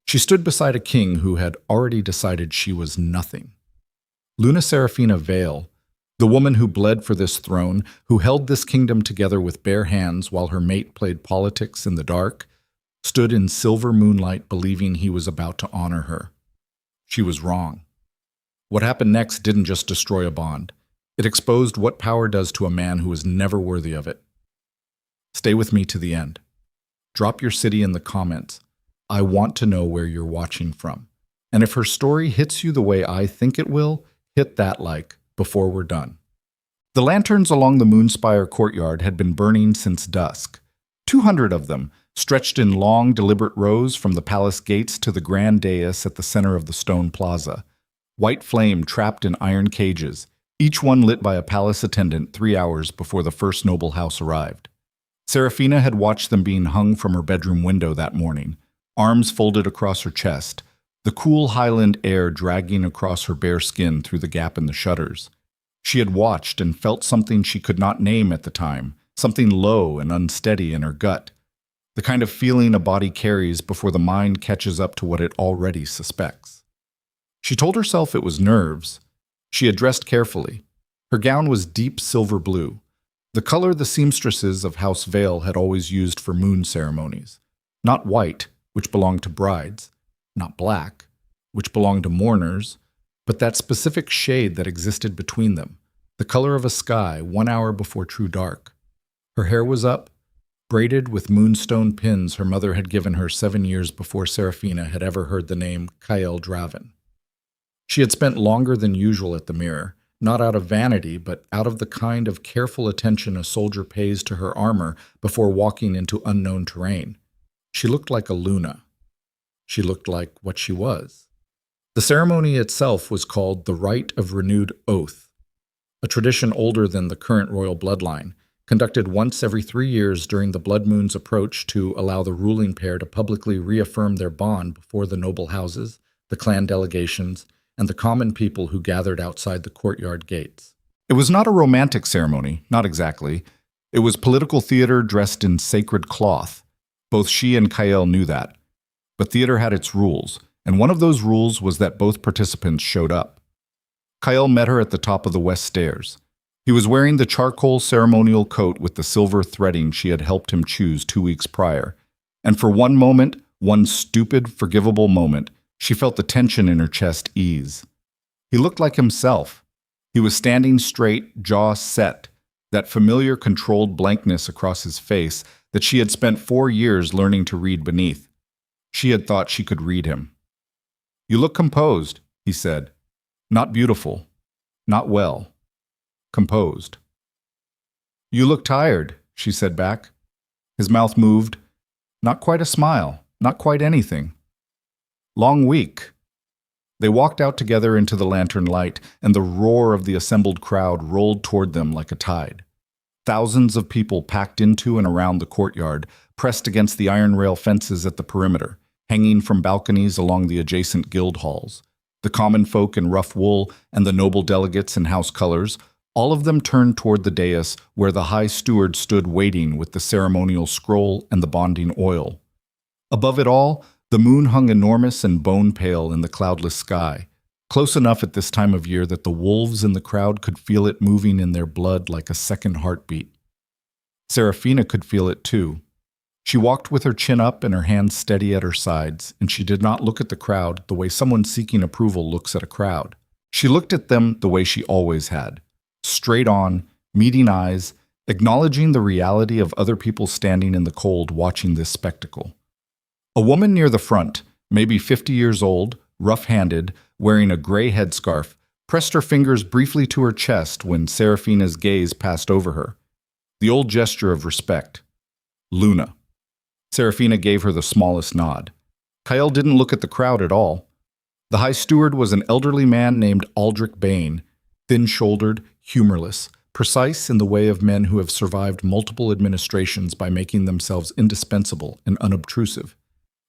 She stood beside a king who had already decided she was nothing. Luna Seraphina Vale, the woman who bled for this throne, who held this kingdom together with bare hands while her mate played politics in the dark, stood in silver moonlight believing he was about to honor her. She was wrong. What happened next didn't just destroy a bond. It exposed what power does to a man who was never worthy of it. Stay with me to the end. Drop your city in the comments. I want to know where you're watching from. And if her story hits you the way I think it will, hit that like before we're done. The lanterns along the Moonspire courtyard had been burning since dusk. 200 of them, stretched in long, deliberate rows from the palace gates to the grand dais at the center of the stone plaza. White flame trapped in iron cages, each one lit by a palace attendant 3 hours before the first noble house arrived. Seraphina had watched them being hung from her bedroom window that morning, arms folded across her chest, the cool highland air dragging across her bare skin through the gap in the shutters. She had watched and felt something she could not name at the time, something low and unsteady in her gut, the kind of feeling a body carries before the mind catches up to what it already suspects. She told herself it was nerves. She had dressed carefully. Her gown was deep silver blue, the color the seamstresses of House Vale had always used for moon ceremonies. Not white, which belonged to brides, not black, which belonged to mourners, but that specific shade that existed between them, the color of a sky 1 hour before true dark. Her hair was up, braided with moonstone pins her mother had given her 7 years before Seraphina had ever heard the name Kyle Draven. She had spent longer than usual at the mirror, not out of vanity, but out of the kind of careful attention a soldier pays to her armor before walking into unknown terrain. She looked like a Luna. She looked like what she was. The ceremony itself was called the Rite of Renewed Oath, a tradition older than the current royal bloodline, conducted once every 3 years during the blood moon's approach to allow the ruling pair to publicly reaffirm their bond before the noble houses, the clan delegations, and the common people who gathered outside the courtyard gates. It was not a romantic ceremony, not exactly. It was political theater dressed in sacred cloth. Both she and Kyle knew that. But theater had its rules, and one of those rules was that both participants showed up. Kyle met her at the top of the west stairs. He was wearing the charcoal ceremonial coat with the silver threading she had helped him choose 2 weeks prior. And for one moment, one stupid, forgivable moment, she felt the tension in her chest ease. He looked like himself. He was standing straight, jaw set, that familiar controlled blankness across his face that she had spent 4 years learning to read beneath. She had thought she could read him. "You look composed," he said. "Not beautiful. Not well. Composed." "You look tired," she said back. His mouth moved. Not quite a smile. Not quite anything. "Long week." They walked out together into the lantern light, and the roar of the assembled crowd rolled toward them like a tide. Thousands of people packed into and around the courtyard, pressed against the iron rail fences at the perimeter, hanging from balconies along the adjacent guild halls. The common folk in rough wool and the noble delegates in house colors, all of them turned toward the dais where the high steward stood waiting with the ceremonial scroll and the bonding oil. Above it all, the moon hung enormous and bone-pale in the cloudless sky, close enough at this time of year that the wolves in the crowd could feel it moving in their blood like a second heartbeat. Seraphina could feel it too. She walked with her chin up and her hands steady at her sides, and she did not look at the crowd the way someone seeking approval looks at a crowd. She looked at them the way she always had, straight on, meeting eyes, acknowledging the reality of other people standing in the cold watching this spectacle. A woman near the front, maybe 50 years old, rough-handed, wearing a gray headscarf, pressed her fingers briefly to her chest when Seraphina's gaze passed over her. The old gesture of respect. Luna. Seraphina gave her the smallest nod. Kyle didn't look at the crowd at all. The high steward was an elderly man named Aldrich Bain, thin-shouldered, humorless, precise in the way of men who have survived multiple administrations by making themselves indispensable and unobtrusive.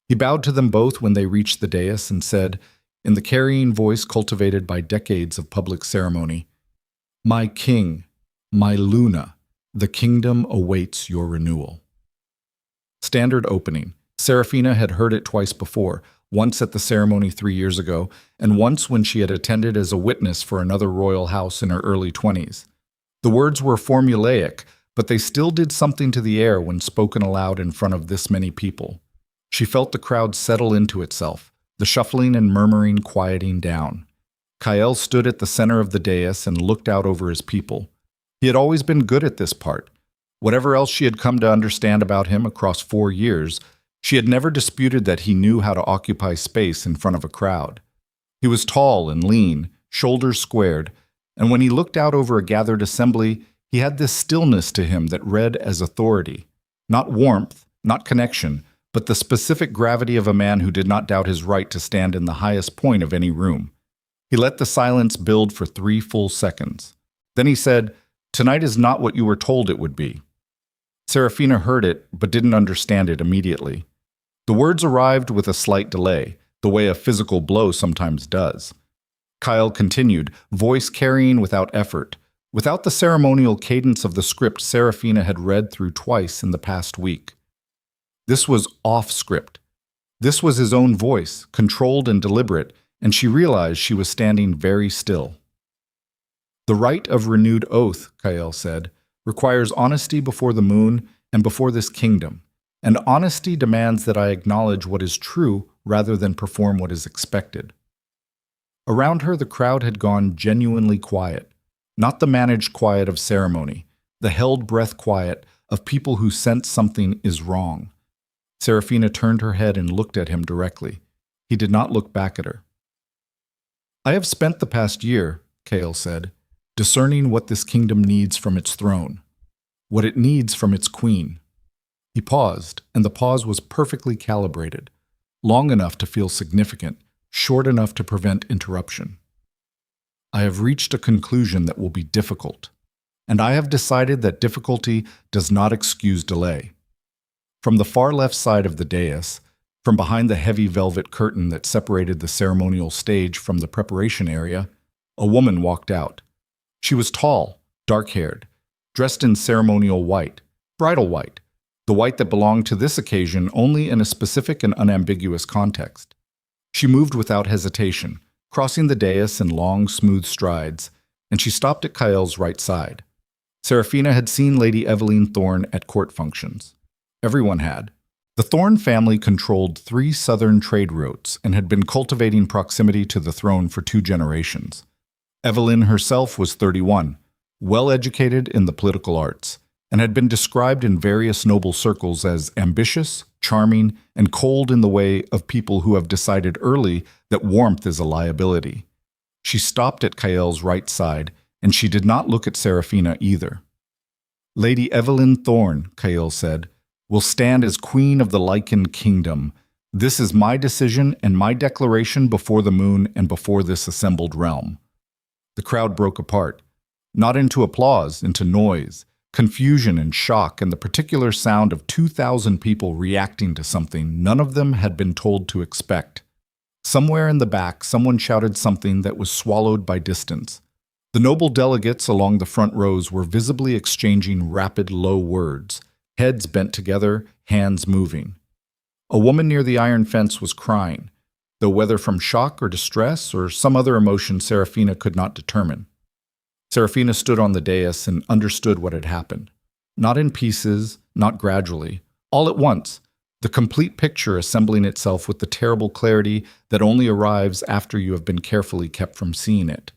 He bowed to them both when they reached the dais and said, in the carrying voice cultivated by decades of public ceremony, "My king, my Luna, the kingdom awaits your renewal." Standard opening. Seraphina had heard it twice before, once at the ceremony 3 years ago, and once when she had attended as a witness for another royal house in her early 20s. The words were formulaic, but they still did something to the air when spoken aloud in front of this many people. She felt the crowd settle into itself, the shuffling and murmuring quieting down. Kael stood at the center of the dais and looked out over his people. He had always been good at this part. Whatever else she had come to understand about him across 4 years, she had never disputed that he knew how to occupy space in front of a crowd. He was tall and lean, shoulders squared, and when he looked out over a gathered assembly, he had this stillness to him that read as authority. Not warmth, not connection, but the specific gravity of a man who did not doubt his right to stand in the highest point of any room. He let the silence build for 3 full seconds. Then he said, "Tonight is not what you were told it would be." Seraphina heard it, but didn't understand it immediately. The words arrived with a slight delay, the way a physical blow sometimes does. Kyle continued, voice carrying without effort, without the ceremonial cadence of the script Seraphina had read through twice in the past week. This was off script. This was his own voice, controlled and deliberate, and she realized she was standing very still. "The rite of renewed oath," Kael said, "requires honesty before the moon and before this kingdom, and honesty demands that I acknowledge what is true rather than perform what is expected." Around her, the crowd had gone genuinely quiet, not the managed quiet of ceremony, the held breath quiet of people who sense something is wrong. Seraphina turned her head and looked at him directly. He did not look back at her. "I have spent the past year," Kael said, "discerning what this kingdom needs from its throne, what it needs from its queen." He paused, and the pause was perfectly calibrated, long enough to feel significant, short enough to prevent interruption. "I have reached a conclusion that will be difficult, and I have decided that difficulty does not excuse delay." From the far left side of the dais, from behind the heavy velvet curtain that separated the ceremonial stage from the preparation area, a woman walked out. She was tall, dark-haired, dressed in ceremonial white, bridal white, the white that belonged to this occasion only in a specific and unambiguous context. She moved without hesitation, crossing the dais in long, smooth strides, and she stopped at Kael's right side. Seraphina had seen Lady Evelyn Thorne at court functions. Everyone had. The Thorne family controlled 3 southern trade routes and had been cultivating proximity to the throne for 2 generations. Evelyn herself was 31, well-educated in the political arts, and had been described in various noble circles as ambitious, charming, and cold in the way of people who have decided early that warmth is a liability. She stopped at Kael's right side, and she did not look at Seraphina either. "Lady Evelyn Thorne," Kael said, "will stand as Queen of the Lycan Kingdom. This is my decision and my declaration before the moon and before this assembled realm." The crowd broke apart, not into applause, into noise, confusion and shock, and the particular sound of 2,000 people reacting to something none of them had been told to expect. Somewhere in the back, someone shouted something that was swallowed by distance. The noble delegates along the front rows were visibly exchanging rapid, low words, heads bent together, hands moving. A woman near the iron fence was crying, though whether from shock or distress or some other emotion Seraphina could not determine. Seraphina stood on the dais and understood what had happened. Not in pieces, not gradually, all at once, the complete picture assembling itself with the terrible clarity that only arrives after you have been carefully kept from seeing it.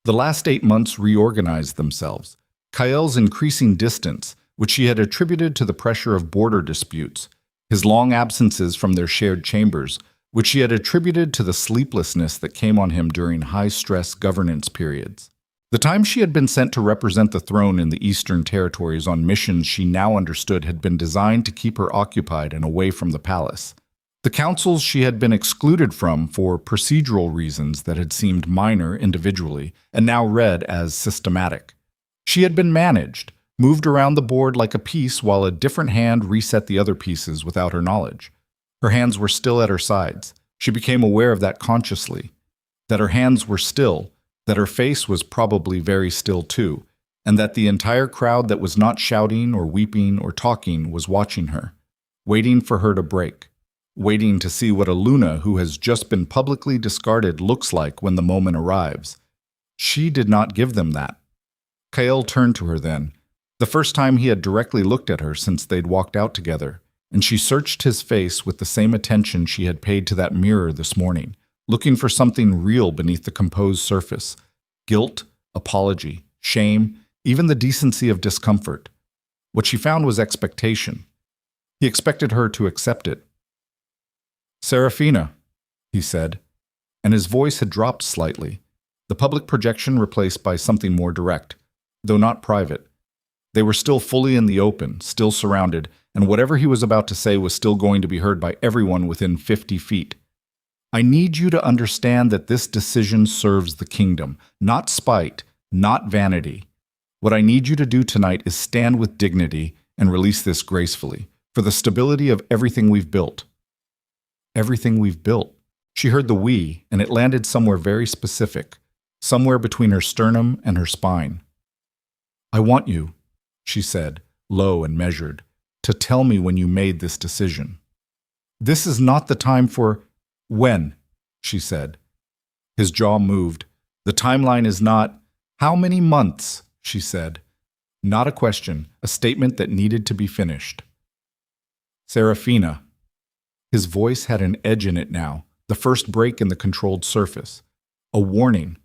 The last 8 months reorganized themselves. Kael's increasing distance, which she had attributed to the pressure of border disputes, his long absences from their shared chambers, which she had attributed to the sleeplessness that came on him during high-stress governance periods. The time she had been sent to represent the throne in the Eastern Territories on missions she now understood had been designed to keep her occupied and away from the palace. The councils she had been excluded from for procedural reasons that had seemed minor individually and now read as systematic. She had been managed, moved around the board like a piece while a different hand reset the other pieces without her knowledge. Her hands were still at her sides. She became aware of that consciously, that her hands were still, that her face was probably very still too, and that the entire crowd that was not shouting or weeping or talking was watching her, waiting for her to break. waiting to see what a Luna who has just been publicly discarded looks like when the moment arrives. She did not give them that. Kael turned to her then, the first time he had directly looked at her since they'd walked out together, and she searched his face with the same attention she had paid to that mirror this morning, looking for something real beneath the composed surface. Guilt, apology, shame, even the decency of discomfort. What she found was expectation. He expected her to accept it. "Seraphina," he said, and his voice had dropped slightly, the public projection replaced by something more direct, though not private. They were still fully in the open, still surrounded, and whatever he was about to say was still going to be heard by everyone within 50 feet. "I need you to understand that this decision serves the kingdom, not spite, not vanity. What I need you to do tonight is stand with dignity and release this gracefully, for the stability of everything we've built." Everything we've built. She heard the "we," and it landed somewhere very specific, somewhere between her sternum and her spine. "I want you," she said, low and measured, "to tell me when you made this decision." "This is not the time for—" "When?" she said. His jaw moved. "The timeline is not—" "How many months?" she said. Not a question, a statement that needed to be finished. "Seraphina." His voice had an edge in it now, the first break in the controlled surface. A warning.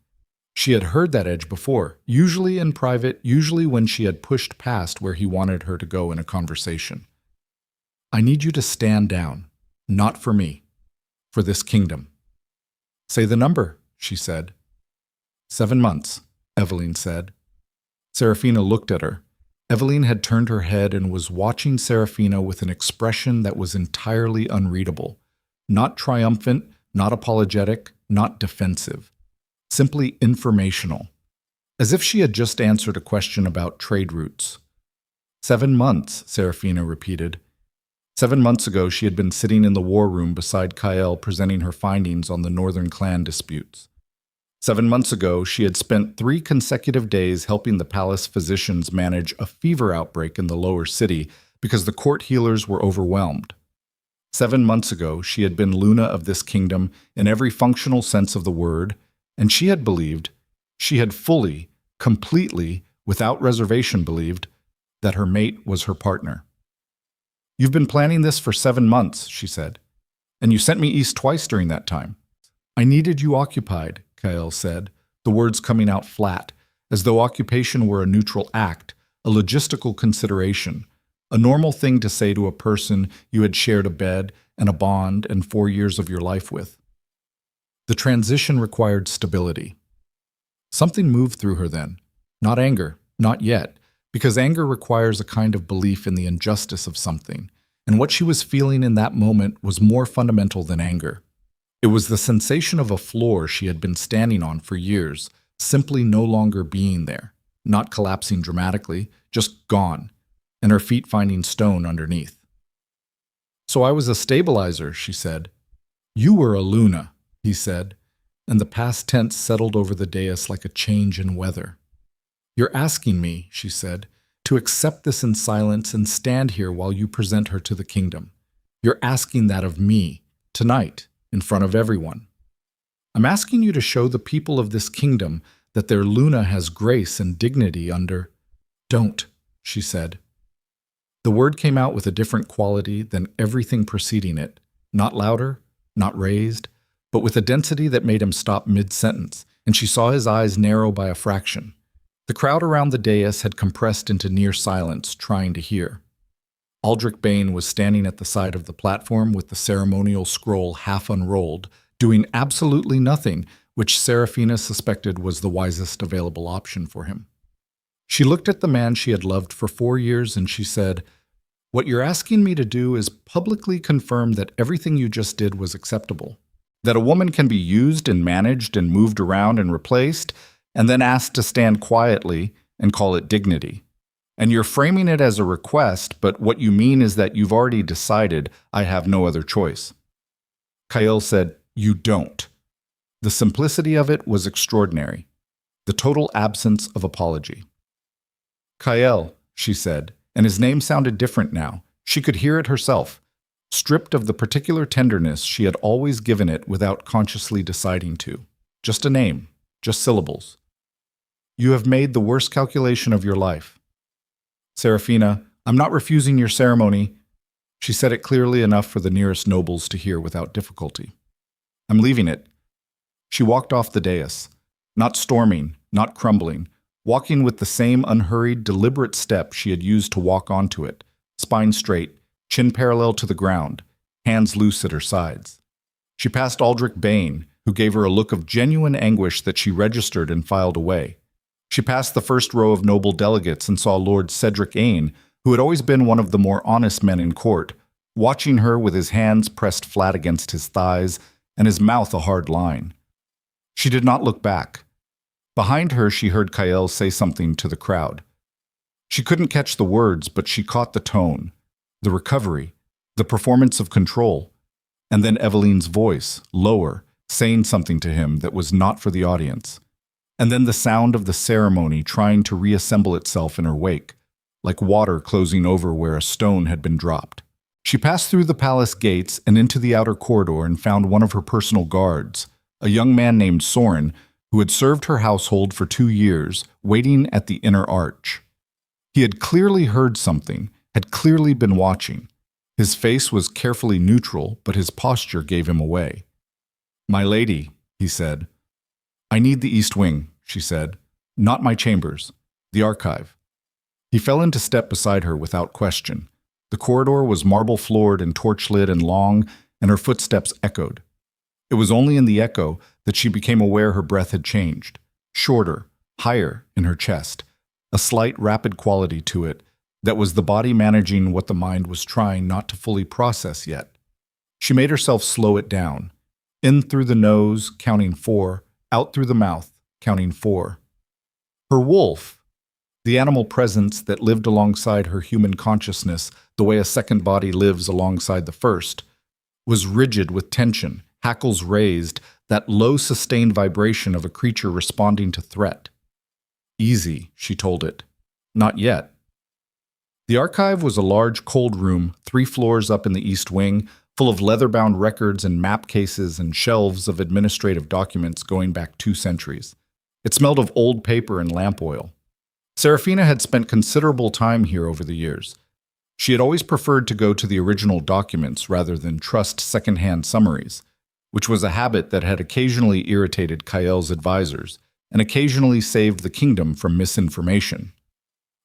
She had heard that edge before, usually in private, usually when she had pushed past where he wanted her to go in a conversation. "I need you to stand down, not for me, for this kingdom." "Say the number," she said. 7 months, Eveline said. Seraphina looked at her. Eveline had turned her head and was watching Seraphina with an expression that was entirely unreadable. Not triumphant, not apologetic, not defensive. Simply informational. As if she had just answered a question about trade routes. 7 months, Seraphina repeated. 7 months ago, she had been sitting in the war room beside Kael presenting her findings on the northern clan disputes. 7 months ago, she had spent 3 consecutive days helping the palace physicians manage a fever outbreak in the lower city because the court healers were overwhelmed. 7 months ago, she had been Luna of this kingdom in every functional sense of the word, and she had believed, she had fully, completely, without reservation believed, that her mate was her partner. "You've been planning this for 7 months, she said, and you sent me east twice during that time." "I needed you occupied," Kael said, the words coming out flat, as though occupation were a neutral act, a logistical consideration, a normal thing to say to a person you had shared a bed and a bond and 4 years of your life with. The transition required stability. Something moved through her then. Not anger, not yet, because anger requires a kind of belief in the injustice of something, and what she was feeling in that moment was more fundamental than anger. It was the sensation of a floor she had been standing on for years, simply no longer being there, not collapsing dramatically, just gone, and her feet finding stone underneath. "So I was a stabilizer," she said. "You were a Luna," he said, and the past tense settled over the dais like a change in weather. "You're asking me," she said, "to accept this in silence and stand here while you present her to the kingdom. You're asking that of me, tonight, in front of everyone. I'm asking you to show the people of this kingdom that their Luna has grace and dignity under—" "Don't," she said. The word came out with a different quality than everything preceding it, not louder, not raised, but with a density that made him stop mid-sentence, and she saw his eyes narrow by a fraction. The crowd around the dais had compressed into near silence, trying to hear. Aldrich Bane was standing at the side of the platform with the ceremonial scroll half unrolled, doing absolutely nothing, which Seraphina suspected was the wisest available option for him. She looked at the man she had loved for 4 years and she said, "What you're asking me to do is publicly confirm that everything you just did was acceptable. That a woman can be used and managed and moved around and replaced, and then asked to stand quietly and call it dignity. And you're framing it as a request, but what you mean is that you've already decided I have no other choice." Kael said, "You don't." The simplicity of it was extraordinary. The total absence of apology. "Kael," she said, and his name sounded different now. She could hear it herself. stripped of the particular tenderness she had always given it without consciously deciding to. Just a name, just syllables. You have made the worst calculation of your life. Seraphina, I'm not refusing your ceremony. She said it clearly enough for the nearest nobles to hear without difficulty. I'm leaving it. She walked off the dais, not storming, not crumbling, walking with the same unhurried, deliberate step she had used to walk onto it, spine straight, chin parallel to the ground, hands loose at her sides. She passed Aldrich Bain, who gave her a look of genuine anguish that she registered and filed away. She passed the first row of noble delegates and saw Lord Cedric Aine, who had always been one of the more honest men in court, watching her with his hands pressed flat against his thighs and his mouth a hard line. She did not look back. Behind her, she heard Kael say something to the crowd. She couldn't catch the words, but she caught the tone, the recovery, the performance of control, and then Eveline's voice, lower, saying something to him that was not for the audience, and then the sound of the ceremony trying to reassemble itself in her wake, like water closing over where a stone had been dropped. She passed through the palace gates and into the outer corridor and found one of her personal guards, a young man named Soren, who had served her household for 2 years, waiting at the inner arch. He had clearly heard something, had clearly been watching. His face was carefully neutral, but his posture gave him away. "My lady," he said. "I need the East Wing," she said. "Not my chambers. The archive." He fell into step beside her without question. The corridor was marble-floored and torch-lit and long, and her footsteps echoed. It was only in the echo that she became aware her breath had changed, shorter, higher in her chest, a slight rapid quality to it that was the body managing what the mind was trying not to fully process yet. She made herself slow it down, in through the nose, counting 4, out through the mouth, counting 4. Her wolf, the animal presence that lived alongside her human consciousness the way a second body lives alongside the first, was rigid with tension, hackles raised, that low sustained vibration of a creature responding to threat. "Easy," she told it. "Not yet." The archive was a large, cold room, 3 floors up in the East Wing, full of leather-bound records and map cases and shelves of administrative documents going back 2 centuries. It smelled of old paper and lamp oil. Seraphina had spent considerable time here over the years. She had always preferred to go to the original documents rather than trust second-hand summaries, which was a habit that had occasionally irritated Kael's advisors and occasionally saved the kingdom from misinformation.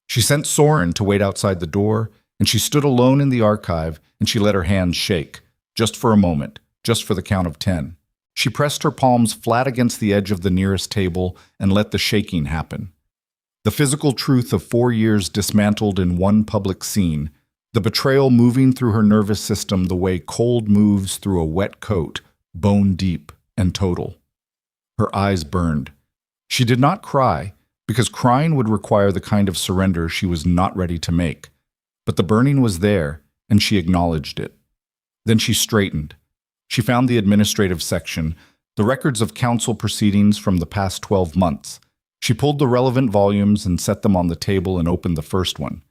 She sent Soren to wait outside the door, and she stood alone in the archive, and she let her hands shake, just for a moment, just for the count of 10. She pressed her palms flat against the edge of the nearest table and let the shaking happen. The physical truth of 4 years dismantled in one public scene, the betrayal moving through her nervous system the way cold moves through a wet coat, bone deep and total. Her eyes burned. She did not cry, because crying would require the kind of surrender she was not ready to make. But the burning was there, and she acknowledged it. Then she straightened. She found the administrative section, the records of council proceedings from the past 12 months. She pulled the relevant volumes and set them on the table and opened the first one,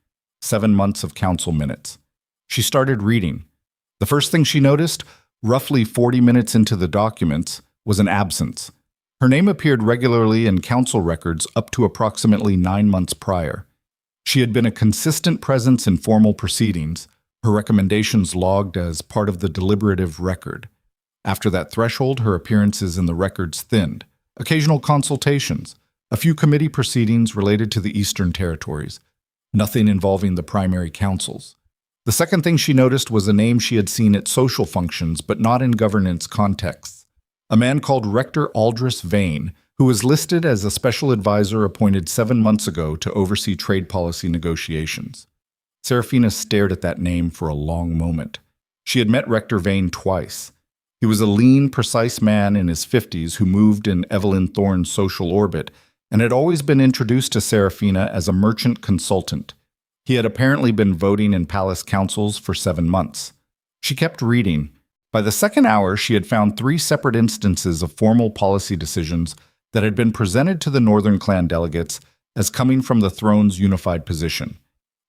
7 months of council minutes. She started reading. The first thing she noticed, roughly 40 minutes into the documents, was an absence. Her name appeared regularly in council records up to approximately 9 months prior. She had been a consistent presence in formal proceedings, her recommendations logged as part of the deliberative record. After that threshold, her appearances in the records thinned. Occasional consultations, a few committee proceedings related to the Eastern Territories, nothing involving the primary councils. The second thing she noticed was a name she had seen at social functions but not in governance contexts. A man called Rector Aldrich Vane, who was listed as a special advisor appointed 7 months ago to oversee trade policy negotiations. Seraphina stared at that name for a long moment. She had met Rector Vane twice. He was a lean, precise man in his 50s who moved in Evelyn Thorne's social orbit and had always been introduced to Seraphina as a merchant consultant. He had apparently been voting in palace councils for 7 months. She kept reading. By the second hour, she had found 3 separate instances of formal policy decisions that had been presented to the Northern Clan delegates as coming from the throne's unified position.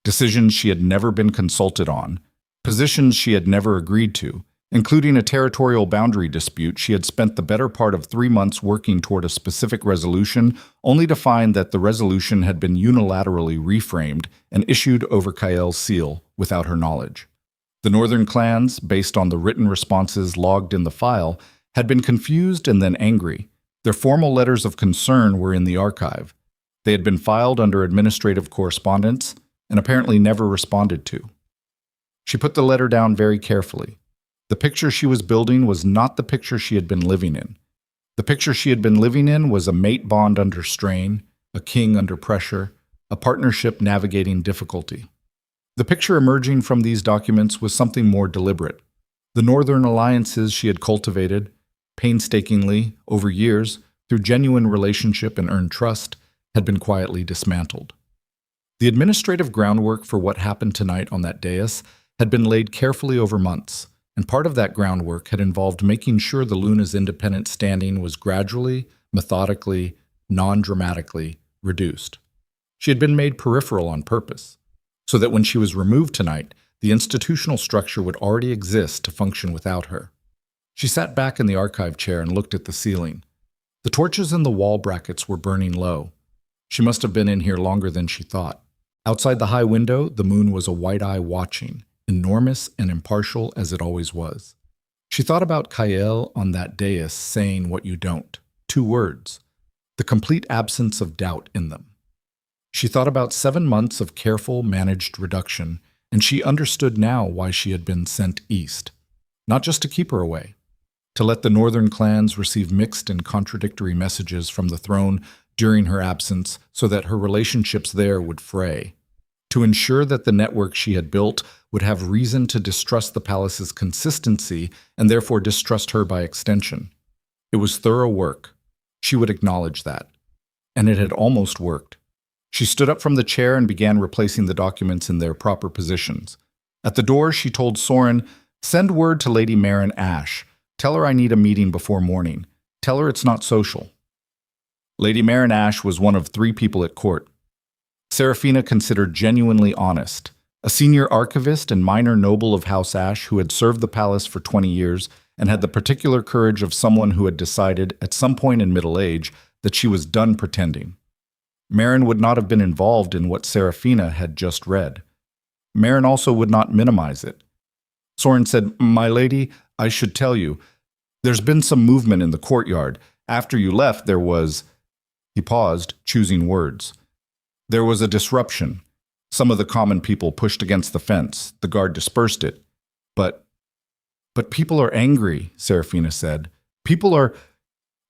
Decisions she had never been consulted on, positions she had never agreed to, including a territorial boundary dispute. She had spent the better part of 3 months working toward a specific resolution, only to find that the resolution had been unilaterally reframed and issued over Kael's seal without her knowledge. The northern clans, based on the written responses logged in the file, had been confused and then angry. Their formal letters of concern were in the archive. They had been filed under administrative correspondence and apparently never responded to. She put the letter down very carefully. The picture she was building was not the picture she had been living in. The picture she had been living in was a mate bond under strain, a king under pressure, a partnership navigating difficulty. The picture emerging from these documents was something more deliberate. The northern alliances she had cultivated, painstakingly, over years, through genuine relationship and earned trust, had been quietly dismantled. The administrative groundwork for what happened tonight on that dais had been laid carefully over months, and part of that groundwork had involved making sure the Luna's independent standing was gradually, methodically, non-dramatically reduced. She had been made peripheral on purpose, so that when she was removed tonight, the institutional structure would already exist to function without her. She sat back in the archive chair and looked at the ceiling. The torches in the wall brackets were burning low. She must have been in here longer than she thought. Outside the high window, the moon was a white eye watching, enormous and impartial as it always was. She thought about Kael on that dais saying what you don't, 2 words, the complete absence of doubt in them. She thought about 7 months of careful, managed reduction, and she understood now why she had been sent east. Not just to keep her away, to let the northern clans receive mixed and contradictory messages from the throne during her absence so that her relationships there would fray. To ensure that the network she had built would have reason to distrust the palace's consistency and therefore distrust her by extension. It was thorough work. She would acknowledge that. And it had almost worked. She stood up from the chair and began replacing the documents in their proper positions. At the door, she told Soren, "Send word to Lady Marin Ash. Tell her I need a meeting before morning. Tell her it's not social." Lady Marin Ash was one of 3 people at court. Seraphina considered genuinely honest, a senior archivist and minor noble of House Ash who had served the palace for 20 years and had the particular courage of someone who had decided, at some point in middle age, that she was done pretending. Marin would not have been involved in what Seraphina had just read. Marin also would not minimize it. Soren said, "My lady, I should tell you, there's been some movement in the courtyard. After you left, there was—" He paused, choosing words. "There was a disruption. Some of the common people pushed against the fence. The guard dispersed it. But people are angry," Seraphina said. "People are—"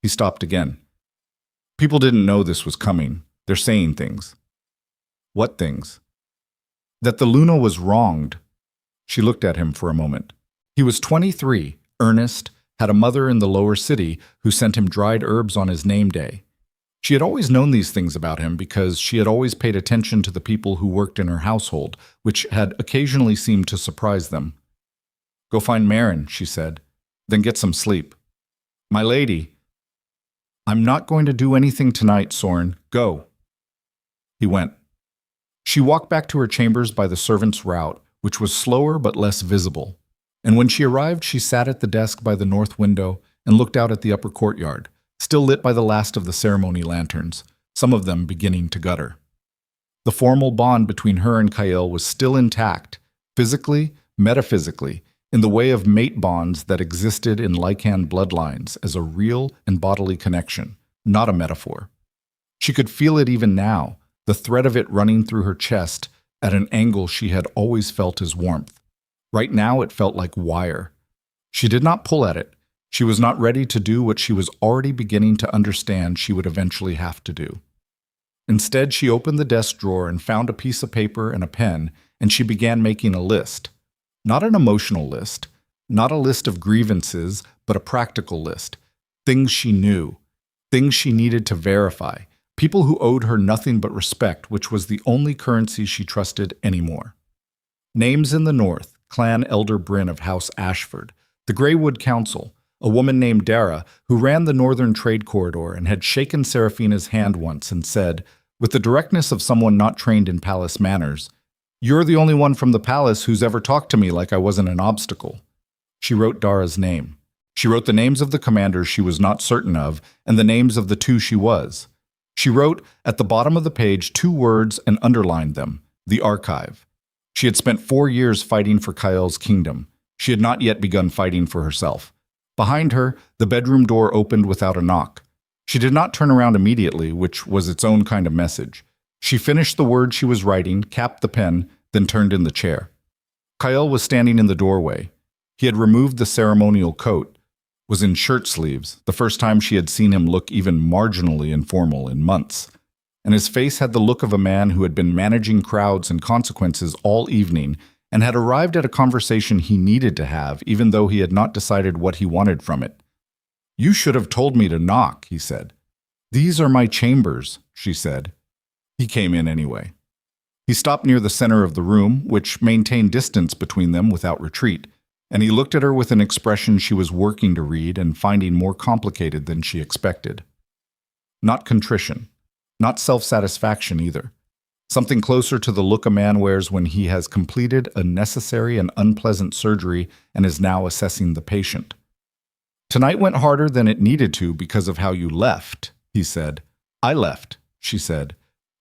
He stopped again. "People didn't know this was coming. They're saying things." "What things?" "That the Luna was wronged." She looked at him for a moment. He was 23, earnest, had a mother in the lower city who sent him dried herbs on his name day. She had always known these things about him because she had always paid attention to the people who worked in her household, which had occasionally seemed to surprise them. "Go find Marin," she said. "Then get some sleep." "My lady." "I'm not going to do anything tonight, Soren. Go." He went. She walked back to her chambers by the servants' route, which was slower but less visible. And when she arrived, she sat at the desk by the north window and looked out at the upper courtyard, still lit by the last of the ceremony lanterns, some of them beginning to gutter. The formal bond between her and Kael was still intact, physically, metaphysically, in the way of mate bonds that existed in Lycan bloodlines as a real and bodily connection, not a metaphor. She could feel it even now, the thread of it running through her chest at an angle she had always felt as warmth. Right now it felt like wire. She did not pull at it. She was not ready to do what she was already beginning to understand she would eventually have to do. Instead, she opened the desk drawer and found a piece of paper and a pen, and she began making a list. Not an emotional list, not a list of grievances, but a practical list. Things she knew, things she needed to verify, people who owed her nothing but respect, which was the only currency she trusted anymore. Names in the north, Clan Elder Bryn of House Ashford, the Greywood Council, a woman named Dara, who ran the northern trade corridor and had shaken Seraphina's hand once and said, with the directness of someone not trained in palace manners, You're the only one from the palace who's ever talked to me like I wasn't an obstacle. She wrote Dara's name. She wrote the names of the commanders she was not certain of and the names of the two she was. She wrote at the bottom of the page 2 words and underlined them, the archive. She had spent 4 years fighting for Kael's kingdom. She had not yet begun fighting for herself. Behind her, the bedroom door opened without a knock. She did not turn around immediately, which was its own kind of message. She finished the word she was writing, capped the pen, then turned in the chair. Kael was standing in the doorway. He had removed the ceremonial coat, was in shirt sleeves, the first time she had seen him look even marginally informal in months. And his face had the look of a man who had been managing crowds and consequences all evening and had arrived at a conversation he needed to have, even though he had not decided what he wanted from it. "You should have told me to knock," he said. "These are my chambers," she said. He came in anyway. He stopped near the center of the room, which maintained distance between them without retreat, and he looked at her with an expression she was working to read and finding more complicated than she expected. Not contrition, not self-satisfaction either. Something closer to the look a man wears when he has completed a necessary and unpleasant surgery and is now assessing the patient. "Tonight went harder than it needed to because of how you left," he said. "I left," she said,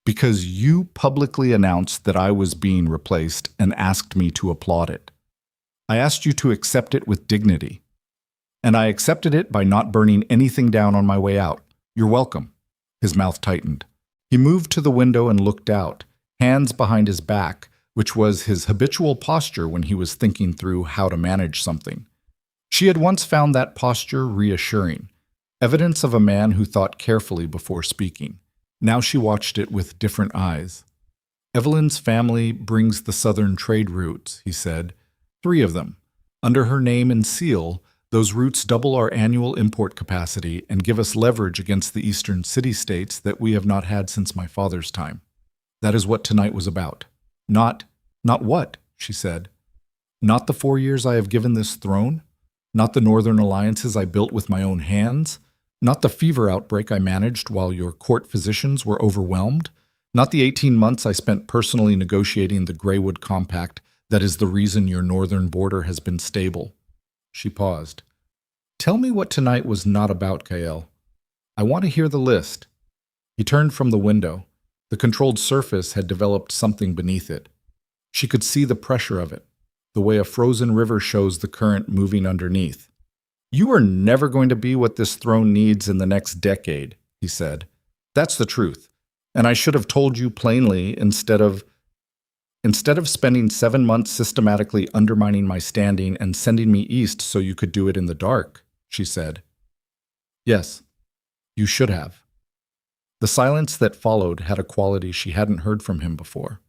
"because you publicly announced that I was being replaced and asked me to applaud it. I asked you to accept it with dignity. And I accepted it by not burning anything down on my way out. You're welcome." His mouth tightened. He moved to the window and looked out, hands behind his back, which was his habitual posture when he was thinking through how to manage something. She had once found that posture reassuring, evidence of a man who thought carefully before speaking. Now she watched it with different eyes. "Evelyn's family brings the southern trade routes," he said. 3 of them. Under her name and seal, those routes double our annual import capacity and give us leverage against the eastern city-states that we have not had since my father's time. That is what tonight was about. Not what?" she said. "Not the 4 years I have given this throne? Not the northern alliances I built with my own hands? Not the fever outbreak I managed while your court physicians were overwhelmed? Not the 18 months I spent personally negotiating the Greywood Compact that is the reason your northern border has been stable?" She paused. "Tell me what tonight was not about, Kael. I want to hear the list." He turned from the window. The controlled surface had developed something beneath it. She could see the pressure of it, the way a frozen river shows the current moving underneath. "You are never going to be what this throne needs in the next decade," he said. "That's the truth. And I should have told you plainly instead of spending 7 months systematically undermining my standing and sending me east so you could do it in the dark," she said. "Yes, you should have." The silence that followed had a quality she hadn't heard from him before.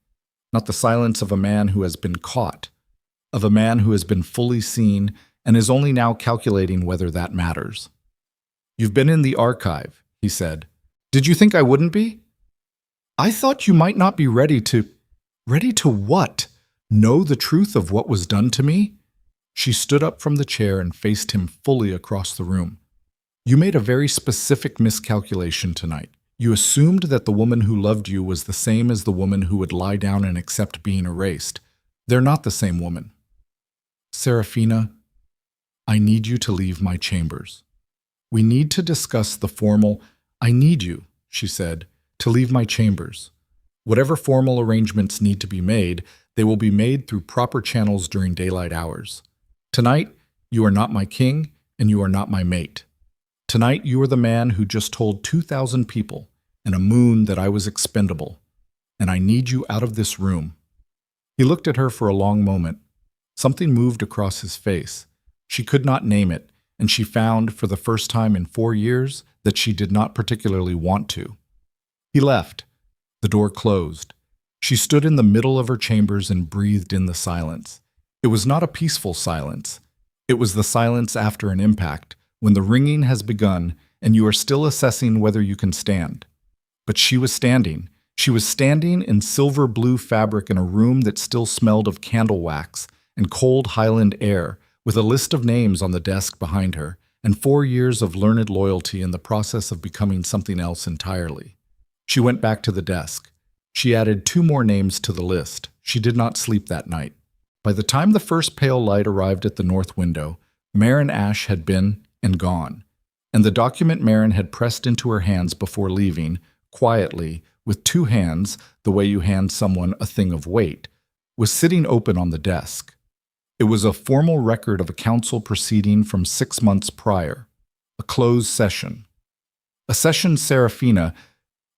Not the silence of a man who has been caught, of a man who has been fully seen and is only now calculating whether that matters. "You've been in the archive," he said. "Did you think I wouldn't be? I thought you might not be ready to what? Know the truth of what was done to me?" She stood up from the chair and faced him fully across the room. "You made a very specific miscalculation tonight. You assumed that the woman who loved you was the same as the woman who would lie down and accept being erased. They're not the same woman. Seraphina, I need you to leave my chambers. We need to discuss the formal— I need you," she said, "to leave my chambers. Whatever formal arrangements need to be made, they will be made through proper channels during daylight hours. Tonight, you are not my king, and you are not my mate. Tonight, you are the man who just told 2,000 people and a moon that I was expendable, and I need you out of this room." He looked at her for a long moment. Something moved across his face. She could not name it, and she found, for the first time in 4 years, that she did not particularly want to. He left. The door closed. She stood in the middle of her chambers and breathed in the silence. It was not a peaceful silence. It was the silence after an impact, when the ringing has begun and you are still assessing whether you can stand. But she was standing. She was standing in silver blue fabric in a room that still smelled of candle wax and cold Highland air, with a list of names on the desk behind her, and 4 years of learned loyalty in the process of becoming something else entirely. She went back to the desk. She added 2 more names to the list. She did not sleep that night. By the time the first pale light arrived at the north window, Marin Ash had been and gone, and the document Marin had pressed into her hands before leaving, quietly, with two hands, the way you hand someone a thing of weight, was sitting open on the desk. It was a formal record of a council proceeding from 6 months prior, a closed session. A session Seraphina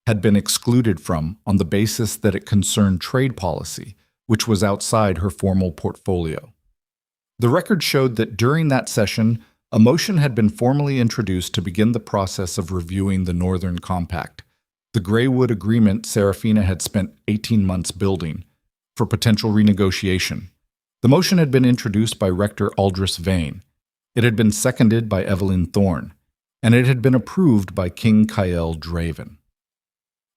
had been excluded from on the basis that it concerned trade policy, which was outside her formal portfolio. The record showed that during that session, a motion had been formally introduced to begin the process of reviewing the Northern Compact, the Greywood Agreement Seraphina had spent 18 months building, for potential renegotiation. The motion had been introduced by Rector Aldris Vane. It had been seconded by Evelyn Thorne, and it had been approved by King Kyle Draven.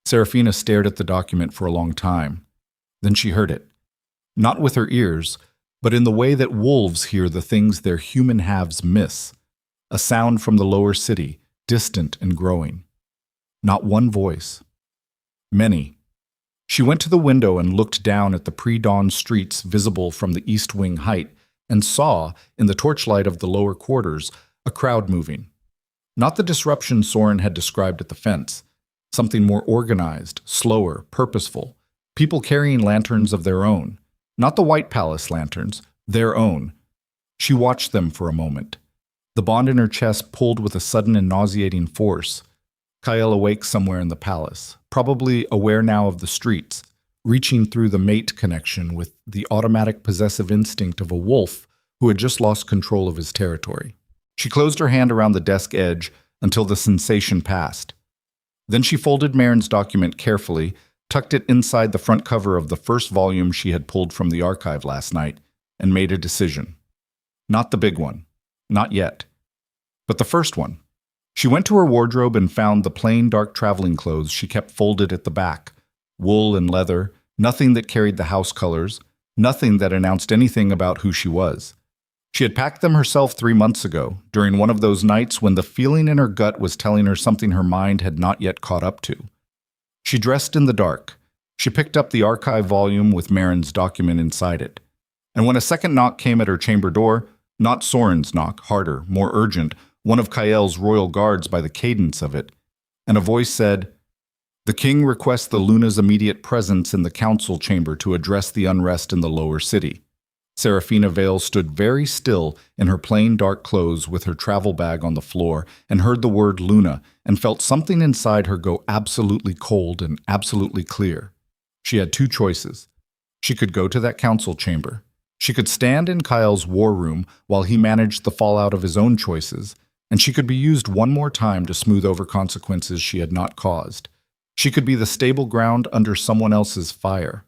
Seraphina stared at the document for a long time. Then she heard it, not with her ears, but in the way that wolves hear the things their human halves miss, a sound from the lower city, distant and growing. Not one voice. Many. She went to the window and looked down at the pre-dawn streets visible from the East Wing height and saw, in the torchlight of the lower quarters, a crowd moving. Not the disruption Soren had described at the fence, something more organized, slower, purposeful, people carrying lanterns of their own. Not the White Palace lanterns, their own. She watched them for a moment. The bond in her chest pulled with a sudden and nauseating force. Kyle awake somewhere in the palace, probably aware now of the streets, reaching through the mate connection with the automatic possessive instinct of a wolf who had just lost control of his territory. She closed her hand around the desk edge until the sensation passed. Then she folded Marin's document carefully, tucked it inside the front cover of the first volume she had pulled from the archive last night, and made a decision. Not the big one. Not yet. But the first one. She went to her wardrobe and found the plain dark traveling clothes she kept folded at the back. Wool and leather, nothing that carried the house colors, nothing that announced anything about who she was. She had packed them herself 3 months ago, during one of those nights when the feeling in her gut was telling her something her mind had not yet caught up to. She dressed in the dark. She picked up the archive volume with Marin's document inside it. And when a second knock came at her chamber door, not Soren's knock, harder, more urgent, one of Kyle's royal guards by the cadence of it, and a voice said, "The king requests the Luna's immediate presence in the council chamber to address the unrest in the lower city." Seraphina Vale stood very still in her plain dark clothes with her travel bag on the floor and heard the word Luna and felt something inside her go absolutely cold and absolutely clear. She had two choices. She could go to that council chamber. She could stand in Kyle's war room while he managed the fallout of his own choices, and she could be used one more time to smooth over consequences she had not caused. She could be the stable ground under someone else's fire.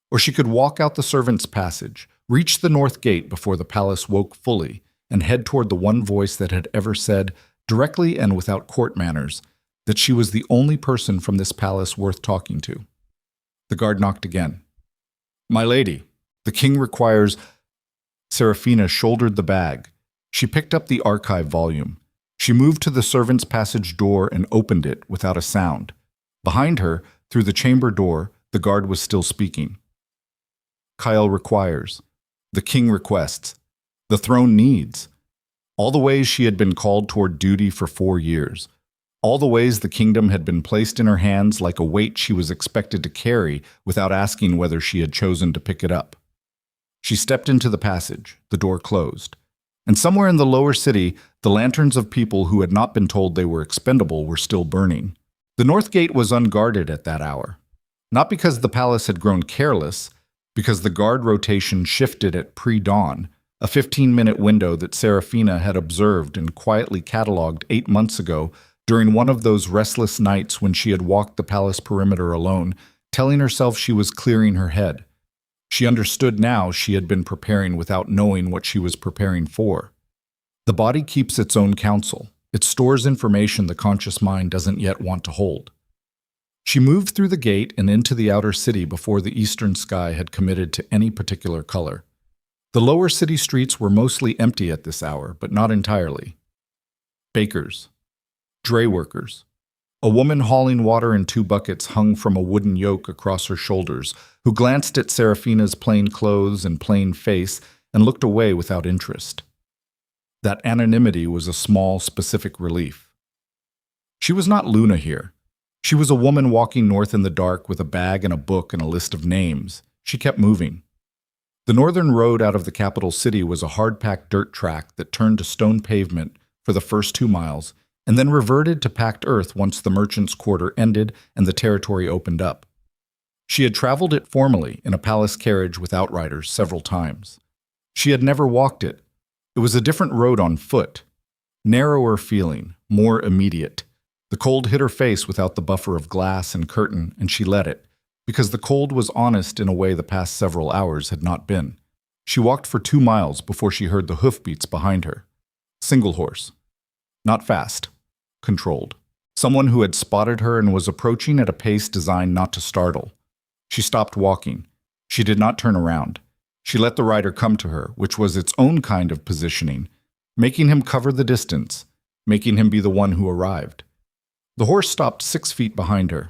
Or she could walk out the servants' passage, reach the north gate before the palace woke fully, and head toward the one voice that had ever said, directly and without court manners, that she was the only person from this palace worth talking to. The guard knocked again. "My lady, the king requires—" Seraphina shouldered the bag. She picked up the archive volume. She moved to the servants' passage door and opened it without a sound. Behind her, through the chamber door, the guard was still speaking. "Kyle requires. The king requests. The throne needs." All the ways she had been called toward duty for 4 years. All the ways the kingdom had been placed in her hands like a weight she was expected to carry without asking whether she had chosen to pick it up. She stepped into the passage. The door closed. And somewhere in the lower city, the lanterns of people who had not been told they were expendable were still burning. The north gate was unguarded at that hour. Not because the palace had grown careless, because the guard rotation shifted at pre-dawn, a 15-minute window that Seraphina had observed and quietly catalogued 8 months ago during one of those restless nights when she had walked the palace perimeter alone, telling herself she was clearing her head. She understood now she had been preparing without knowing what she was preparing for. The body keeps its own counsel. It stores information the conscious mind doesn't yet want to hold. She moved through the gate and into the outer city before the eastern sky had committed to any particular color. The lower city streets were mostly empty at this hour, but not entirely. Bakers, dray workers, A woman hauling water in 2 buckets hung from a wooden yoke across her shoulders, who glanced at Seraphina's plain clothes and plain face and looked away without interest. That anonymity was a small, specific relief. She was not Luna here. She was a woman walking north in the dark with a bag and a book and a list of names. She kept moving. The northern road out of the capital city was a hard-packed dirt track that turned to stone pavement for the first 2 miles and then reverted to packed earth once the merchant's quarter ended and the territory opened up. She had traveled it formally in a palace carriage with outriders several times. She had never walked it. It was a different road on foot, narrower feeling, more immediate. The cold hit her face without the buffer of glass and curtain, and she let it, because the cold was honest in a way the past several hours had not been. She walked for 2 miles before she heard the hoofbeats behind her. Single horse. Not fast. Controlled. Someone who had spotted her and was approaching at a pace designed not to startle. She stopped walking. She did not turn around. She let the rider come to her, which was its own kind of positioning, making him cover the distance, making him be the one who arrived. The horse stopped 6 feet behind her.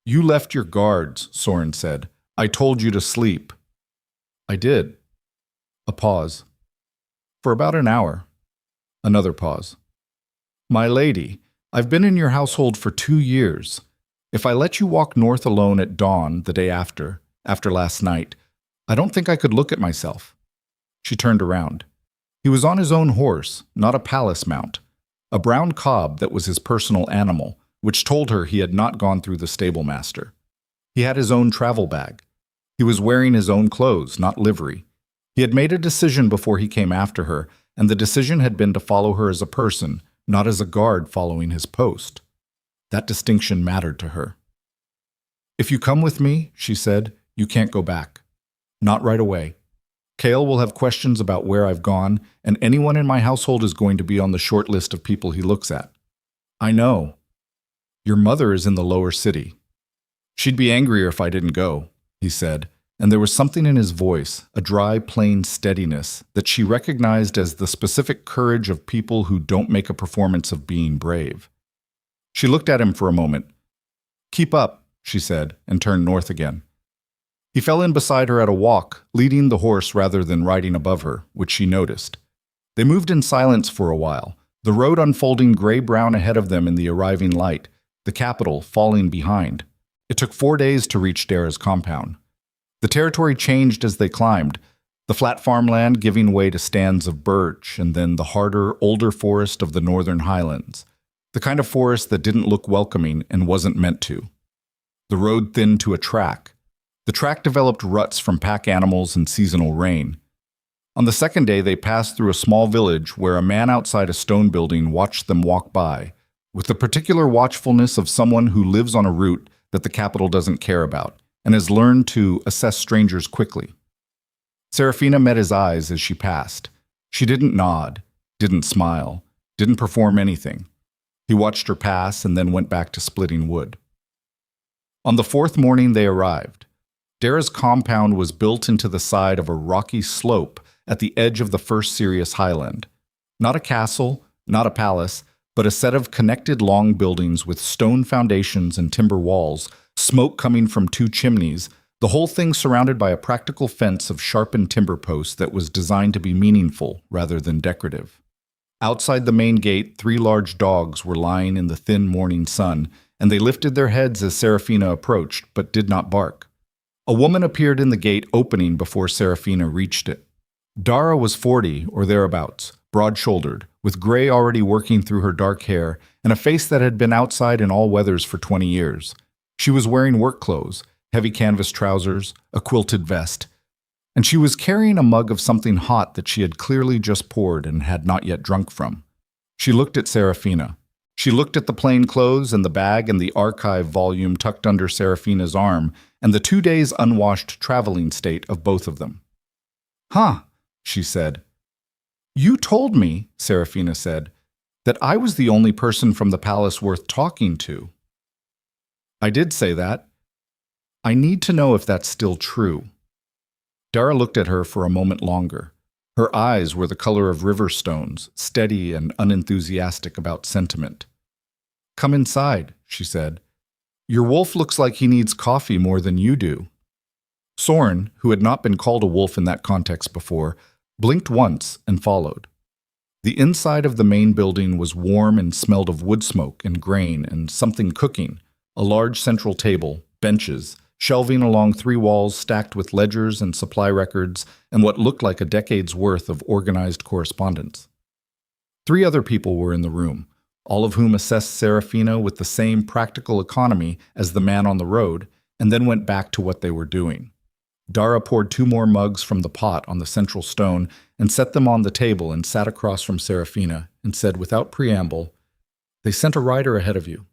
"You left your guards," Soren said. "I told you to sleep." "I did." A pause. "For about an hour." Another pause. "My lady, I've been in your household for 2 years. If I let you walk north alone at dawn the day after last night, I don't think I could look at myself." She turned around. He was on his own horse, not a palace mount. A brown cob that was his personal animal, which told her he had not gone through the stable master. He had his own travel bag. He was wearing his own clothes, not livery. He had made a decision before he came after her, and the decision had been to follow her as a person, not as a guard following his post. That distinction mattered to her. "If you come with me," she said, "you can't go back. Not right away. Kale will have questions about where I've gone, and anyone in my household is going to be on the short list of people he looks at." "I know. Your mother is in the lower city." "She'd be angrier if I didn't go," he said, and there was something in his voice, a dry, plain steadiness, that she recognized as the specific courage of people who don't make a performance of being brave. She looked at him for a moment. "Keep up," she said, and turned north again. He fell in beside her at a walk, leading the horse rather than riding above her, which she noticed. They moved in silence for a while, the road unfolding gray-brown ahead of them in the arriving light, the capital falling behind. It took 4 days to reach Dara's compound. The territory changed as they climbed, the flat farmland giving way to stands of birch and then the harder, older forest of the northern highlands, the kind of forest that didn't look welcoming and wasn't meant to. The road thinned to a track. The track developed ruts from pack animals and seasonal rain. On the second day, they passed through a small village where a man outside a stone building watched them walk by, with the particular watchfulness of someone who lives on a route that the capital doesn't care about, and has learned to assess strangers quickly. Seraphina met his eyes as she passed. She didn't nod, didn't smile, didn't perform anything. He watched her pass and then went back to splitting wood. On the 4th morning they arrived. Dara's compound was built into the side of a rocky slope at the edge of the first serious highland. Not a castle, not a palace, but a set of connected long buildings with stone foundations and timber walls, smoke coming from 2 chimneys, the whole thing surrounded by a practical fence of sharpened timber posts that was designed to be meaningful rather than decorative. Outside the main gate, 3 large dogs were lying in the thin morning sun, and they lifted their heads as Seraphina approached, but did not bark. A woman appeared in the gate opening before Seraphina reached it. Dara was 40 or thereabouts, broad-shouldered, with gray already working through her dark hair, and a face that had been outside in all weathers for 20 years. She was wearing work clothes, heavy canvas trousers, a quilted vest, and she was carrying a mug of something hot that she had clearly just poured and had not yet drunk from. She looked at Seraphina. She looked at the plain clothes and the bag and the archive volume tucked under Seraphina's arm, and the 2 days unwashed traveling state of both of them. "Huh," she said. "You told me," Seraphina said, "that I was the only person from the palace worth talking to." "I did say that. I need to know if that's still true." Dara looked at her for a moment longer. Her eyes were the color of river stones, steady and unenthusiastic about sentiment. "Come inside," she said. "Your wolf looks like he needs coffee more than you do." Soren, who had not been called a wolf in that context before, blinked once and followed. The inside of the main building was warm and smelled of wood smoke and grain and something cooking, a large central table, benches, shelving along 3 walls stacked with ledgers and supply records and what looked like a decade's worth of organized correspondence. 3 other people were in the room, all of whom assessed Seraphina with the same practical economy as the man on the road, and then went back to what they were doing. Dara poured 2 more mugs from the pot on the central stone and set them on the table and sat across from Seraphina and said without preamble, "They sent a rider ahead of you.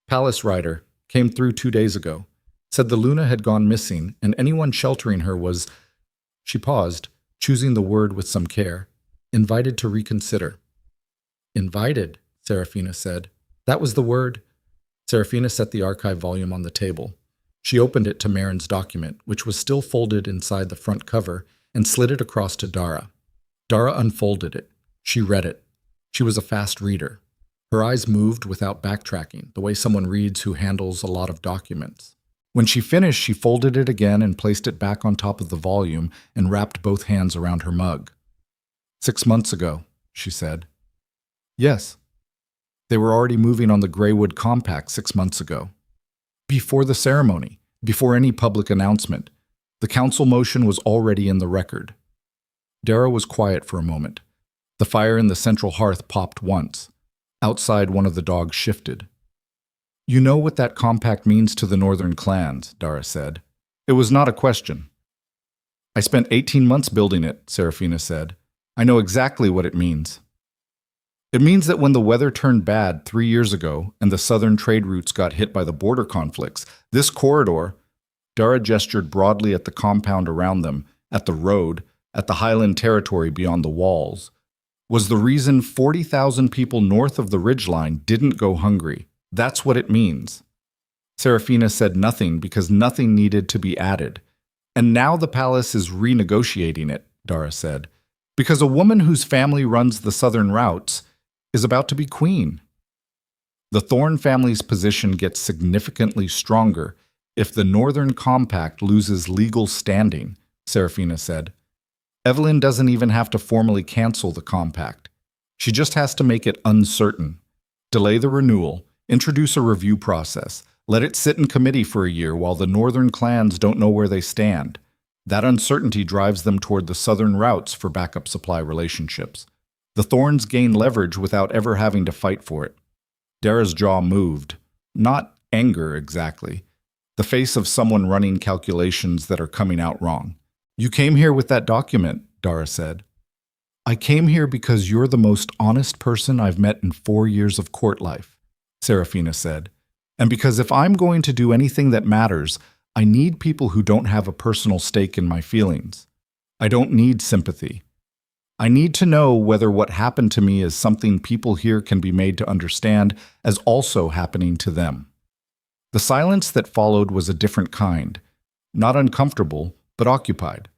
Palace rider, came through 2 days ago. Said the Luna had gone missing and anyone sheltering her was—" She paused, choosing the word with some care. "Invited to reconsider." "Invited," Seraphina said. "That was the word." Seraphina set the archive volume on the table. She opened it to Marin's document, which was still folded inside the front cover, and slid it across to Dara. Dara unfolded it. She read it. She was a fast reader. Her eyes moved without backtracking, the way someone reads who handles a lot of documents. When she finished, she folded it again and placed it back on top of the volume and wrapped both hands around her mug. 6 months ago, she said. Yes. They were already moving on the Greywood Compact 6 months ago. Before the ceremony, before any public announcement, the council motion was already in the record. Dara was quiet for a moment. The fire in the central hearth popped once. Outside, one of the dogs shifted. "You know what that compact means to the northern clans," Dara said. It was not a question. "I spent 18 months building it," Seraphina said. "I know exactly what it means. It means that when the weather turned bad 3 years ago and the southern trade routes got hit by the border conflicts, this corridor," Dara gestured broadly at the compound around them, at the road, at the highland territory beyond the walls, "was the reason 40,000 people north of the ridgeline didn't go hungry. That's what it means." Seraphina said nothing because nothing needed to be added. "And now the palace is renegotiating it," Dara said, "because a woman whose family runs the southern routes is about to be queen. The Thorne family's position gets significantly stronger if the Northern Compact loses legal standing," Seraphina said. "Evelyn doesn't even have to formally cancel the compact. She just has to make it uncertain, delay the renewal, introduce a review process, let it sit in committee for a year while the Northern clans don't know where they stand. That uncertainty drives them toward the southern routes for backup supply relationships. The Thorns gain leverage without ever having to fight for it." Dara's jaw moved. Not anger, exactly. The face of someone running calculations that are coming out wrong. "You came here with that document," Dara said. "I came here because you're the most honest person I've met in 4 years of court life," Seraphina said. "And because if I'm going to do anything that matters, I need people who don't have a personal stake in my feelings. I don't need sympathy. I need to know whether what happened to me is something people here can be made to understand as also happening to them." The silence that followed was a different kind. Not uncomfortable, but occupied.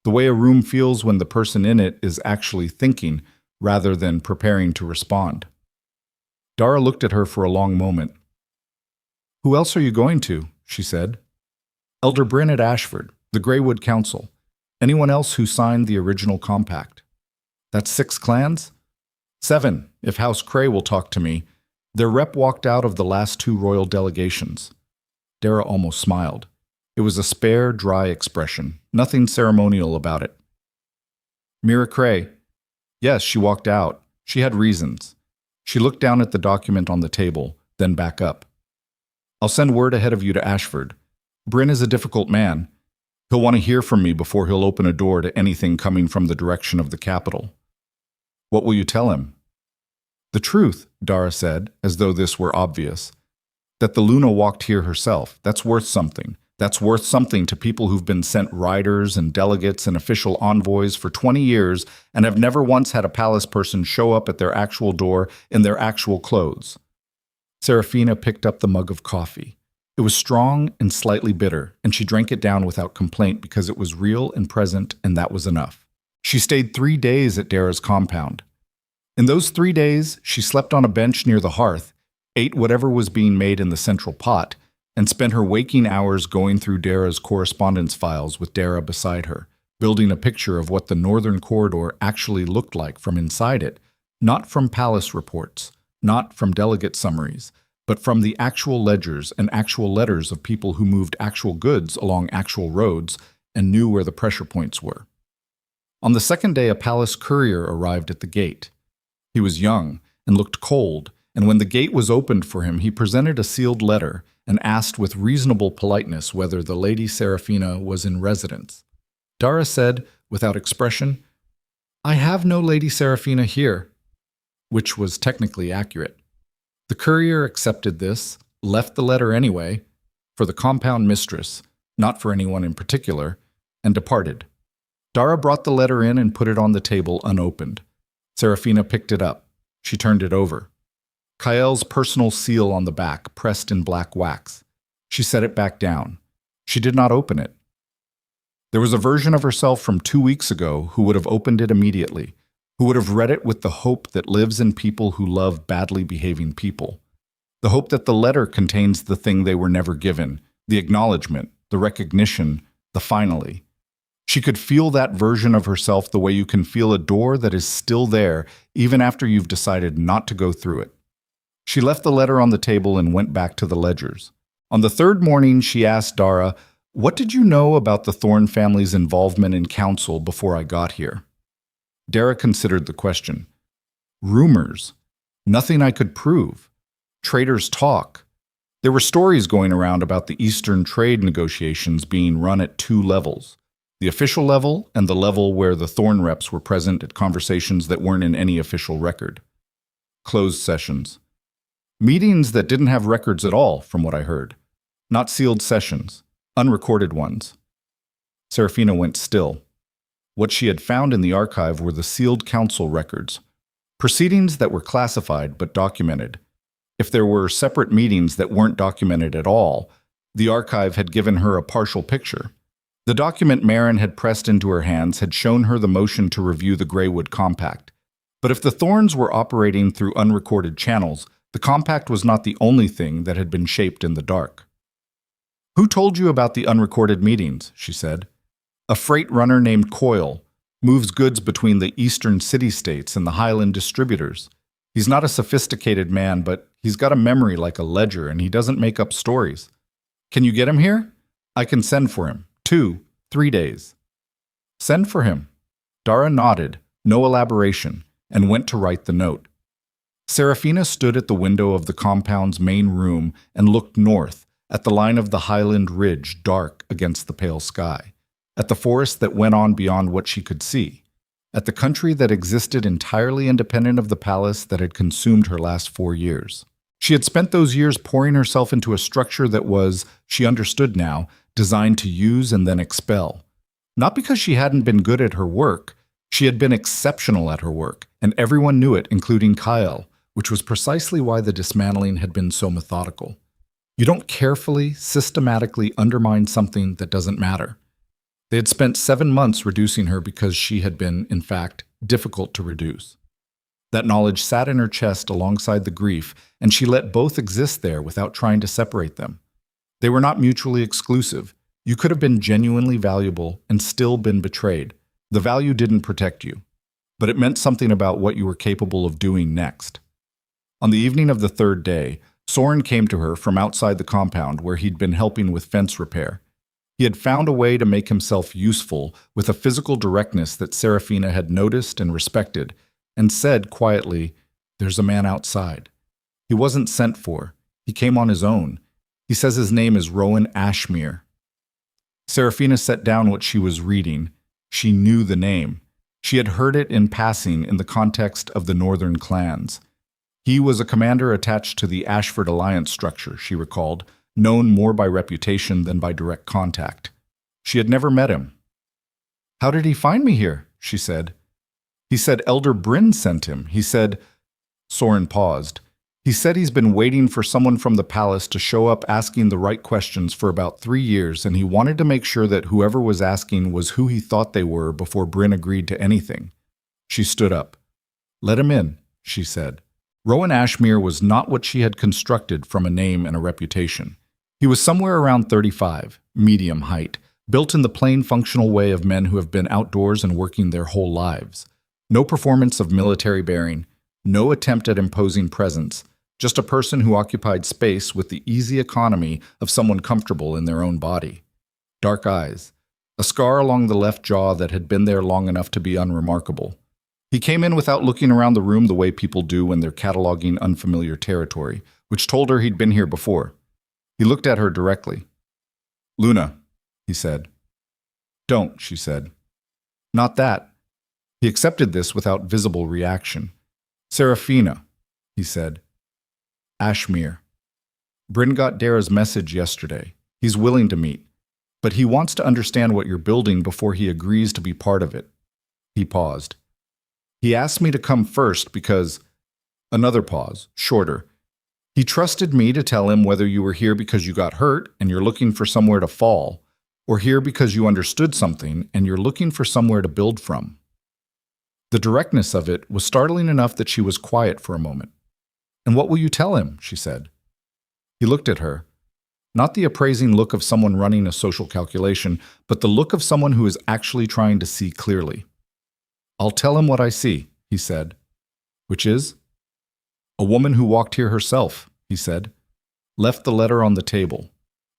The way a room feels when the person in it is actually thinking rather than preparing to respond. Dara looked at her for a long moment. "Who else are you going to?" she said. "Elder Bryn at Ashford, the Greywood Council. Anyone else who signed the original compact." "That's 6 clans?" "7, if House Cray will talk to me. Their rep walked out of the last 2 royal delegations." Dara almost smiled. It was a spare, dry expression, nothing ceremonial about it. "Mira Cray?" "Yes, she walked out. She had reasons." She looked down at the document on the table, then back up. "I'll send word ahead of you to Ashford. Bryn is a difficult man. He'll want to hear from me before he'll open a door to anything coming from the direction of the capital." "What will you tell him?" "The truth," Dara said, as though this were obvious. "That the Luna walked here herself. That's worth something. That's worth something to people who've been sent riders and delegates and official envoys for 20 years and have never once had a palace person show up at their actual door in their actual clothes." Seraphina picked up the mug of coffee. It was strong and slightly bitter, and she drank it down without complaint because it was real and present, and that was enough. She stayed 3 days at Dara's compound. In those 3 days, she slept on a bench near the hearth, ate whatever was being made in the central pot, and spent her waking hours going through Dara's correspondence files with Dara beside her, building a picture of what the northern corridor actually looked like from inside it, not from palace reports, not from delegate summaries, but from the actual ledgers and actual letters of people who moved actual goods along actual roads and knew where the pressure points were. On the second day, a palace courier arrived at the gate. He was young and looked cold, and when the gate was opened for him, he presented a sealed letter and asked with reasonable politeness whether the Lady Seraphina was in residence. Dara said, without expression, "I have no Lady Seraphina here," which was technically accurate. The courier accepted this, left the letter anyway, for the compound mistress, not for anyone in particular, and departed. Dara brought the letter in and put it on the table unopened. Seraphina picked it up. She turned it over. Kael's personal seal on the back, pressed in black wax. She set it back down. She did not open it. There was a version of herself from 2 weeks ago who would have opened it immediately, who would have read it with the hope that lives in people who love badly behaving people. The hope that the letter contains the thing they were never given, the acknowledgement, the recognition, the finally. She could feel that version of herself the way you can feel a door that is still there even after you've decided not to go through it. She left the letter on the table and went back to the ledgers. On the third morning, she asked Dara, "What did you know about the Thorne family's involvement in council before I got here?" Dara considered the question. Rumors. Nothing I could prove. Traitors talk. There were stories going around about the Eastern trade negotiations being run at 2 levels. The official level and the level where the Thorne reps were present at conversations that weren't in any official record. Closed sessions. Meetings that didn't have records at all, from what I heard. Not sealed sessions. Unrecorded ones. Seraphina went still. What she had found in the archive were the sealed council records. Proceedings that were classified but documented. If there were separate meetings that weren't documented at all, the archive had given her a partial picture. The document Marin had pressed into her hands had shown her the motion to review the Greywood Compact. But if the Thorns were operating through unrecorded channels, the compact was not the only thing that had been shaped in the dark. "Who told you about the unrecorded meetings?" she said. "A freight runner named Coyle moves goods between the eastern city-states and the Highland distributors. He's not a sophisticated man, but he's got a memory like a ledger, and he doesn't make up stories. Can you get him here? I can send for him. 2, 3 days." "Send for him." Dara nodded, no elaboration, and went to write the note. Seraphina stood at the window of the compound's main room and looked north, at the line of the Highland Ridge dark against the pale sky, at the forest that went on beyond what she could see, at the country that existed entirely independent of the palace that had consumed her last 4 years. She had spent those years pouring herself into a structure that was, she understood now, designed to use and then expel. Not because she hadn't been good at her work, she had been exceptional at her work, and everyone knew it, including Kael, which was precisely why the dismantling had been so methodical. You don't carefully, systematically undermine something that doesn't matter. They had spent 7 months reducing her because she had been, in fact, difficult to reduce. That knowledge sat in her chest alongside the grief, and she let both exist there without trying to separate them. They were not mutually exclusive. You could have been genuinely valuable and still been betrayed. The value didn't protect you, but it meant something about what you were capable of doing next. On the evening of the third day, Soren came to her from outside the compound where he'd been helping with fence repair. He had found a way to make himself useful with a physical directness that Seraphina had noticed and respected, and said quietly, "There's a man outside. He wasn't sent for. He came on his own. He says his name is Rowan Ashmere." Seraphina set down what she was reading. She knew the name. She had heard it in passing in the context of the northern clans. He was a commander attached to the Ashford Alliance structure, she recalled, known more by reputation than by direct contact. She had never met him. "How did he find me here?" she said. "He said Elder Bryn sent him. He said—" Soren paused. "He said he's been waiting for someone from the palace to show up asking the right questions for about 3 years, and he wanted to make sure that whoever was asking was who he thought they were before Bryn agreed to anything." She stood up. "Let him in," she said. Rowan Ashmere was not what she had constructed from a name and a reputation. He was somewhere around 35, medium height, built in the plain functional way of men who have been outdoors and working their whole lives. No performance of military bearing, no attempt at imposing presence, just a person who occupied space with the easy economy of someone comfortable in their own body. Dark eyes, a scar along the left jaw that had been there long enough to be unremarkable. He came in without looking around the room the way people do when they're cataloging unfamiliar territory, which told her he'd been here before. He looked at her directly. "Luna," he said. "Don't," she said. "Not that." He accepted this without visible reaction. "Seraphina," he said. "Ashmere. Bryn got Dara's message yesterday. He's willing to meet, but he wants to understand what you're building before he agrees to be part of it." He paused. "He asked me to come first because—" Another pause, shorter. "He trusted me to tell him whether you were here because you got hurt and you're looking for somewhere to fall, or here because you understood something and you're looking for somewhere to build from." The directness of it was startling enough that she was quiet for a moment. "And what will you tell him?" she said. He looked at her. Not the appraising look of someone running a social calculation, but the look of someone who is actually trying to see clearly. "I'll tell him what I see," he said. "Which is?" "A woman who walked here herself," he said. "Left the letter on the table.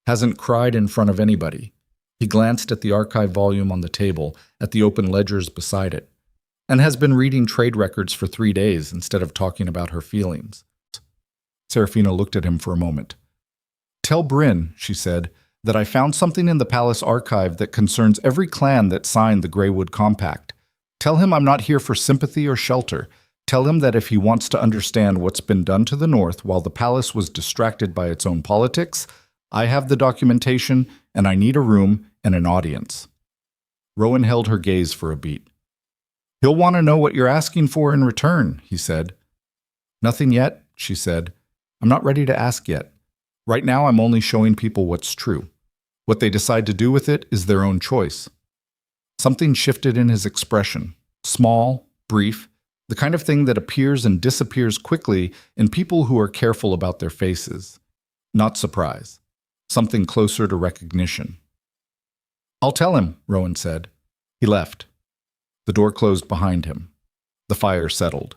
Hasn't cried in front of anybody." He glanced at the archive volume on the table, at the open ledgers beside it, and has been reading trade records for 3 days instead of talking about her feelings. Seraphina looked at him for a moment. "Tell Bryn," she said, "that I found something in the palace archive that concerns every clan that signed the Greywood Compact. Tell him I'm not here for sympathy or shelter. Tell him that if he wants to understand what's been done to the North while the palace was distracted by its own politics, I have the documentation, and I need a room and an audience." Rowan held her gaze for a beat. "He'll want to know what you're asking for in return," he said. "Nothing yet," she said. "I'm not ready to ask yet. Right now I'm only showing people what's true. What they decide to do with it is their own choice." Something shifted in his expression, small, brief, the kind of thing that appears and disappears quickly in people who are careful about their faces. Not surprise. Something closer to recognition. "I'll tell him," Rowan said. He left. The door closed behind him. The fire settled.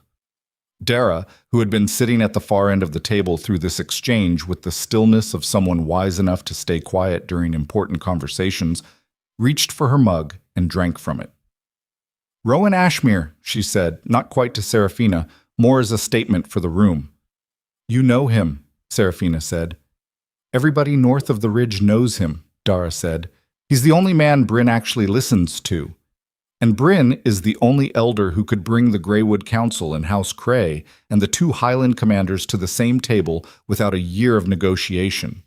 Dara, who had been sitting at the far end of the table through this exchange with the stillness of someone wise enough to stay quiet during important conversations, reached for her mug and drank from it. "Rowan Ashmere," she said, not quite to Seraphina, more as a statement for the room. "You know him," Seraphina said. "Everybody north of the ridge knows him," Dara said. "He's the only man Bryn actually listens to. And Bryn is the only elder who could bring the Greywood Council and House Cray and the 2 Highland commanders to the same table without a year of negotiation."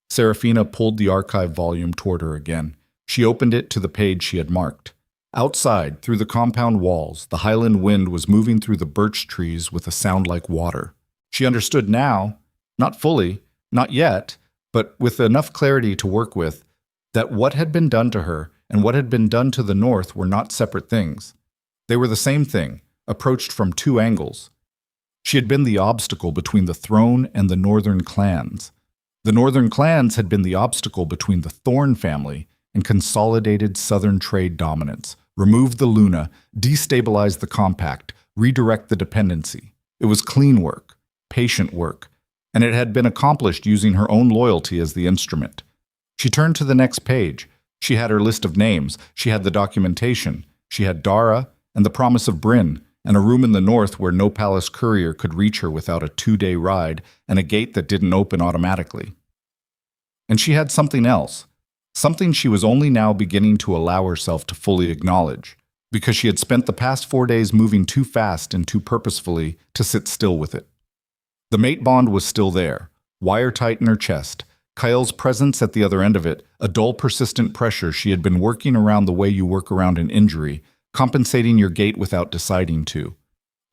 Seraphina pulled the archive volume toward her again. She opened it to the page she had marked. Outside, through the compound walls, the Highland wind was moving through the birch trees with a sound like water. She understood now, not fully, not yet, but with enough clarity to work with, that what had been done to her and what had been done to the North were not separate things. They were the same thing, approached from 2 angles. She had been the obstacle between the throne and the northern clans. The northern clans had been the obstacle between the Thorne family and consolidated southern trade dominance, remove the Luna, destabilize the compact, redirect the dependency. It was clean work, patient work, and it had been accomplished using her own loyalty as the instrument. She turned to the next page. She had her list of names, she had the documentation, she had Dara and the promise of Bryn, and a room in the north where no palace courier could reach her without a 2-day ride and a gate that didn't open automatically. And she had something else. Something she was only now beginning to allow herself to fully acknowledge, because she had spent the past 4 days moving too fast and too purposefully to sit still with it. The mate bond was still there, wire-tight in her chest, Kyle's presence at the other end of it, a dull persistent pressure she had been working around the way you work around an injury, compensating your gait without deciding to.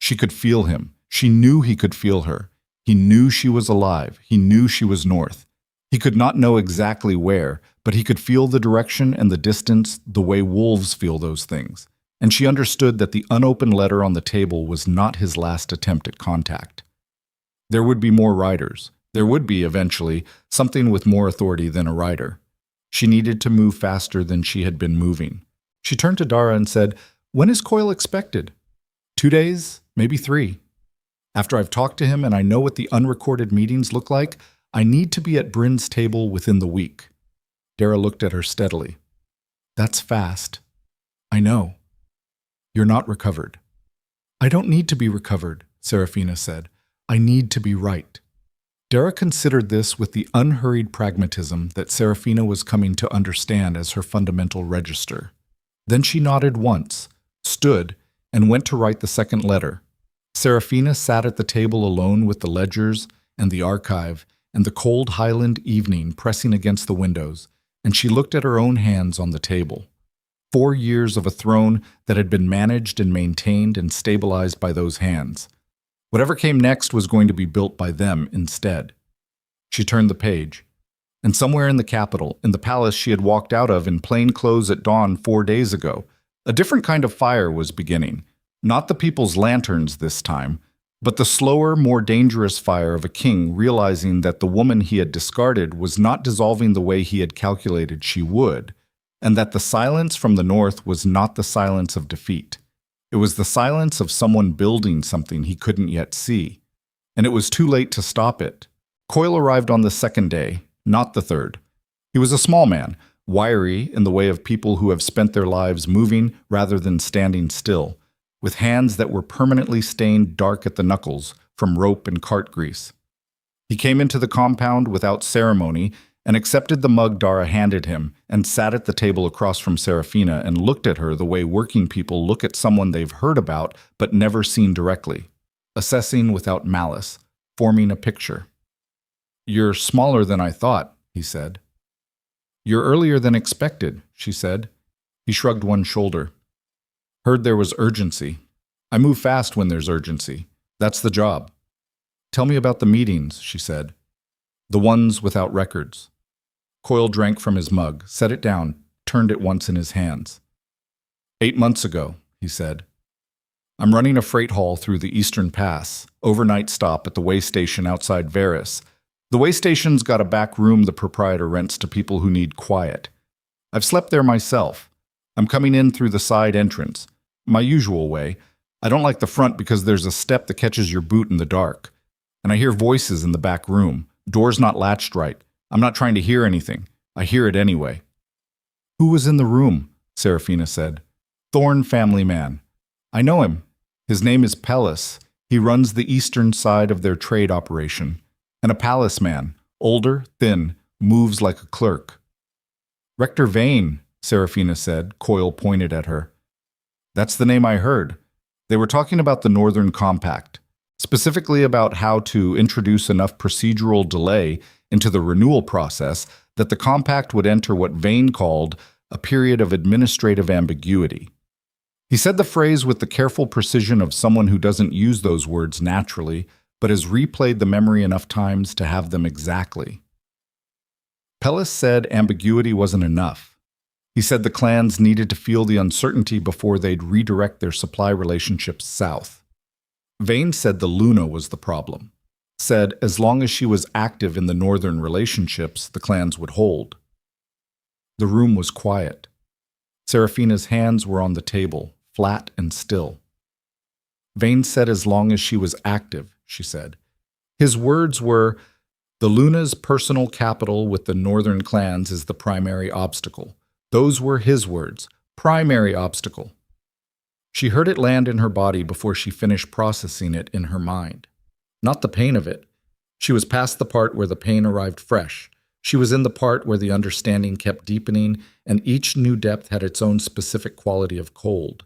She could feel him. She knew he could feel her. He knew she was alive. He knew she was north. He could not know exactly where, but he could feel the direction and the distance the way wolves feel those things. And she understood that the unopened letter on the table was not his last attempt at contact. There would be more riders. There would be, eventually, something with more authority than a rider. She needed to move faster than she had been moving. She turned to Dara and said, "When is Coil expected?" 2 days, maybe 3. After I've talked to him and I know what the unrecorded meetings look like, I need to be at Bryn's table within the week. Dara looked at her steadily. That's fast. I know. You're not recovered. I don't need to be recovered, Seraphina said. I need to be right. Dara considered this with the unhurried pragmatism that Seraphina was coming to understand as her fundamental register. Then she nodded once, stood, and went to write the second letter. Seraphina sat at the table alone with the ledgers and the archive and the cold Highland evening pressing against the windows, and she looked at her own hands on the table. 4 years of a throne that had been managed and maintained and stabilized by those hands. Whatever came next was going to be built by them instead. She turned the page, and somewhere in the capital, in the palace she had walked out of in plain clothes at dawn 4 days ago, a different kind of fire was beginning. Not the people's lanterns this time, but the slower, more dangerous fire of a king realizing that the woman he had discarded was not dissolving the way he had calculated she would, and that the silence from the north was not the silence of defeat. It was the silence of someone building something he couldn't yet see, and it was too late to stop it. Coil arrived on the second day, not the third. He was a small man, wiry in the way of people who have spent their lives moving rather than standing still, with hands that were permanently stained dark at the knuckles from rope and cart grease. He came into the compound without ceremony and accepted the mug Dara handed him and sat at the table across from Seraphina and looked at her the way working people look at someone they've heard about but never seen directly, assessing without malice, forming a picture. "You're smaller than I thought," he said. "You're earlier than expected," she said. He shrugged one shoulder. "Heard there was urgency. I move fast when there's urgency. That's the job." "Tell me about the meetings," she said. "The ones without records." Coil drank from his mug, set it down, turned it once in his hands. 8 months ago, he said. "I'm running a freight haul through the Eastern Pass, overnight stop at the way station outside Varus. The way station's got a back room the proprietor rents to people who need quiet. I've slept there myself. I'm coming in through the side entrance, my usual way. I don't like the front because there's a step that catches your boot in the dark. And I hear voices in the back room. Door's not latched right. I'm not trying to hear anything. I hear it anyway." "Who was in the room?" Seraphina said. "Thorn family man. I know him. His name is Pellis. He runs the eastern side of their trade operation. And a palace man, older, thin, moves like a clerk." "Rector Vane," Seraphina said. Coil pointed at her. "That's the name I heard. They were talking about the Northern Compact, specifically about how to introduce enough procedural delay into the renewal process that the compact would enter what Vane called a period of administrative ambiguity. He said the phrase with the careful precision of someone who doesn't use those words naturally, but has replayed the memory enough times to have them exactly. Pellis said ambiguity wasn't enough. He said the clans needed to feel the uncertainty before they'd redirect their supply relationships south. Vane said the Luna was the problem. Said as long as she was active in the northern relationships, the clans would hold. The room was quiet. Seraphina's hands were on the table, flat and still. Vane said as long as she was active, she said. His words were, "The Luna's personal capital with the northern clans is the primary obstacle." Those were his words, primary obstacle. She heard it land in her body before she finished processing it in her mind. Not the pain of it. She was past the part where the pain arrived fresh. She was in the part where the understanding kept deepening, and each new depth had its own specific quality of cold.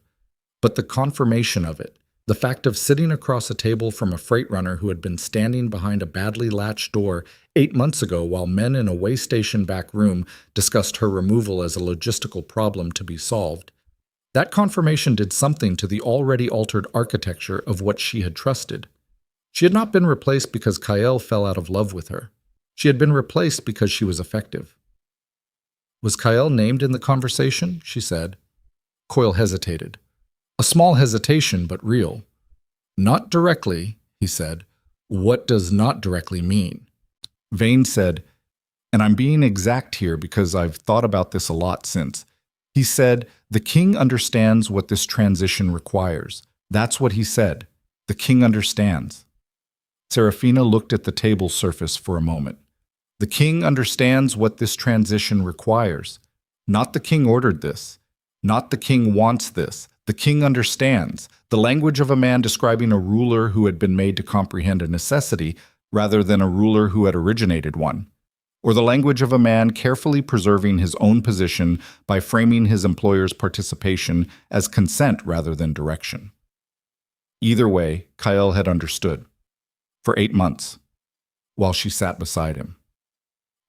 But the confirmation of it, the fact of sitting across a table from a freight runner who had been standing behind a badly latched door 8 months ago while men in a way station back room discussed her removal as a logistical problem to be solved, that confirmation did something to the already altered architecture of what she had trusted. She had not been replaced because Kael fell out of love with her. She had been replaced because she was effective. "Was Kael named in the conversation?" she said. Coil hesitated. A small hesitation, but real. "Not directly," he said. What does not directly mean? Vane said, and I'm being exact here because I've thought about this a lot since. He said, the king understands what this transition requires. That's what he said. The king understands. Seraphina looked at the table surface for a moment. The king understands what this transition requires. Not the king ordered this. Not the king wants this. The king understands. The language of a man describing a ruler who had been made to comprehend a necessity rather than a ruler who had originated one. Or the language of a man carefully preserving his own position by framing his employer's participation as consent rather than direction. Either way, Kyle had understood. For 8 months, while she sat beside him.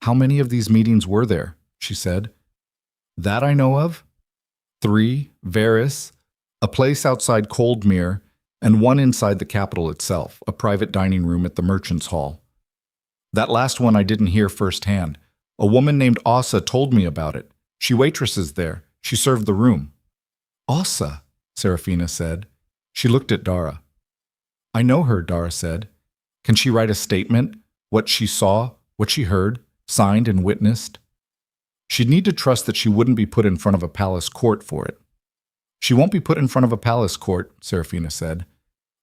How many of these meetings were there? She said. That I know of. 3, Varys, a place outside Coldmere, and one inside the capital itself, a private dining room at the Merchants' Hall. That last one I didn't hear firsthand. A woman named Asa told me about it. She waitresses there. She served the room. Asa, Seraphina said. She looked at Dara. I know her, Dara said. Can she write a statement? What she saw, what she heard, signed and witnessed? She'd need to trust that she wouldn't be put in front of a palace court for it. She won't be put in front of a palace court, Seraphina said.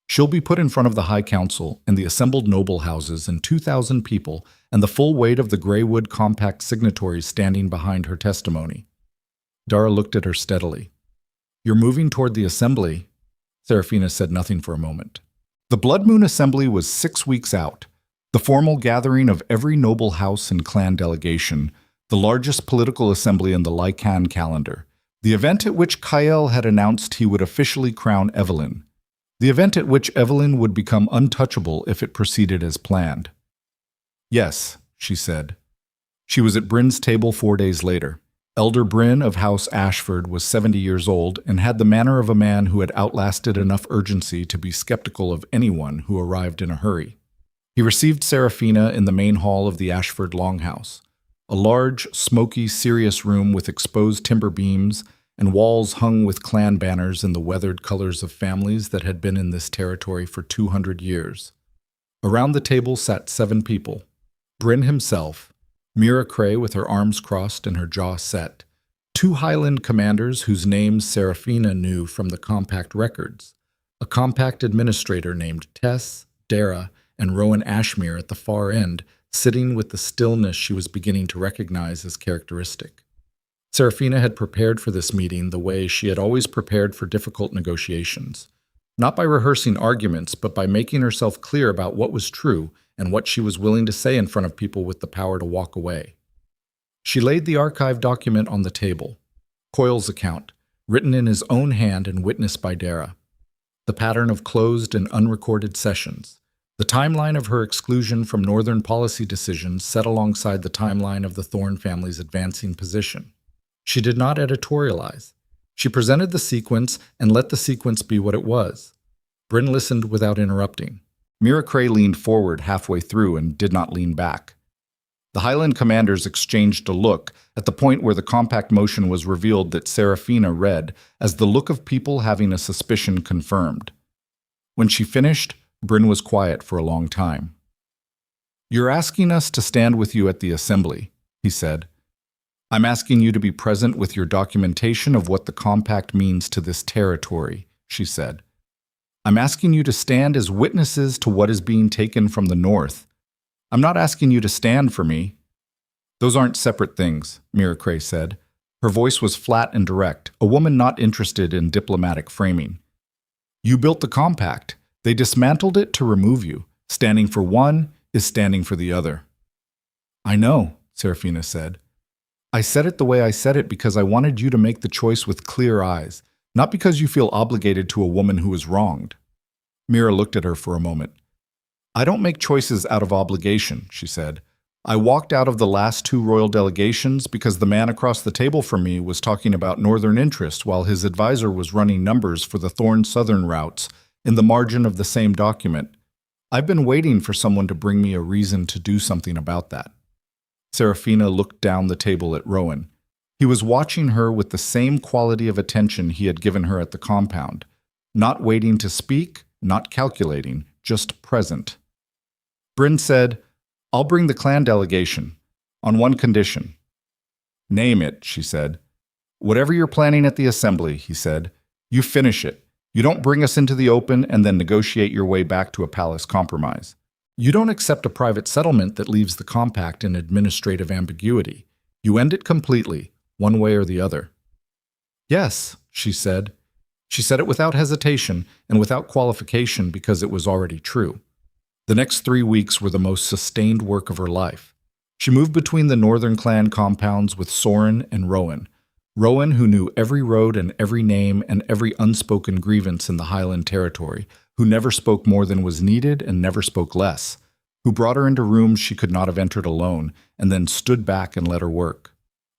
She'll be put in front of the High Council and the assembled noble houses and 2,000 people and the full weight of the Greywood Compact signatories standing behind her testimony. Dara looked at her steadily. You're moving toward the assembly. Seraphina said nothing for a moment. The Blood Moon Assembly was 6 weeks out, the formal gathering of every noble house and clan delegation, the largest political assembly in the Lycan calendar, the event at which Kyle had announced he would officially crown Evelyn, the event at which Evelyn would become untouchable if it proceeded as planned. Yes, she said. She was at Bryn's table 4 days later. Elder Bryn of House Ashford was 70 years old and had the manner of a man who had outlasted enough urgency to be skeptical of anyone who arrived in a hurry. He received Seraphina in the main hall of the Ashford Longhouse, a large, smoky, serious room with exposed timber beams and walls hung with clan banners in the weathered colors of families that had been in this territory for 200 years. Around the table sat 7 people. Bryn himself, Mira Cray with her arms crossed and her jaw set, 2 Highland commanders whose names Seraphina knew from the Compact records, a Compact administrator named Tess, Dara, and Rowan Ashmere at the far end, sitting with the stillness she was beginning to recognize as characteristic. Seraphina had prepared for this meeting the way she had always prepared for difficult negotiations, not by rehearsing arguments, but by making herself clear about what was true and what she was willing to say in front of people with the power to walk away. She laid the archive document on the table, Coyle's account, written in his own hand and witnessed by Dara, the pattern of closed and unrecorded sessions, the timeline of her exclusion from Northern policy decisions set alongside the timeline of the Thorne family's advancing position. She did not editorialize. She presented the sequence and let the sequence be what it was. Bryn listened without interrupting. Mira Cray leaned forward halfway through and did not lean back. The Highland commanders exchanged a look at the point where the compact motion was revealed that Seraphina read as the look of people having a suspicion confirmed. When she finished, Bryn was quiet for a long time. "You're asking us to stand with you at the assembly," he said. "I'm asking you to be present with your documentation of what the compact means to this territory," she said. "I'm asking you to stand as witnesses to what is being taken from the north. I'm not asking you to stand for me." "Those aren't separate things," Mira Cray said. Her voice was flat and direct, a woman not interested in diplomatic framing. "You built the compact. They dismantled it to remove you. Standing for one is standing for the other." "I know," Seraphina said. "I said it the way I said it because I wanted you to make the choice with clear eyes, not because you feel obligated to a woman who was wronged." Mira looked at her for a moment. "I don't make choices out of obligation," she said. "I walked out of the last 2 royal delegations because the man across the table from me was talking about northern interests while his advisor was running numbers for the Thorne southern routes in the margin of the same document. I've been waiting for someone to bring me a reason to do something about that." Seraphina looked down the table at Rowan. He was watching her with the same quality of attention he had given her at the compound, not waiting to speak, not calculating, just present. Bryn said, "I'll bring the clan delegation, on one condition." "Name it," she said. "Whatever you're planning at the assembly," he said, "you finish it. You don't bring us into the open and then negotiate your way back to a palace compromise. You don't accept a private settlement that leaves the compact in administrative ambiguity. You end it completely, one way or the other." "Yes," she said. She said it without hesitation and without qualification because it was already true. The next 3 weeks were the most sustained work of her life. She moved between the northern clan compounds with Soren and Rowan. Rowan, who knew every road and every name and every unspoken grievance in the Highland territory, who never spoke more than was needed and never spoke less, who brought her into rooms she could not have entered alone and then stood back and let her work.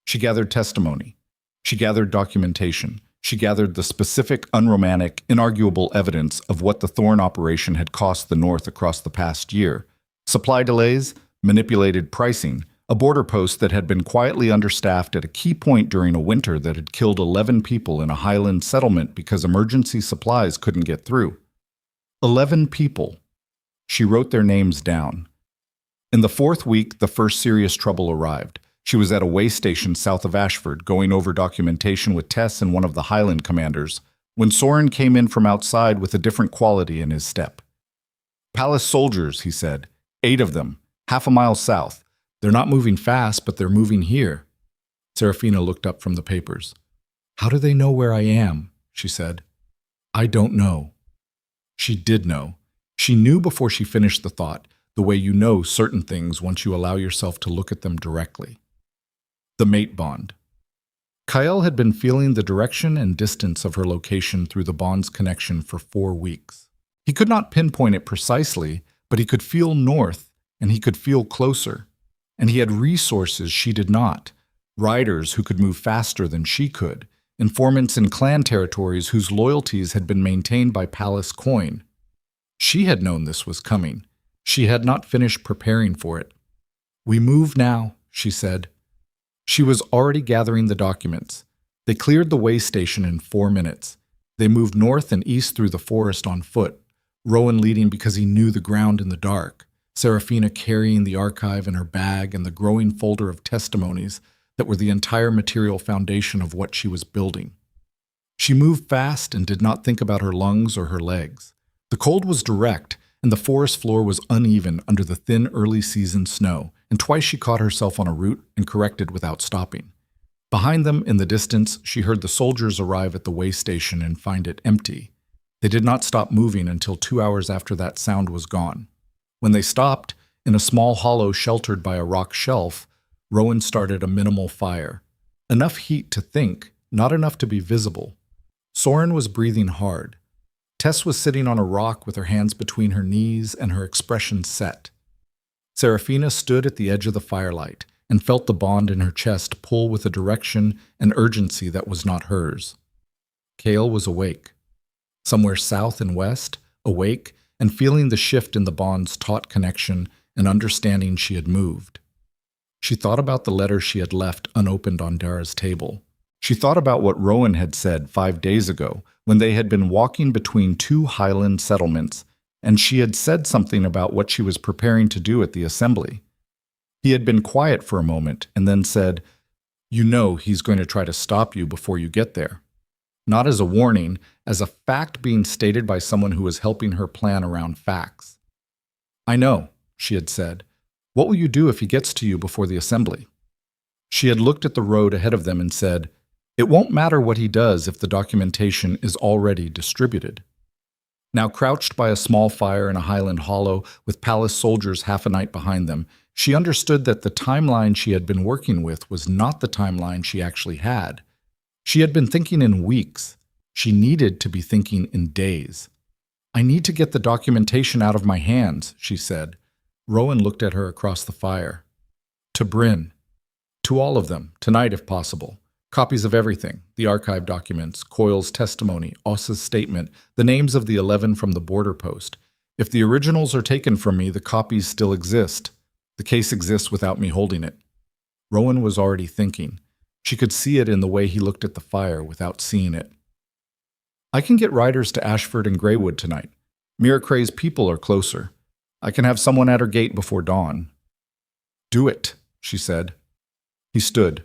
She gathered testimony. She gathered documentation. She gathered the specific, unromantic, inarguable evidence of what the Thorn operation had cost the North across the past year. Supply delays, manipulated pricing, a border post that had been quietly understaffed at a key point during a winter that had killed 11 people in a Highland settlement because emergency supplies couldn't get through. 11 people. She wrote their names down. In the 4th week, the first serious trouble arrived. She was at a way station south of Ashford, going over documentation with Tess and one of the Highland commanders, when Soren came in from outside with a different quality in his step. "Palace soldiers," he said. 8 of them, half a mile south. "They're not moving fast, but they're moving here." Seraphina looked up from the papers. "How do they know where I am?" she said. "I don't know." She did know. She knew before she finished the thought, the way you know certain things once you allow yourself to look at them directly. The mate bond. Kyle had been feeling the direction and distance of her location through the bond's connection for 4 weeks. He could not pinpoint it precisely, but he could feel north, and he could feel closer. And he had resources she did not, riders who could move faster than she could, informants in clan territories whose loyalties had been maintained by palace coin. She had known this was coming. She had not finished preparing for it. "We move now," she said. She was already gathering the documents. They cleared the way station in 4 minutes. They moved north and east through the forest on foot, Rowan leading because he knew the ground in the dark, Seraphina carrying the archive in her bag and the growing folder of testimonies that were the entire material foundation of what she was building. She moved fast and did not think about her lungs or her legs. The cold was direct, and the forest floor was uneven under the thin early-season snow, and twice she caught herself on a route and corrected without stopping. Behind them, in the distance, she heard the soldiers arrive at the way station and find it empty. They did not stop moving until 2 hours after that sound was gone. When they stopped, in a small hollow sheltered by a rock shelf, Rowan started a minimal fire. Enough heat to think, not enough to be visible. Soren was breathing hard. Tess was sitting on a rock with her hands between her knees and her expression set. Seraphina stood at the edge of the firelight and felt the bond in her chest pull with a direction and urgency that was not hers. Kale was awake. Somewhere south and west, awake and feeling the shift in the bond's taut connection and understanding she had moved. She thought about the letter she had left unopened on Dara's table. She thought about what Rowan had said 5 days ago when they had been walking between 2 Highland settlements, and she had said something about what she was preparing to do at the assembly. He had been quiet for a moment and then said, "You know he's going to try to stop you before you get there." Not as a warning, as a fact being stated by someone who was helping her plan around facts. "I know," she had said. "What will you do if he gets to you before the assembly?" She had looked at the road ahead of them and said, "It won't matter what he does if the documentation is already distributed." Now crouched by a small fire in a Highland hollow with palace soldiers half a night behind them, she understood that the timeline she had been working with was not the timeline she actually had. She had been thinking in weeks. She needed to be thinking in days. "I need to get the documentation out of my hands," she said. Rowan looked at her across the fire. "To Bryn. To all of them, tonight if possible. Copies of everything, the archive documents, Coyle's testimony, Ossa's statement, the names of the 11 from the border post. If the originals are taken from me, the copies still exist. The case exists without me holding it." Rowan was already thinking. She could see it in the way he looked at the fire without seeing it. "I can get riders to Ashford and Greywood tonight. Miracray's people are closer. I can have someone at her gate before dawn." "Do it," she said. He stood.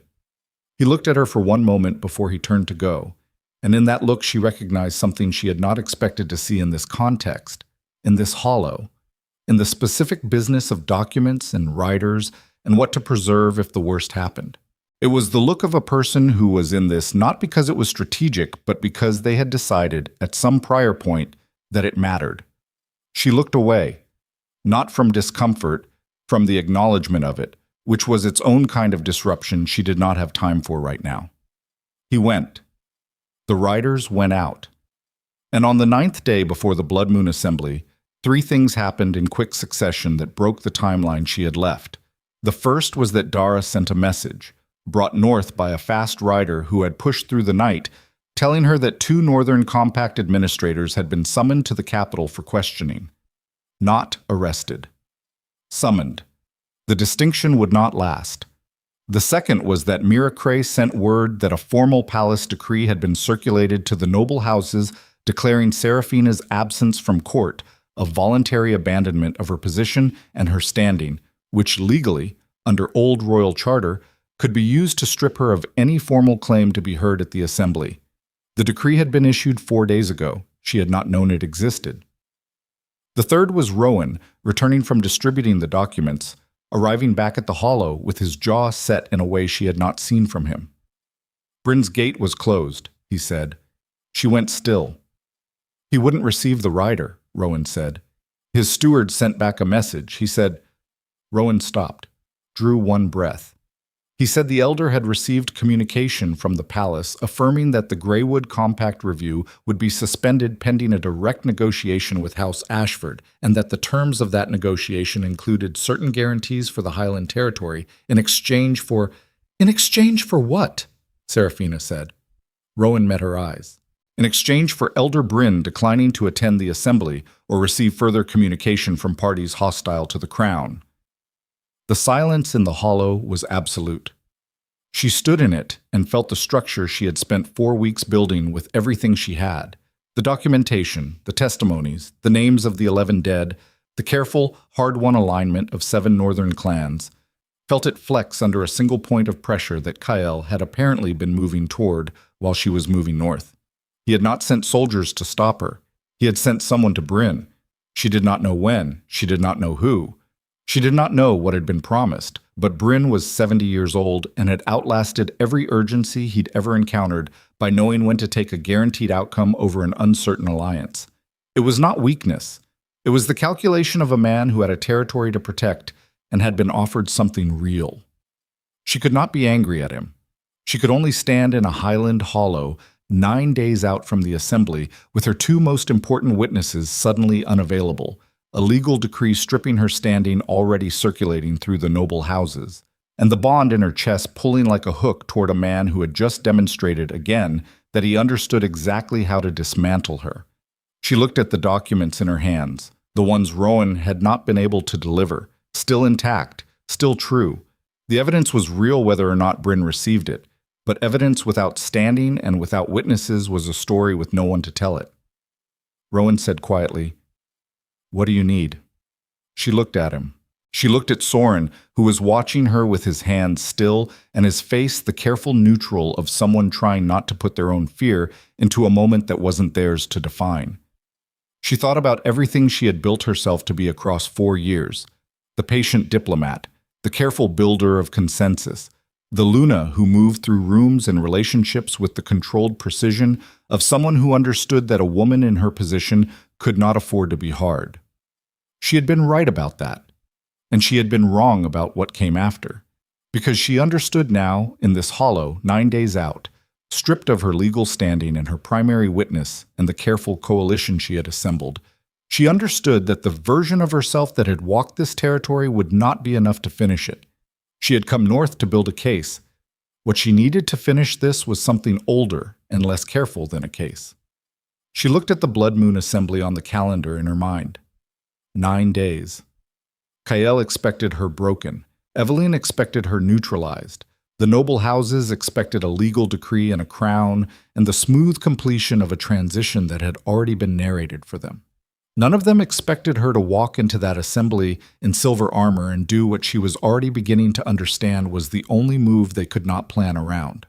He looked at her for one moment before he turned to go, and in that look she recognized something she had not expected to see in this context, in this hollow, in the specific business of documents and writers and what to preserve if the worst happened. It was the look of a person who was in this not because it was strategic, but because they had decided at some prior point that it mattered. She looked away, not from discomfort, from the acknowledgement of it, which was its own kind of disruption she did not have time for right now. He went. The riders went out. And on the 9th day before the Blood Moon Assembly, 3 things happened in quick succession that broke the timeline she had left. The first was that Dara sent a message, brought north by a fast rider who had pushed through the night, telling her that 2 Northern Compact administrators had been summoned to the capital for questioning. Not arrested. Summoned. The distinction would not last. The second was that Miracre sent word that a formal palace decree had been circulated to the noble houses declaring Seraphina's absence from court a voluntary abandonment of her position and her standing, which legally, under old royal charter, could be used to strip her of any formal claim to be heard at the assembly. The decree had been issued 4 days ago. She had not known it existed. The third was Rowan, returning from distributing the documents, arriving back at the hollow with his jaw set in a way she had not seen from him. "Bryn's gate was closed," he said. She went still. "He wouldn't receive the rider," Rowan said. "His steward sent back a message. He said—" Rowan stopped, drew one breath. He said the elder had received communication from the palace affirming that the Greywood Compact Review would be suspended pending a direct negotiation with House Ashford, and that the terms of that negotiation included certain guarantees for the Highland Territory in exchange for— "In exchange for what?" Seraphina said. Rowan met her eyes. "In exchange for Elder Bryn declining to attend the assembly or receive further communication from parties hostile to the crown." The silence in the hollow was absolute. She stood in it and felt the structure she had spent 4 weeks building with everything she had. The documentation, the testimonies, the names of the 11 dead, the careful, hard-won alignment of 7 northern clans, felt it flex under a single point of pressure that Kyle had apparently been moving toward while she was moving north. He had not sent soldiers to stop her. He had sent someone to Bryn. She did not know when. She did not know who. She did not know what had been promised, but Bryn was 70 years old and had outlasted every urgency he'd ever encountered by knowing when to take a guaranteed outcome over an uncertain alliance. It was not weakness. It was the calculation of a man who had a territory to protect and had been offered something real. She could not be angry at him. She could only stand in a Highland hollow 9 days out from the assembly with her 2 most important witnesses suddenly unavailable, a legal decree stripping her standing already circulating through the noble houses, and the bond in her chest pulling like a hook toward a man who had just demonstrated again that he understood exactly how to dismantle her. She looked at the documents in her hands, the ones Rowan had not been able to deliver, still intact, still true. The evidence was real whether or not Bryn received it, but evidence without standing and without witnesses was a story with no one to tell it. Rowan said quietly, "What do you need?" She looked at him. She looked at Soren, who was watching her with his hands still and his face the careful neutral of someone trying not to put their own fear into a moment that wasn't theirs to define. She thought about everything she had built herself to be across 4 years, the patient diplomat, the careful builder of consensus, the Luna who moved through rooms and relationships with the controlled precision of someone who understood that a woman in her position could not afford to be hard. She had been right about that, and she had been wrong about what came after, because she understood now, in this hollow 9 days out, stripped of her legal standing and her primary witness and the careful coalition she had assembled, she understood that the version of herself that had walked this territory would not be enough to finish it. She had come north to build a case. What she needed to finish this was something older and less careful than a case. She looked at the Blood Moon Assembly on the calendar in her mind. 9 days. Kyle expected her broken. Evelyn expected her neutralized. The noble houses expected a legal decree and a crown, and the smooth completion of a transition that had already been narrated for them. None of them expected her to walk into that assembly in silver armor and do what she was already beginning to understand was the only move they could not plan around.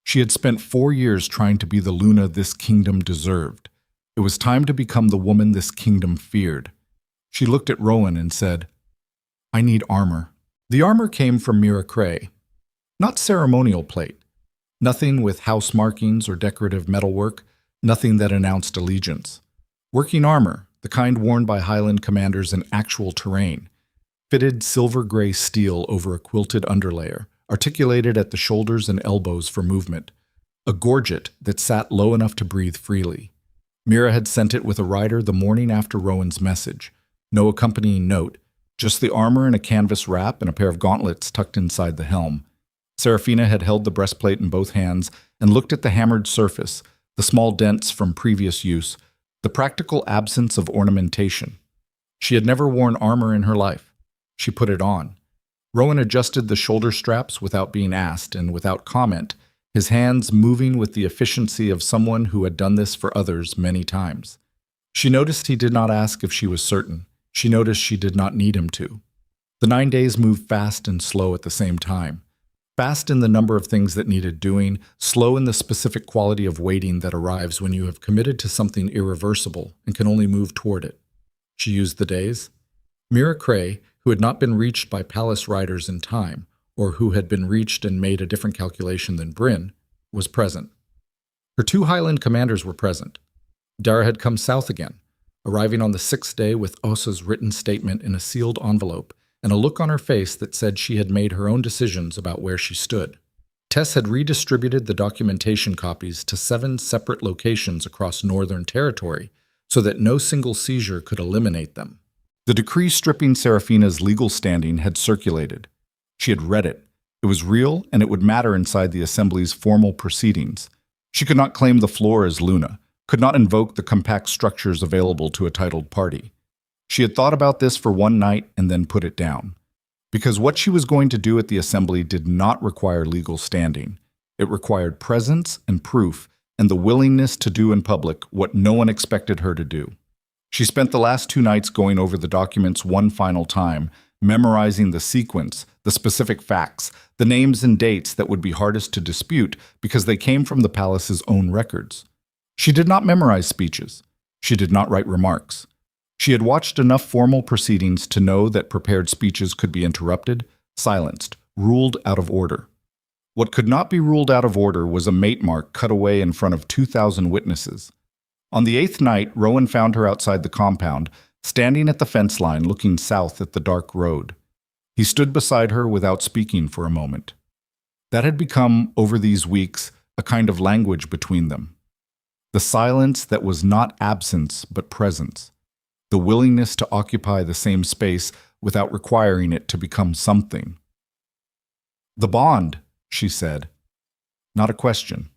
She had spent 4 years trying to be the Luna this kingdom deserved. It was time to become the woman this kingdom feared. She looked at Rowan and said, "I need armor." The armor came from Mira Cray. Not ceremonial plate. Nothing with house markings or decorative metalwork. Nothing that announced allegiance. Working armor, the kind worn by Highland commanders in actual terrain. Fitted silver-gray steel over a quilted underlayer, articulated at the shoulders and elbows for movement. A gorget that sat low enough to breathe freely. Mira had sent it with a rider the morning after Rowan's message. No accompanying note, just the armor in a canvas wrap and a pair of gauntlets tucked inside the helm. Seraphina had held the breastplate in both hands and looked at the hammered surface, the small dents from previous use, the practical absence of ornamentation. She had never worn armor in her life. She put it on. Rowan adjusted the shoulder straps without being asked and without comment, his hands moving with the efficiency of someone who had done this for others many times. She noticed he did not ask if she was certain. She noticed she did not need him to. The 9 days moved fast and slow at the same time. Fast in the number of things that needed doing, slow in the specific quality of waiting that arrives when you have committed to something irreversible and can only move toward it. She used the days. Mira Cray, who had not been reached by palace riders in time, or who had been reached and made a different calculation than Bryn, was present. Her 2 Highland commanders were present. Dara had come south again, arriving on the 6th day with Ossa's written statement in a sealed envelope and a look on her face that said she had made her own decisions about where she stood. Tess had redistributed the documentation copies to 7 separate locations across Northern Territory so that no single seizure could eliminate them. The decree stripping Seraphina's legal standing had circulated. She had read it. It was real, and it would matter inside the Assembly's formal proceedings. She could not claim the floor as Luna, could not invoke the compact structures available to a titled party. She had thought about this for one night and then put it down. Because what she was going to do at the Assembly did not require legal standing. It required presence and proof and the willingness to do in public what no one expected her to do. She spent the last 2 nights going over the documents one final time, memorizing the sequence, the specific facts, the names and dates that would be hardest to dispute because they came from the palace's own records. She did not memorize speeches. She did not write remarks. She had watched enough formal proceedings to know that prepared speeches could be interrupted, silenced, ruled out of order. What could not be ruled out of order was a mate mark cut away in front of 2,000 witnesses. On the 8th night, Rowan found her outside the compound, standing at the fence line looking south at the dark road. He stood beside her without speaking for a moment. That had become, over these weeks, a kind of language between them. The silence that was not absence but presence. The willingness to occupy the same space without requiring it to become something. "The bond," she said. Not a question.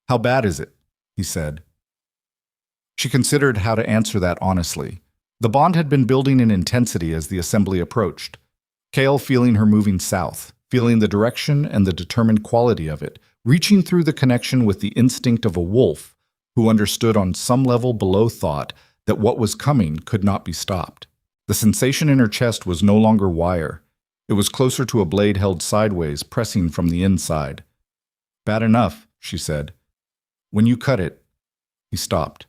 "How bad is it?" he said. She considered how to answer that honestly. The bond had been building in intensity as the Assembly approached. Cale feeling her moving south, feeling the direction and the determined quality of it, reaching through the connection with the instinct of a wolf who understood on some level below thought that what was coming could not be stopped. The sensation in her chest was no longer wire. It was closer to a blade held sideways, pressing from the inside. "Bad enough," she said. "When you cut it." He stopped.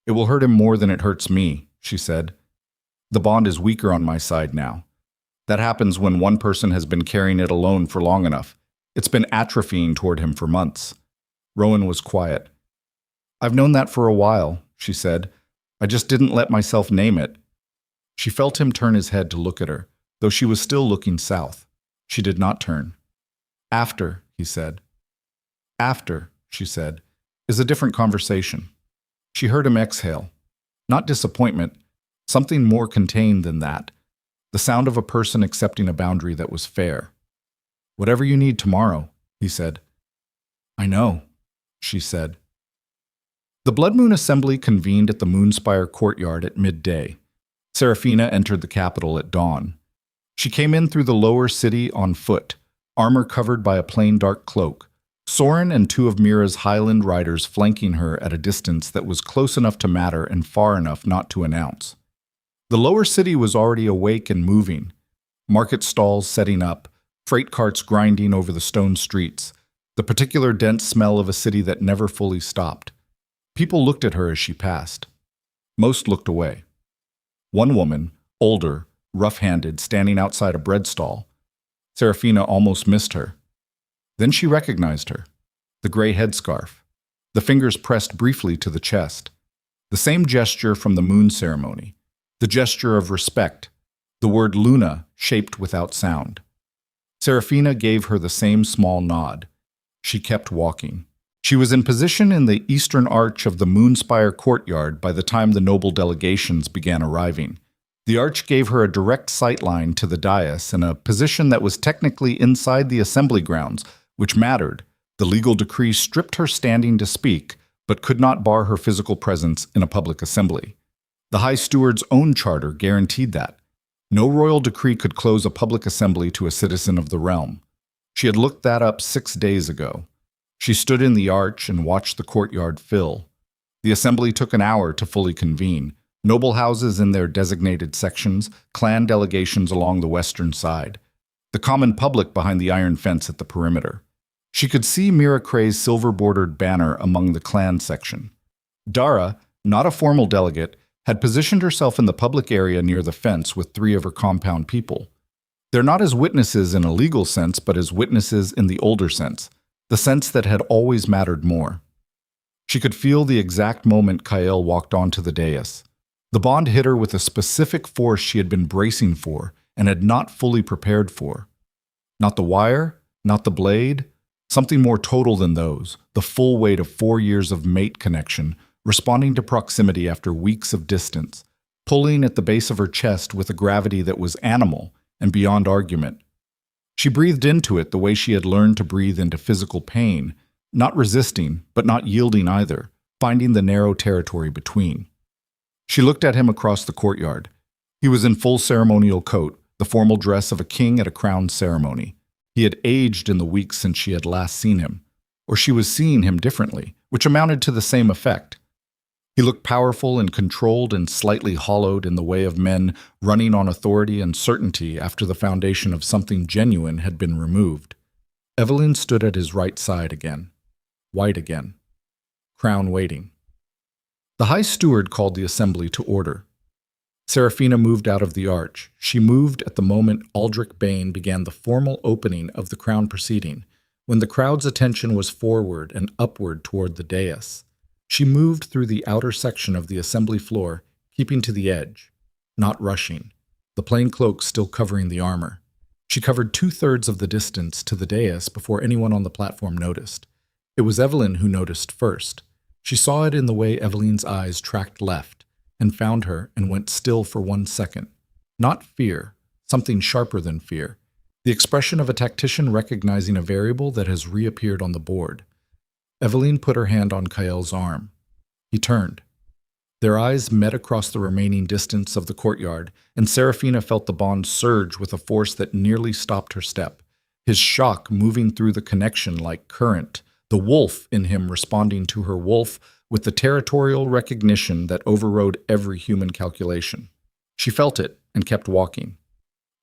"It will hurt him more than it hurts me," she said. "The bond is weaker on my side now. That happens when one person has been carrying it alone for long enough. It's been atrophying toward him for months." Rowan was quiet. "I've known that for a while," she said. "I just didn't let myself name it." She felt him turn his head to look at her, though she was still looking south. She did not turn. "After," he said. "After," she said, "is a different conversation." She heard him exhale. Not disappointment, something more contained than that. The sound of a person accepting a boundary that was fair. "Whatever you need tomorrow," he said. "I know," she said. The Blood Moon Assembly convened at the Moonspire courtyard at midday. Seraphina entered the capital at dawn. She came in through the lower city on foot, armor covered by a plain dark cloak, Soren and two of Mira's Highland riders flanking her at a distance that was close enough to matter and far enough not to announce. The lower city was already awake and moving, market stalls setting up, freight carts grinding over the stone streets, the particular dense smell of a city that never fully stopped. People looked at her as she passed. Most looked away. One woman, older, rough-handed, standing outside a bread stall. Seraphina almost missed her. Then she recognized her. The gray headscarf. The fingers pressed briefly to the chest. The same gesture from the moon ceremony. The gesture of respect. The word Luna shaped without sound. Seraphina gave her the same small nod. She kept walking. She was in position in the eastern arch of the Moonspire courtyard by the time the noble delegations began arriving. The arch gave her a direct sightline to the dais and a position that was technically inside the assembly grounds, which mattered. The legal decree stripped her standing to speak, but could not bar her physical presence in a public assembly. The High Steward's own charter guaranteed that. No royal decree could close a public assembly to a citizen of the realm. She had looked that up 6 days ago. She stood in the arch and watched the courtyard fill. The assembly took an hour to fully convene. Noble houses in their designated sections, clan delegations along the western side, the common public behind the iron fence at the perimeter. She could see Mira Cray's silver-bordered banner among the clan section. Dara, not a formal delegate, had positioned herself in the public area near the fence with 3 of her compound people. They're not as witnesses in a legal sense, but as witnesses in the older sense, the sense that had always mattered more. She could feel the exact moment Kael walked onto the dais. The bond hit her with a specific force she had been bracing for and had not fully prepared for. Not the wire, not the blade, something more total than those, the full weight of 4 years of mate connection, responding to proximity after weeks of distance, pulling at the base of her chest with a gravity that was animal and beyond argument. She breathed into it the way she had learned to breathe into physical pain, not resisting, but not yielding either, finding the narrow territory between. She looked at him across the courtyard. He was in full ceremonial coat, the formal dress of a king at a crown ceremony. He had aged in the weeks since she had last seen him, or she was seeing him differently, which amounted to the same effect. He looked powerful and controlled and slightly hollowed in the way of men running on authority and certainty after the foundation of something genuine had been removed. Evelyn stood at his right side again, white again, crown waiting. The High Steward called the assembly to order. Seraphina moved out of the arch. She moved at the moment Aldrich Bane began the formal opening of the crown proceeding, when the crowd's attention was forward and upward toward the dais. She moved through the outer section of the assembly floor, keeping to the edge, not rushing, the plain cloak still covering the armor. She covered 2/3 of the distance to the dais before anyone on the platform noticed. It was Evelyn who noticed first. She saw it in the way Evelyn's eyes tracked left and found her and went still for 1 second. Not fear, something sharper than fear. The expression of a tactician recognizing a variable that has reappeared on the board. Evelyn put her hand on Kael's arm. He turned. Their eyes met across the remaining distance of the courtyard, and Seraphina felt the bond surge with a force that nearly stopped her step. His shock moving through the connection like current, the wolf in him responding to her wolf with the territorial recognition that overrode every human calculation. She felt it and kept walking.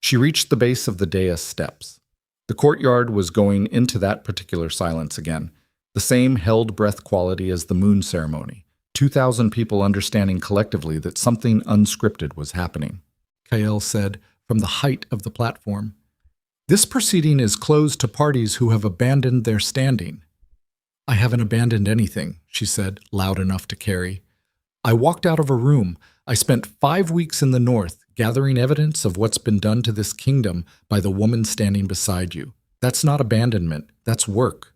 She reached the base of the dais steps. The courtyard was going into that particular silence again, the same held breath quality as the moon ceremony, 2,000 people understanding collectively that something unscripted was happening. Kael said from the height of the platform, "This proceeding is closed to parties who have abandoned their standing." "I haven't abandoned anything," she said, loud enough to carry. "I walked out of a room. I spent 5 weeks in the north, gathering evidence of what's been done to this kingdom by the woman standing beside you. That's not abandonment, that's work."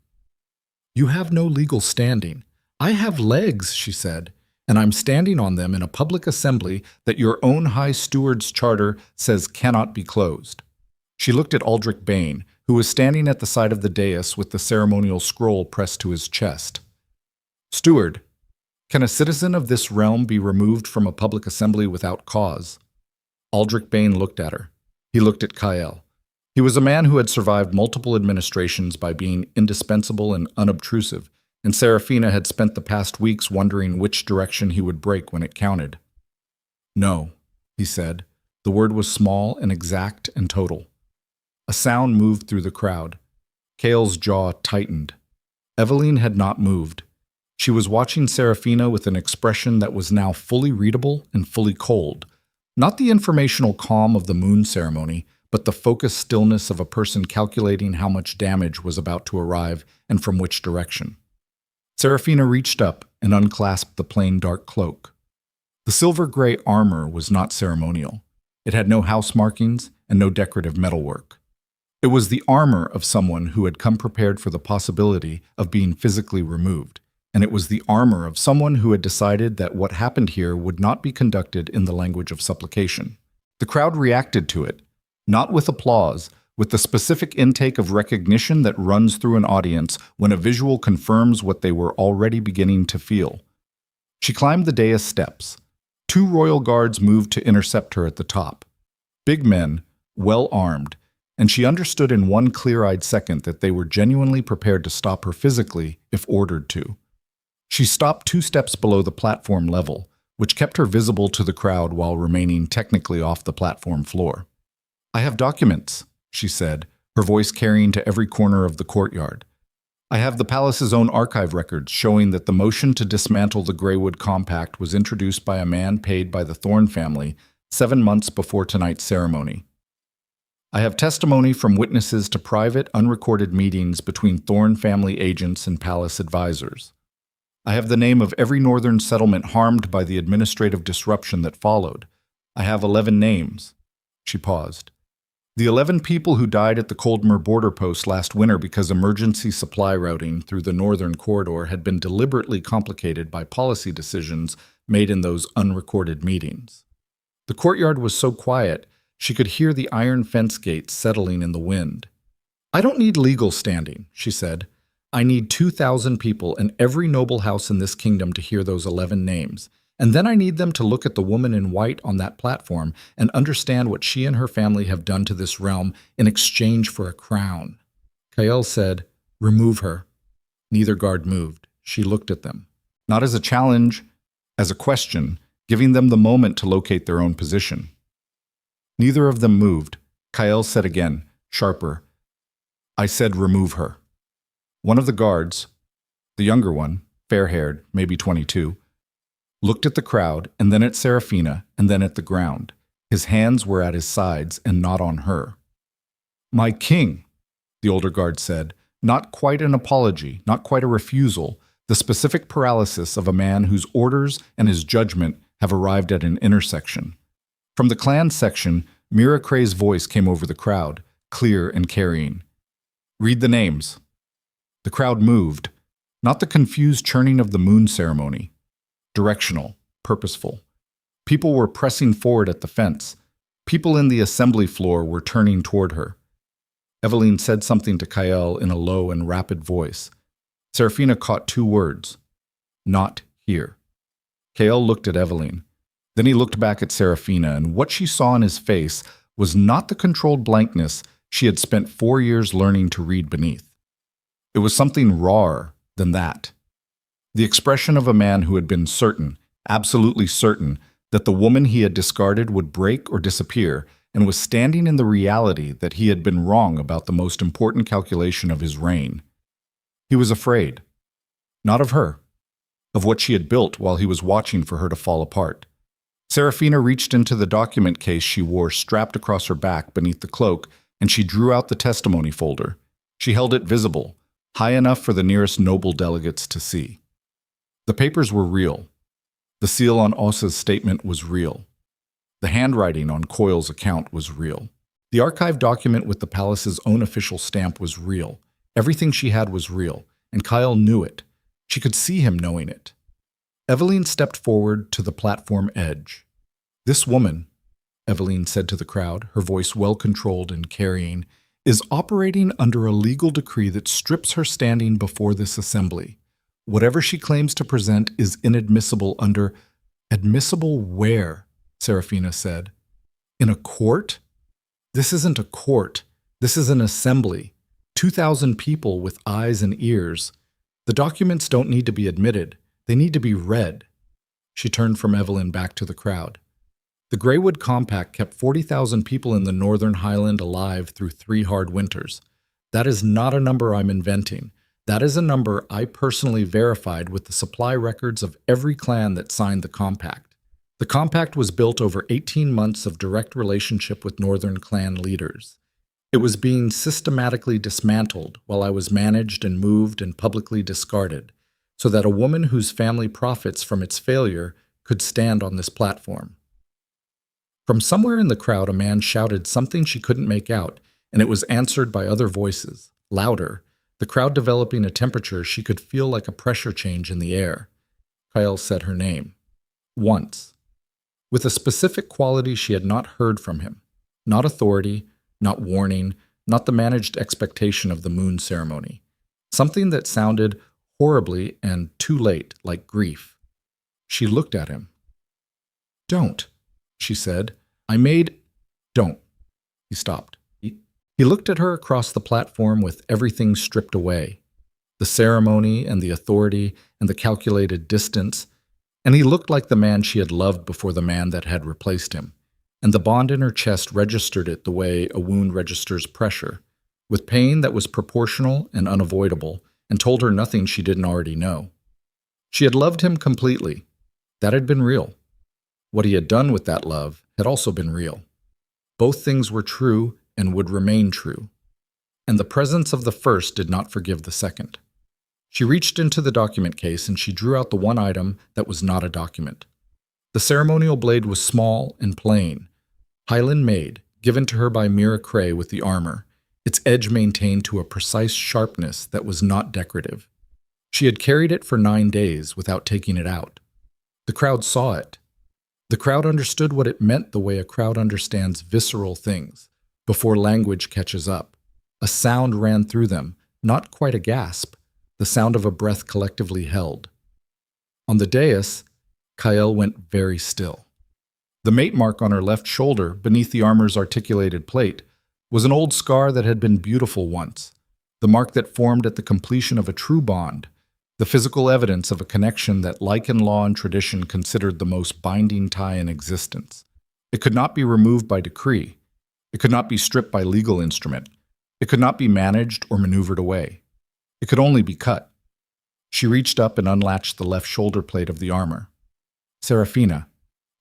"You have no legal standing." "I have legs," she said, "and I'm standing on them in a public assembly that your own High Steward's charter says cannot be closed." She looked at Aldrich Bane, who was standing at the side of the dais with the ceremonial scroll pressed to his chest. "Steward, can a citizen of this realm be removed from a public assembly without cause?" Aldrich Bane looked at her. He looked at Kael. He was a man who had survived multiple administrations by being indispensable and unobtrusive, and Seraphina had spent the past weeks wondering which direction he would break when it counted. "No," he said. The word was small and exact and total. A sound moved through the crowd. Cale's jaw tightened. Eveline had not moved. She was watching Seraphina with an expression that was now fully readable and fully cold. Not the informational calm of the moon ceremony, but the focused stillness of a person calculating how much damage was about to arrive and from which direction. Seraphina reached up and unclasped the plain dark cloak. The silver-gray armor was not ceremonial. It had no house markings and no decorative metalwork. It was the armor of someone who had come prepared for the possibility of being physically removed, and it was the armor of someone who had decided that what happened here would not be conducted in the language of supplication. The crowd reacted to it, not with applause, with the specific intake of recognition that runs through an audience when a visual confirms what they were already beginning to feel. She climbed the dais steps. 2 royal guards moved to intercept her at the top. Big men, well armed, and she understood in one clear-eyed second that they were genuinely prepared to stop her physically if ordered to. She stopped 2 steps below the platform level, which kept her visible to the crowd while remaining technically off the platform floor. "I have documents," she said, her voice carrying to every corner of the courtyard. "I have the palace's own archive records showing that the motion to dismantle the Greywood Compact was introduced by a man paid by the Thorne family 7 months before tonight's ceremony. I have testimony from witnesses to private, unrecorded meetings between Thorne family agents and palace advisors. I have the name of every northern settlement harmed by the administrative disruption that followed. I have 11 names." She paused. "The 11 people who died at the Coldmer border post last winter because emergency supply routing through the northern corridor had been deliberately complicated by policy decisions made in those unrecorded meetings." The courtyard was so quiet, she could hear the iron fence gates settling in the wind. "I don't need legal standing," she said. "I need 2,000 people and every noble house in this kingdom to hear those 11 names. And then I need them to look at the woman in white on that platform and understand what she and her family have done to this realm in exchange for a crown." Kael said, "Remove her." Neither guard moved. She looked at them. Not as a challenge, as a question, giving them the moment to locate their own position. Neither of them moved. Kael said again, sharper, "I said remove her." One of the guards, the younger one, fair-haired, maybe 22, looked at the crowd, and then at Seraphina, and then at the ground. His hands were at his sides and not on her. "My king," the older guard said, not quite an apology, not quite a refusal, the specific paralysis of a man whose orders and his judgment have arrived at an intersection. From the clan section, Mira Cray's voice came over the crowd, clear and carrying. "Read the names." The crowd moved, not the confused churning of the moon ceremony. Directional, purposeful. People were pressing forward at the fence. People in the assembly floor were turning toward her. Eveline said something to Kael in a low and rapid voice. Seraphina caught 2 words. "Not here." Kael looked at Eveline. Then he looked back at Seraphina, and what she saw in his face was not the controlled blankness she had spent 4 years learning to read beneath. It was something rawer than that. The expression of a man who had been certain, absolutely certain, that the woman he had discarded would break or disappear, and was standing in the reality that he had been wrong about the most important calculation of his reign. He was afraid. Not of her. Of what she had built while he was watching for her to fall apart. Seraphina reached into the document case she wore strapped across her back beneath the cloak, and she drew out the testimony folder. She held it visible, high enough for the nearest noble delegates to see. The papers were real. The seal on Ossa's statement was real. The handwriting on Coyle's account was real. The archive document with the palace's own official stamp was real. Everything she had was real, and Kael knew it. She could see him knowing it. Eveline stepped forward to the platform edge. "This woman," Eveline said to the crowd, her voice well-controlled and carrying, "is operating under a legal decree that strips her standing before this assembly. Whatever she claims to present is inadmissible under—" "Admissible where?" Seraphina said. "In a court? This isn't a court. This is an assembly. 2,000 people with eyes and ears. The documents don't need to be admitted. They need to be read. She turned from Evelyn back to the crowd. The Greywood Compact kept 40,000 people in the Northern Highland alive through 3 hard winters. That is not a number I'm inventing. That is a number I personally verified with the supply records of every clan that signed the compact. The compact was built over 18 months of direct relationship with Northern clan leaders. It was being systematically dismantled while I was managed and moved and publicly discarded, so that a woman whose family profits from its failure could stand on this platform. From somewhere in the crowd, a man shouted something she couldn't make out, and it was answered by other voices, louder, the crowd developing a temperature she could feel like a pressure change in the air. Kyle said her name. Once. With a specific quality she had not heard from him. Not authority, not warning, not the managed expectation of the moon ceremony. Something that sounded horribly and too late, like grief. She looked at him. Don't, she said. Don't. He stopped. He looked at her across the platform with everything stripped away. The ceremony and the authority and the calculated distance, and he looked like the man she had loved before the man that had replaced him. And the bond in her chest registered it the way a wound registers pressure, with pain that was proportional and unavoidable, and told her nothing she didn't already know. She had loved him completely. That had been real. What he had done with that love had also been real. Both things were true and would remain true. And the presence of the first did not forgive the second. She reached into the document case and she drew out the one item that was not a document. The ceremonial blade was small and plain, Highland made, given to her by Mira Cray with the armor, its edge maintained to a precise sharpness that was not decorative. She had carried it for 9 days without taking it out. The crowd saw it. The crowd understood what it meant the way a crowd understands visceral things, before language catches up. A sound ran through them, not quite a gasp, the sound of a breath collectively held. On the dais, Kael went very still. The mate mark on her left shoulder, beneath the armor's articulated plate, was an old scar that had been beautiful once, the mark that formed at the completion of a true bond, the physical evidence of a connection that Lycan law and tradition considered the most binding tie in existence. It could not be removed by decree. It could not be stripped by legal instrument. It could not be managed or maneuvered away. It could only be cut. She reached up and unlatched the left shoulder plate of the armor. Seraphina.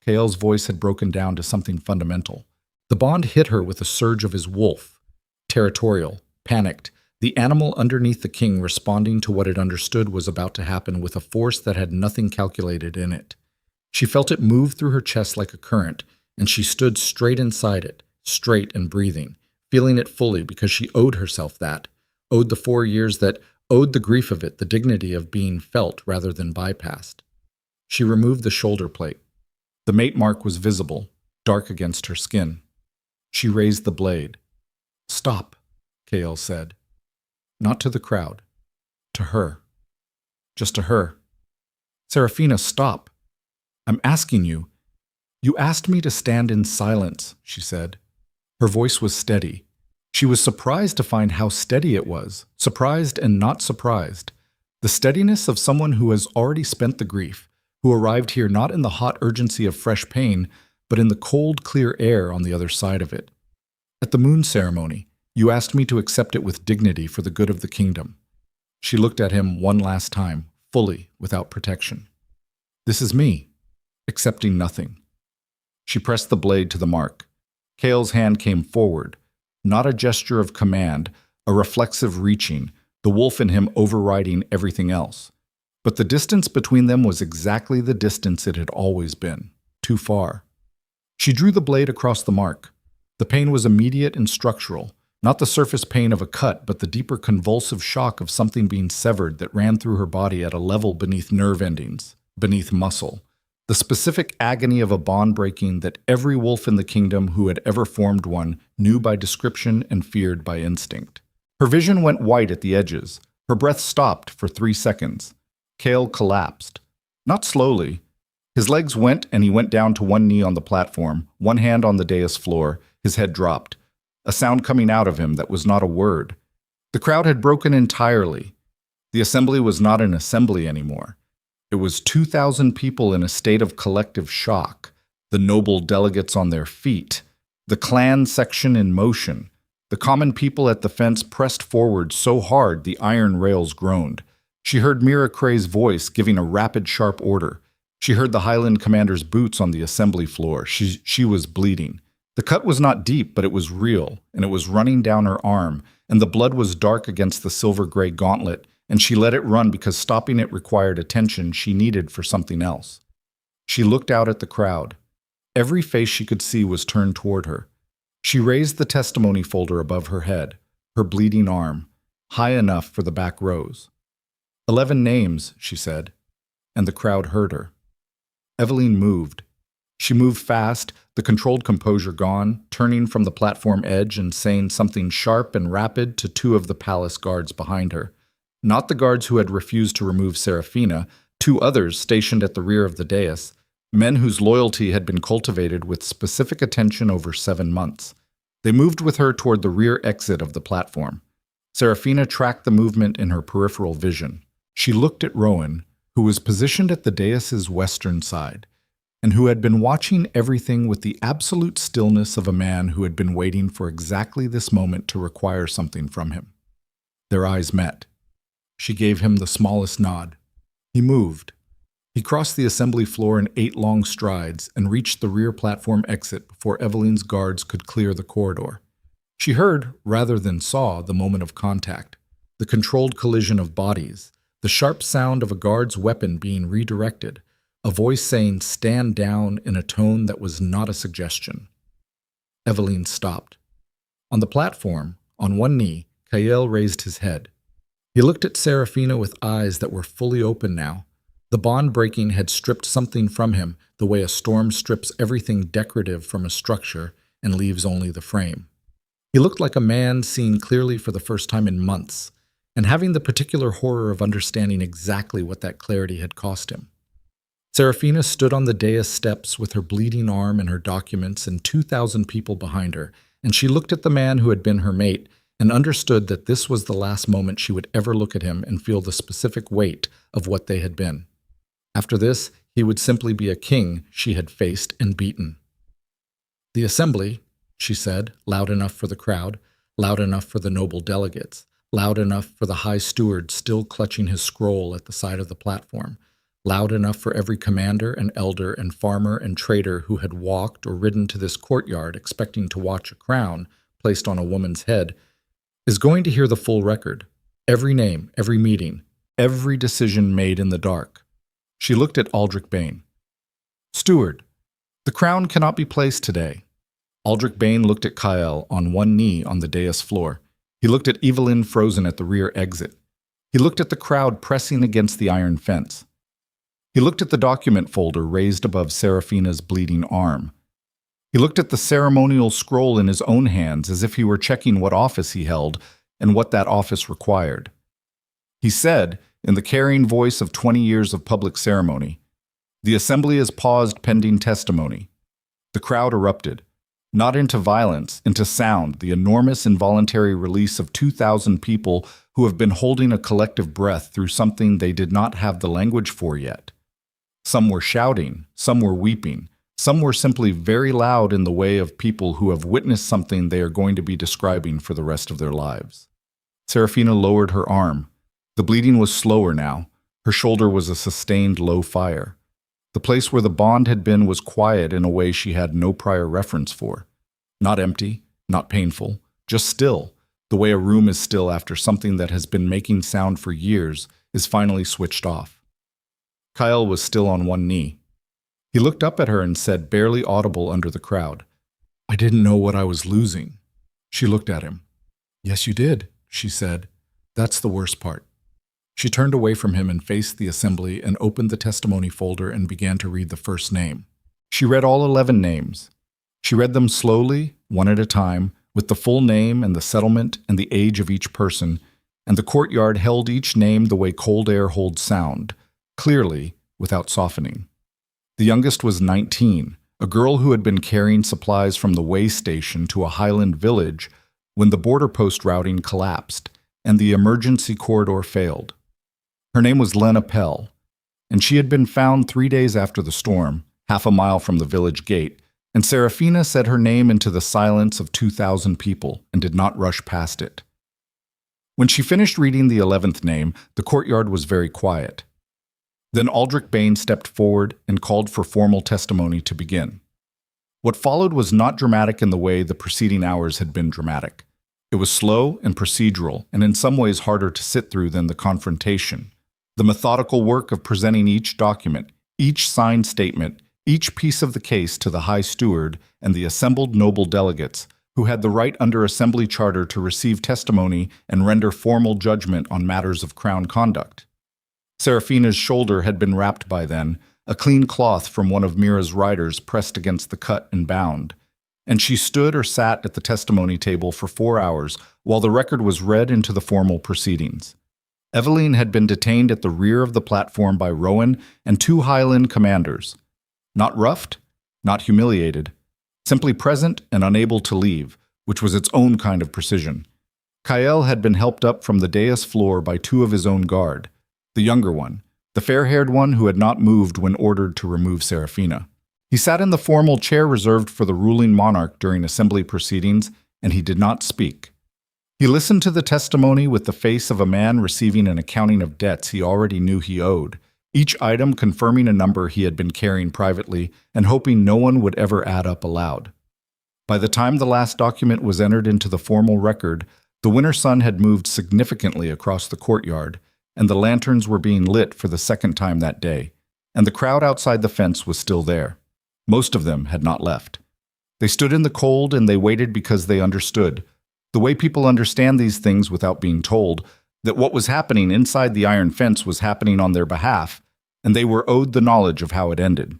Kael's voice had broken down to something fundamental. The bond hit her with a surge of his wolf. Territorial, panicked, the animal underneath the king responding to what it understood was about to happen with a force that had nothing calculated in it. She felt it move through her chest like a current, and she stood straight inside it, straight and breathing, feeling it fully because she owed herself that, owed the 4 years that, owed the grief of it, the dignity of being felt rather than bypassed. She removed the shoulder plate. The mate mark was visible, dark against her skin. She raised the blade. "Stop," Kael said. Not to the crowd. To her. Just to her. "Seraphina, stop. I'm asking you. You asked me to stand in silence," she said. Her voice was steady. She was surprised to find how steady it was, surprised and not surprised. The steadiness of someone who has already spent the grief, who arrived here not in the hot urgency of fresh pain, but in the cold, clear air on the other side of it. "At the moon ceremony, you asked me to accept it with dignity for the good of the kingdom." She looked at him one last time, fully, without protection. "This is me, accepting nothing." She pressed the blade to the mark. Kael's hand came forward, not a gesture of command, a reflexive reaching, the wolf in him overriding everything else. But the distance between them was exactly the distance it had always been, too far. She drew the blade across the mark. The pain was immediate and structural, not the surface pain of a cut, but the deeper convulsive shock of something being severed that ran through her body at a level beneath nerve endings, beneath muscle. The specific agony of a bond breaking that every wolf in the kingdom who had ever formed one knew by description and feared by instinct. Her vision went white at the edges. Her breath stopped for 3 seconds. Kael collapsed. Not slowly. His legs went and he went down to one knee on the platform, one hand on the dais floor, his head dropped. a sound coming out of him that was not a word. The crowd had broken entirely. The assembly was not an assembly anymore. It was 2,000 people in a state of collective shock, the noble delegates on their feet, the clan section in motion. The common people at the fence pressed forward so hard the iron rails groaned. She heard Mira Cray's voice giving a rapid, sharp order. She heard the Highland commander's boots on the assembly floor. She was bleeding. The cut was not deep, but it was real, and it was running down her arm, and the blood was dark against the silver-gray gauntlet, and she let it run because stopping it required attention she needed for something else. She looked out at the crowd. Every face she could see was turned toward her. She raised the testimony folder above her head, her bleeding arm, high enough for the back rows. 11 names, she said, and the crowd heard her. Eveline moved. She moved fast, the controlled composure gone, turning from the platform edge and saying something sharp and rapid to 2 of the palace guards behind her. Not the guards who had refused to remove Seraphina, 2 others stationed at the rear of the dais, men whose loyalty had been cultivated with specific attention over 7 months. They moved with her toward the rear exit of the platform. Seraphina tracked the movement in her peripheral vision. She looked at Rowan, who was positioned at the dais's western side, and who had been watching everything with the absolute stillness of a man who had been waiting for exactly this moment to require something from him. Their eyes met. She gave him the smallest nod. He moved. He crossed the assembly floor in 8 long strides and reached the rear platform exit before Eveline's guards could clear the corridor. She heard, rather than saw, the moment of contact, the controlled collision of bodies, the sharp sound of a guard's weapon being redirected, a voice saying, "Stand down," in a tone that was not a suggestion. Eveline stopped. On the platform, on one knee, Kael raised his head. He looked at Seraphina with eyes that were fully open now. The bond breaking had stripped something from him, the way a storm strips everything decorative from a structure and leaves only the frame. He looked like a man seeing clearly for the first time in months, and having the particular horror of understanding exactly what that clarity had cost him. Seraphina stood on the dais steps with her bleeding arm and her documents and 2,000 people behind her, and she looked at the man who had been her mate and understood that this was the last moment she would ever look at him and feel the specific weight of what they had been. After this, he would simply be a king she had faced and beaten. "The assembly," she said, loud enough for the crowd, loud enough for the noble delegates, loud enough for the high steward still clutching his scroll at the side of the platform, loud enough for every commander and elder and farmer and trader who had walked or ridden to this courtyard expecting to watch a crown placed on a woman's head, is going to hear the full record, every name, every meeting, every decision made in the dark. She looked at Aldrich Bane. "Steward, the crown cannot be placed today." Aldrich Bane looked at Kael on one knee on the dais floor. He looked at Eveline frozen at the rear exit. He looked at the crowd pressing against the iron fence. He looked at the document folder raised above Seraphina's bleeding arm. He looked at the ceremonial scroll in his own hands as if he were checking what office he held and what that office required. He said, in the carrying voice of 20 years of public ceremony, "The assembly is paused pending testimony." The crowd erupted, not into violence, into sound, the enormous involuntary release of 2,000 people who have been holding a collective breath through something they did not have the language for yet. Some were shouting, some were weeping, some were simply very loud in the way of people who have witnessed something they are going to be describing for the rest of their lives. Seraphina lowered her arm. The bleeding was slower now. Her shoulder was a sustained low fire. The place where the bond had been was quiet in a way she had no prior reference for. Not empty, not painful, just still, the way a room is still after something that has been making sound for years is finally switched off. Kyle was still on one knee. He looked up at her and said, barely audible under the crowd, "I didn't know what I was losing." She looked at him. "Yes, you did," she said. "That's the worst part." She turned away from him and faced the assembly and opened the testimony folder and began to read the first name. She read all 11 names. She read them slowly, one at a time, with the full name and the settlement and the age of each person, and the courtyard held each name the way cold air holds sound, clearly, without softening. The youngest was 19, a girl who had been carrying supplies from the way station to a highland village when the border post routing collapsed and the emergency corridor failed. Her name was Lena Pell, and she had been found 3 days after the storm, half a mile from the village gate, and Seraphina said her name into the silence of 2,000 people and did not rush past it. When she finished reading the 11th name, the courtyard was very quiet. Then Aldrich Bain stepped forward and called for formal testimony to begin. What followed was not dramatic in the way the preceding hours had been dramatic. It was slow and procedural, and in some ways harder to sit through than the confrontation. The methodical work of presenting each document, each signed statement, each piece of the case to the High Steward and the assembled noble delegates, who had the right under Assembly Charter to receive testimony and render formal judgment on matters of Crown conduct. Seraphina's shoulder had been wrapped by then, a clean cloth from one of Mira's riders pressed against the cut and bound, and she stood or sat at the testimony table for 4 hours while the record was read into the formal proceedings. Eveline had been detained at the rear of the platform by Rowan and 2 Highland commanders. Not roughed, not humiliated, simply present and unable to leave, which was its own kind of precision. Kael had been helped up from the dais floor by 2 of his own guard, the younger one, the fair-haired one who had not moved when ordered to remove Seraphina. He sat in the formal chair reserved for the ruling monarch during assembly proceedings, and he did not speak. He listened to the testimony with the face of a man receiving an accounting of debts he already knew he owed, each item confirming a number he had been carrying privately and hoping no one would ever add up aloud. By the time the last document was entered into the formal record, the winter sun had moved significantly across the courtyard, and the lanterns were being lit for the second time that day, and the crowd outside the fence was still there. Most of them had not left. They stood in the cold and they waited because they understood, the way people understand these things without being told, that what was happening inside the iron fence was happening on their behalf, and they were owed the knowledge of how it ended.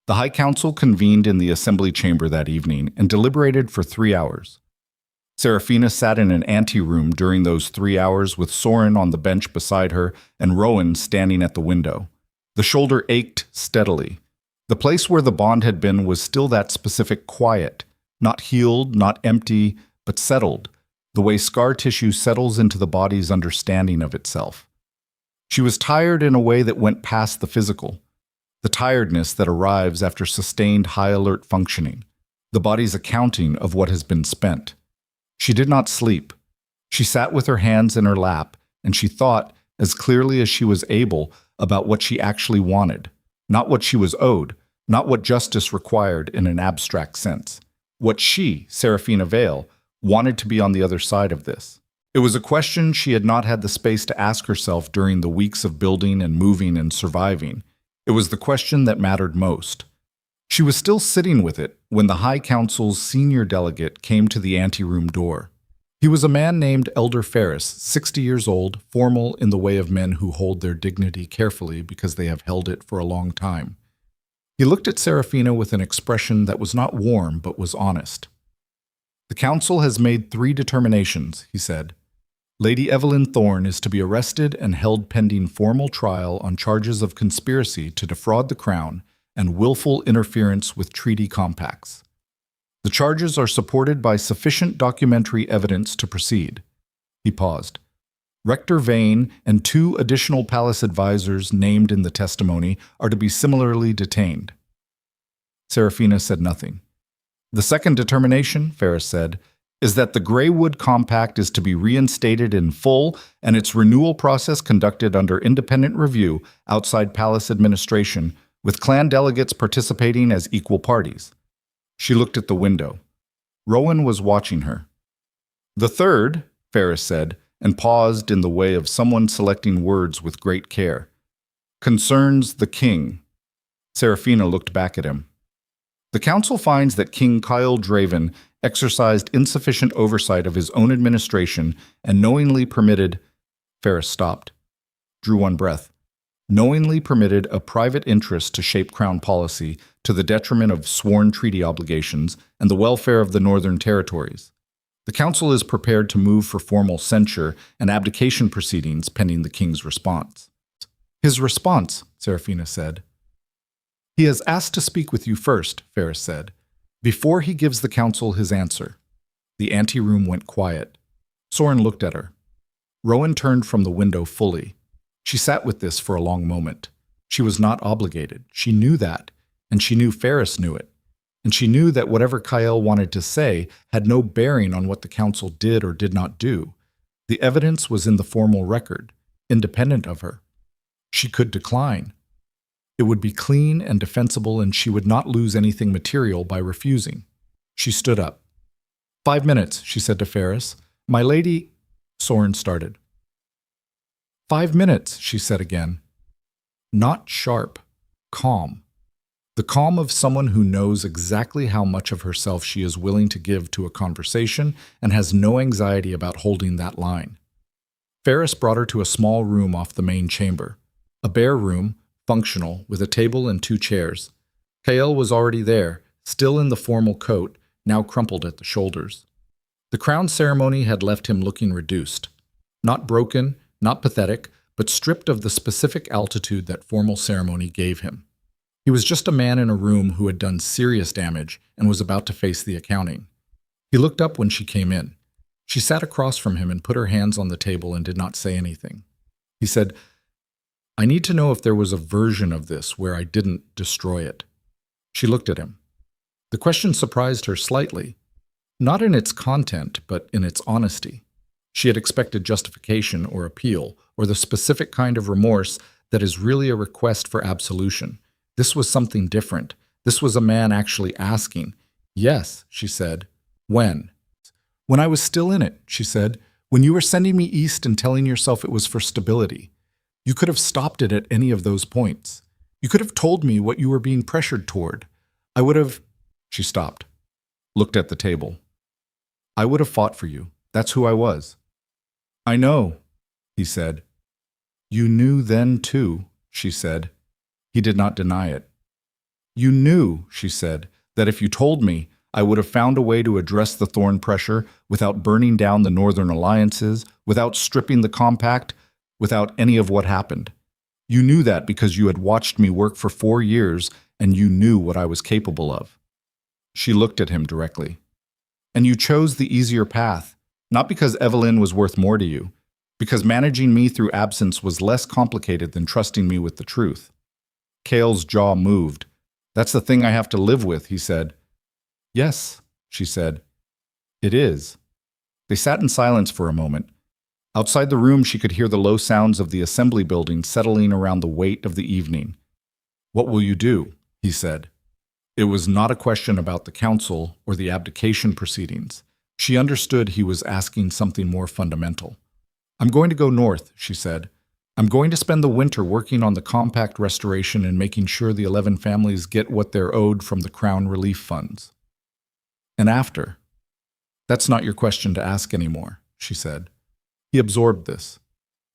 The High Council convened in the Assembly chamber that evening and deliberated for 3 hours. Seraphina sat in an anteroom during those 3 hours with Soren on the bench beside her and Rowan standing at the window. The shoulder ached steadily. The place where the bond had been was still that specific quiet, not healed, not empty, but settled, the way scar tissue settles into the body's understanding of itself. She was tired in a way that went past the physical, the tiredness that arrives after sustained high-alert functioning, the body's accounting of what has been spent. She did not sleep. She sat with her hands in her lap, and she thought, as clearly as she was able, about what she actually wanted, not what she was owed, not what justice required in an abstract sense. What she, Seraphina Vale, wanted to be on the other side of this. It was a question she had not had the space to ask herself during the weeks of building and moving and surviving. It was the question that mattered most. She was still sitting with it when the High Council's senior delegate came to the anteroom door. He was a man named Elder Ferris, 60 years old, formal in the way of men who hold their dignity carefully because they have held it for a long time. He looked at Seraphina with an expression that was not warm but was honest. "The Council has made 3 determinations," he said. "Lady Eveline Thorne is to be arrested and held pending formal trial on charges of conspiracy to defraud the Crown and willful interference with treaty compacts. The charges are supported by sufficient documentary evidence to proceed." He paused. Rector Vane and 2 additional palace advisors named in the testimony are to be similarly detained. Seraphina said nothing. "The second determination," Ferris said, "is that the Greywood Compact is to be reinstated in full and its renewal process conducted under independent review outside palace administration, with clan delegates participating as equal parties." She looked at the window. Rowan was watching her. "The third," Ferris said, and paused in the way of someone selecting words with great care, "concerns the king." Seraphina looked back at him. "The council finds that King Kyle Draven exercised insufficient oversight of his own administration and knowingly permitted—" Ferris stopped, drew one breath, "knowingly permitted a private interest to shape Crown policy to the detriment of sworn treaty obligations and the welfare of the Northern Territories. The Council is prepared to move for formal censure and abdication proceedings pending the King's response." "His response," Seraphina said. He has asked to speak with you first, Ferris said, before he gives the council his answer. The anteroom went quiet. Soren looked at her. Rowan turned from the window fully. She sat with this for a long moment. She was not obligated. She knew that, and she knew Ferris knew it. And she knew that whatever Kyle wanted to say had no bearing on what the council did or did not do. The evidence was in the formal record, independent of her. She could decline. It would be clean and defensible, and she would not lose anything material by refusing. She stood up. 5 minutes, she said to Ferris. My lady... Soren started. 5 minutes, she said again. Not sharp, calm. The calm of someone who knows exactly how much of herself she is willing to give to a conversation and has no anxiety about holding that line. Ferris brought her to a small room off the main chamber. A bare room, functional, with a table and 2 chairs. Kael was already there, still in the formal coat, now crumpled at the shoulders. The crown ceremony had left him looking reduced. Not broken, not pathetic, but stripped of the specific altitude that formal ceremony gave him. He was just a man in a room who had done serious damage and was about to face the accounting. He looked up when she came in. She sat across from him and put her hands on the table and did not say anything. He said, I need to know if there was a version of this where I didn't destroy it. She looked at him. The question surprised her slightly, not in its content, but in its honesty. She had expected justification or appeal, or the specific kind of remorse that is really a request for absolution. This was something different. This was a man actually asking. Yes, she said. When? When I was still in it, she said. When you were sending me east and telling yourself it was for stability. You could have stopped it at any of those points. You could have told me what you were being pressured toward. I would have... She stopped, looked at the table. I would have fought for you. That's who I was. I know, he said. You knew then too, she said. He did not deny it. You knew, she said, that if you told me, I would have found a way to address the thorn pressure without burning down the northern alliances, without stripping the compact, without any of what happened. You knew that because you had watched me work for 4 years and you knew what I was capable of. She looked at him directly. And you chose the easier path, not because Evelyn was worth more to you, because managing me through absence was less complicated than trusting me with the truth. Kael's jaw moved. That's the thing I have to live with, he said. Yes, she said. It is. They sat in silence for a moment. Outside the room, she could hear the low sounds of the assembly building settling around the weight of the evening. What will you do? He said. It was not a question about the council or the abdication proceedings. She understood he was asking something more fundamental. I'm going to go north, she said. I'm going to spend the winter working on the compact restoration and making sure the 11 families get what they're owed from the Crown relief funds. And after? That's not your question to ask anymore, she said. He absorbed this.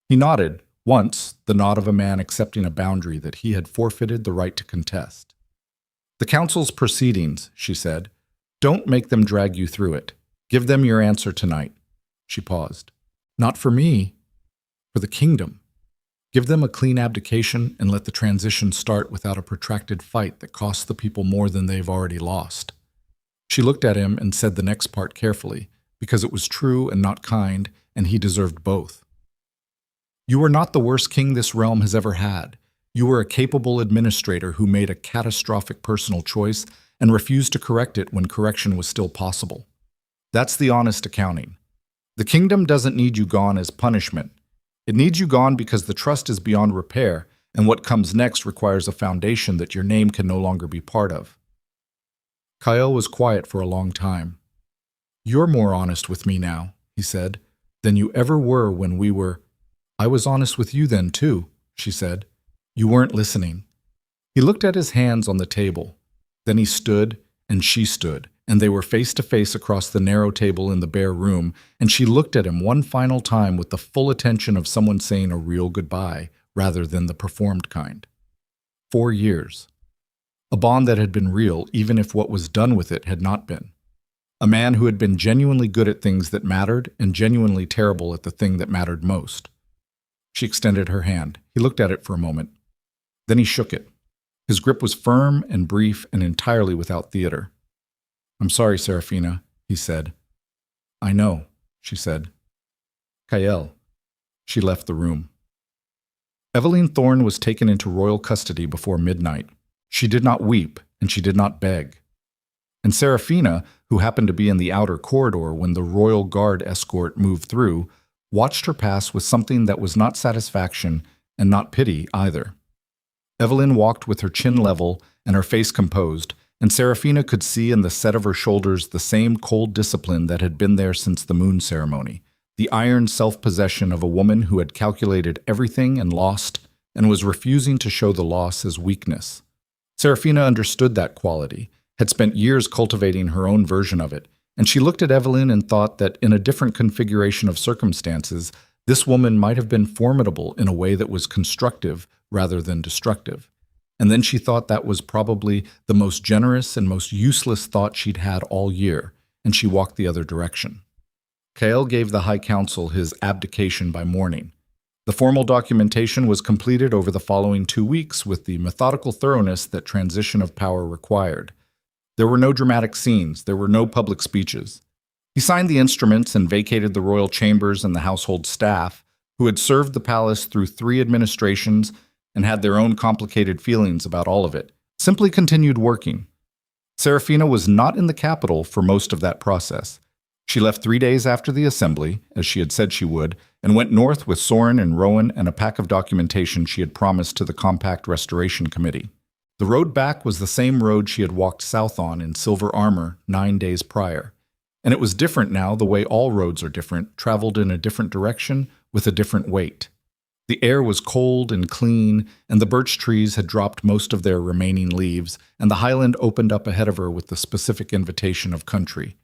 He nodded, once, the nod of a man accepting a boundary that he had forfeited the right to contest. The council's proceedings, she said. Don't make them drag you through it. Give them your answer tonight. She paused. Not for me, for the kingdom. Give them a clean abdication and let the transition start without a protracted fight that costs the people more than they've already lost. She looked at him and said the next part carefully, because it was true and not kind, and he deserved both. You were not the worst king this realm has ever had. You were a capable administrator who made a catastrophic personal choice and refused to correct it when correction was still possible. That's the honest accounting. The kingdom doesn't need you gone as punishment. It needs you gone because the trust is beyond repair, and what comes next requires a foundation that your name can no longer be part of. Kyle was quiet for a long time. You're more honest with me now, he said, than you ever were when we were... I was honest with you then too, she said. You weren't listening. He looked at his hands on the table. Then he stood, and she stood, and they were face to face across the narrow table in the bare room, and she looked at him one final time with the full attention of someone saying a real goodbye, rather than the performed kind. 4 years. A bond that had been real, even if what was done with it had not been. A man who had been genuinely good at things that mattered and genuinely terrible at the thing that mattered most. She extended her hand. He looked at it for a moment. Then he shook it. His grip was firm and brief and entirely without theater. "I'm sorry, Seraphina," he said. "I know," she said. "Kael." She left the room. Eveline Thorne was taken into royal custody before midnight. She did not weep, and she did not beg. And Seraphina, who happened to be in the outer corridor when the royal guard escort moved through, watched her pass with something that was not satisfaction and not pity either. Eveline walked with her chin level and her face composed, and Seraphina could see in the set of her shoulders the same cold discipline that had been there since the moon ceremony, the iron self-possession of a woman who had calculated everything and lost and was refusing to show the loss as weakness. Seraphina understood that quality, had spent years cultivating her own version of it, and she looked at Eveline and thought that in a different configuration of circumstances, this woman might have been formidable in a way that was constructive rather than destructive. And then she thought that was probably the most generous and most useless thought she'd had all year, and she walked the other direction. Kael gave the High Council his abdication by morning. The formal documentation was completed over the following 2 weeks with the methodical thoroughness that transition of power required. There were no dramatic scenes, there were no public speeches. He signed the instruments and vacated the royal chambers and the household staff, who had served the palace through 3 administrations and had their own complicated feelings about all of it, simply continued working. Seraphina was not in the capital for most of that process. She left 3 days after the assembly, as she had said she would, and went north with Soren and Rowan and a pack of documentation she had promised to the Compact Restoration Committee. The road back was the same road she had walked south on in silver armor 9 days prior. And it was different now the way all roads are different, traveled in a different direction with a different weight. The air was cold and clean, and the birch trees had dropped most of their remaining leaves, and the highland opened up ahead of her with the specific invitation of country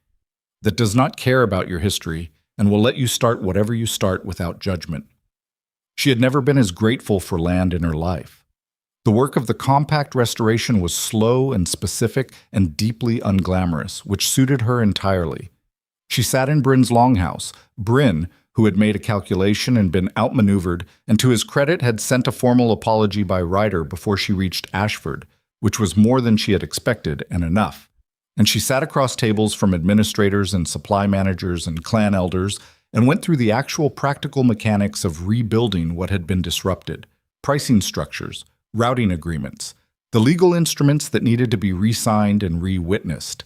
that does not care about your history and will let you start whatever you start without judgment. She had never been as grateful for land in her life. The work of the Compact Restoration was slow and specific and deeply unglamorous, which suited her entirely. She sat in Bryn's longhouse, Bryn, who had made a calculation and been outmaneuvered, and to his credit had sent a formal apology by Ryder before she reached Ashford, which was more than she had expected and enough. And she sat across tables from administrators and supply managers and clan elders and went through the actual practical mechanics of rebuilding what had been disrupted, pricing structures, routing agreements, the legal instruments that needed to be re-signed and re-witnessed,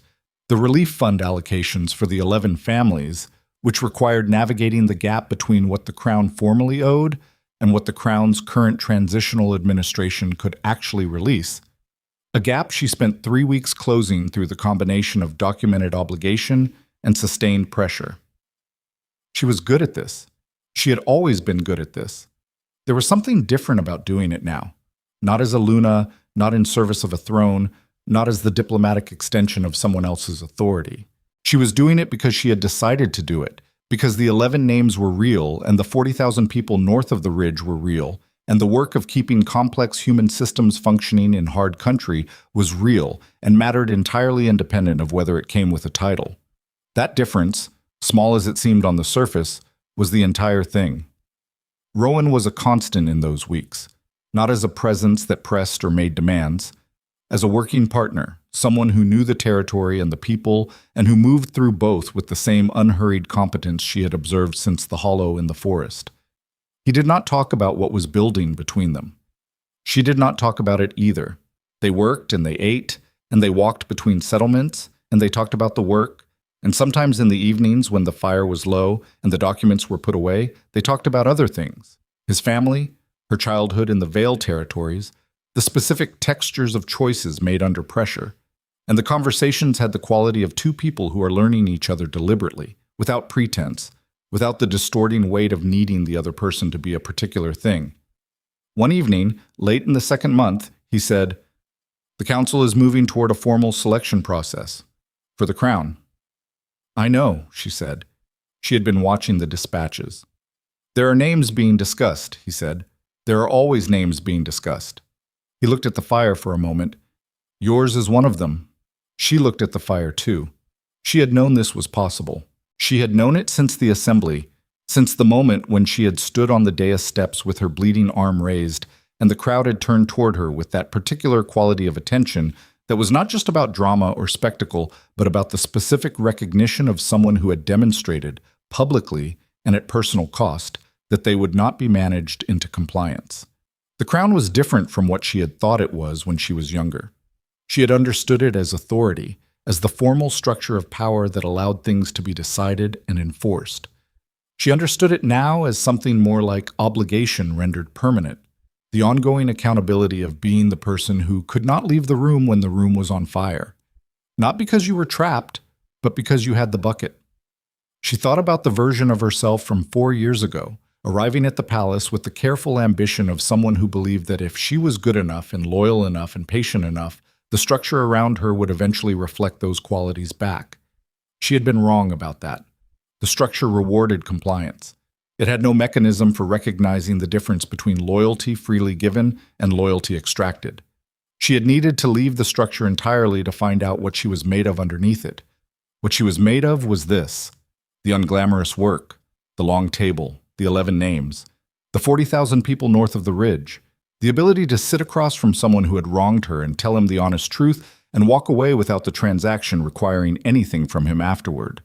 the relief fund allocations for the 11 families, which required navigating the gap between what the Crown formally owed and what the Crown's current transitional administration could actually release. A gap she spent 3 weeks closing through the combination of documented obligation and sustained pressure. She was good at this. She had always been good at this. There was something different about doing it now. Not as a Luna, not in service of a throne, not as the diplomatic extension of someone else's authority. She was doing it because she had decided to do it, because the 11 names were real and the 40,000 people north of the ridge were real, and the work of keeping complex human systems functioning in hard country was real and mattered entirely independent of whether it came with a title. That difference, small as it seemed on the surface, was the entire thing. Rowan was a constant in those weeks, not as a presence that pressed or made demands, as a working partner, someone who knew the territory and the people and who moved through both with the same unhurried competence she had observed since the hollow in the forest. He did not talk about what was building between them. She did not talk about it either. They worked and they ate, and they walked between settlements, and they talked about the work, and sometimes in the evenings when the fire was low and the documents were put away, they talked about other things. His family, her childhood in the Vale territories, the specific textures of choices made under pressure, and the conversations had the quality of two people who are learning each other deliberately, without pretense, without the distorting weight of needing the other person to be a particular thing. One evening, late in the 2nd month, he said, "The council is moving toward a formal selection process for the crown." "I know," she said. She had been watching the dispatches. "There are names being discussed," he said. "There are always names being discussed." He looked at the fire for a moment. "Yours is one of them." She looked at the fire too. She had known this was possible. She had known it since the assembly, since the moment when she had stood on the dais steps with her bleeding arm raised, and the crowd had turned toward her with that particular quality of attention that was not just about drama or spectacle, but about the specific recognition of someone who had demonstrated, publicly and at personal cost, that they would not be managed into compliance. The crown was different from what she had thought it was when she was younger. She had understood it as authority, as the formal structure of power that allowed things to be decided and enforced. She understood it now as something more like obligation rendered permanent, the ongoing accountability of being the person who could not leave the room when the room was on fire. Not because you were trapped, but because you had the bucket. She thought about the version of herself from 4 years ago, arriving at the palace with the careful ambition of someone who believed that if she was good enough and loyal enough and patient enough, the structure around her would eventually reflect those qualities back. She had been wrong about that. The structure rewarded compliance. It had no mechanism for recognizing the difference between loyalty freely given and loyalty extracted. She had needed to leave the structure entirely to find out what she was made of underneath it. What she was made of was this: the unglamorous work, the long table, the 11 names, the 40,000 people north of the ridge, the ability to sit across from someone who had wronged her and tell him the honest truth and walk away without the transaction requiring anything from him afterward.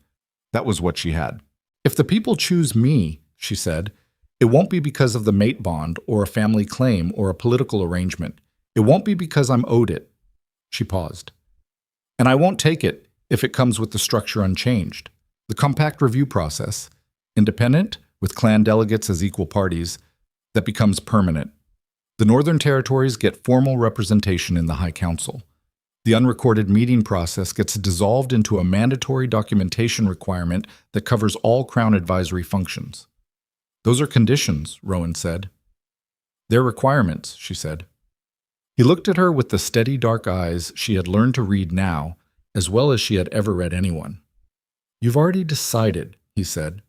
That was what she had. "If the people choose me," she said, "it won't be because of the mate bond or a family claim or a political arrangement. It won't be because I'm owed it." She paused. "And I won't take it if it comes with the structure unchanged. The compact review process, independent, with clan delegates as equal parties, that becomes permanent. The Northern Territories get formal representation in the High Council. The unrecorded meeting process gets dissolved into a mandatory documentation requirement that covers all Crown advisory functions." "Those are conditions," Rowan said. "They're requirements," she said. He looked at her with the steady dark eyes she had learned to read now, as well as she had ever read anyone. "You've already decided," he said.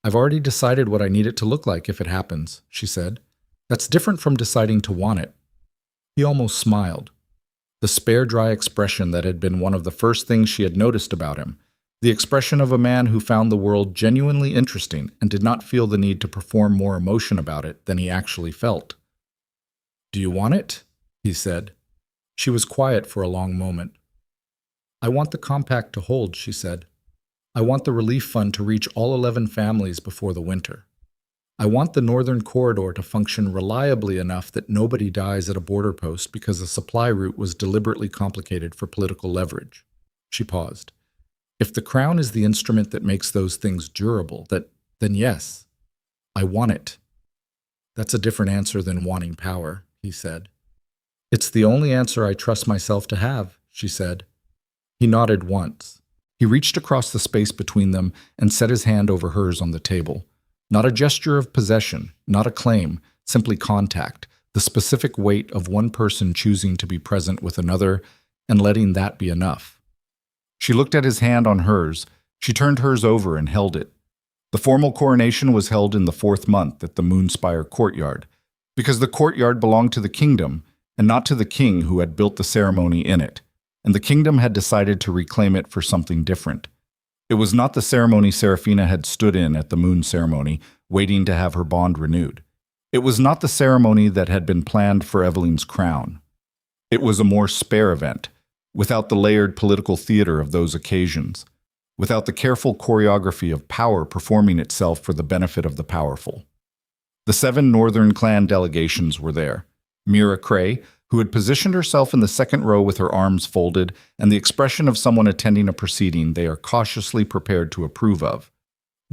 "I've already decided what I need it to look like if it happens," she said. "That's different from deciding to want it." He almost smiled. The spare, dry expression that had been one of the first things she had noticed about him, the expression of a man who found the world genuinely interesting and did not feel the need to perform more emotion about it than he actually felt. "Do you want it?" he said. She was quiet for a long moment. "I want the compact to hold," she said. "I want the relief fund to reach all 11 families before the winter. I want the northern corridor to function reliably enough that nobody dies at a border post because the supply route was deliberately complicated for political leverage." She paused. "If the crown is the instrument that makes those things durable, then yes, I want it." "That's a different answer than wanting power," he said. "It's the only answer I trust myself to have," she said. He nodded once. He reached across the space between them and set his hand over hers on the table. Not a gesture of possession, not a claim, simply contact, the specific weight of one person choosing to be present with another and letting that be enough. She looked at his hand on hers. She turned hers over and held it. The formal coronation was held in the 4th month at the Moonspire courtyard, because the courtyard belonged to the kingdom and not to the king who had built the ceremony in it, and the kingdom had decided to reclaim it for something different. It was not the ceremony Seraphina had stood in at the moon ceremony, waiting to have her bond renewed. It was not the ceremony that had been planned for Evelyn's crown. It was a more spare event, without the layered political theater of those occasions, without the careful choreography of power performing itself for the benefit of the powerful. The 7 Northern clan delegations were there. Mira Cray, who had positioned herself in the second row with her arms folded and the expression of someone attending a proceeding they are cautiously prepared to approve of.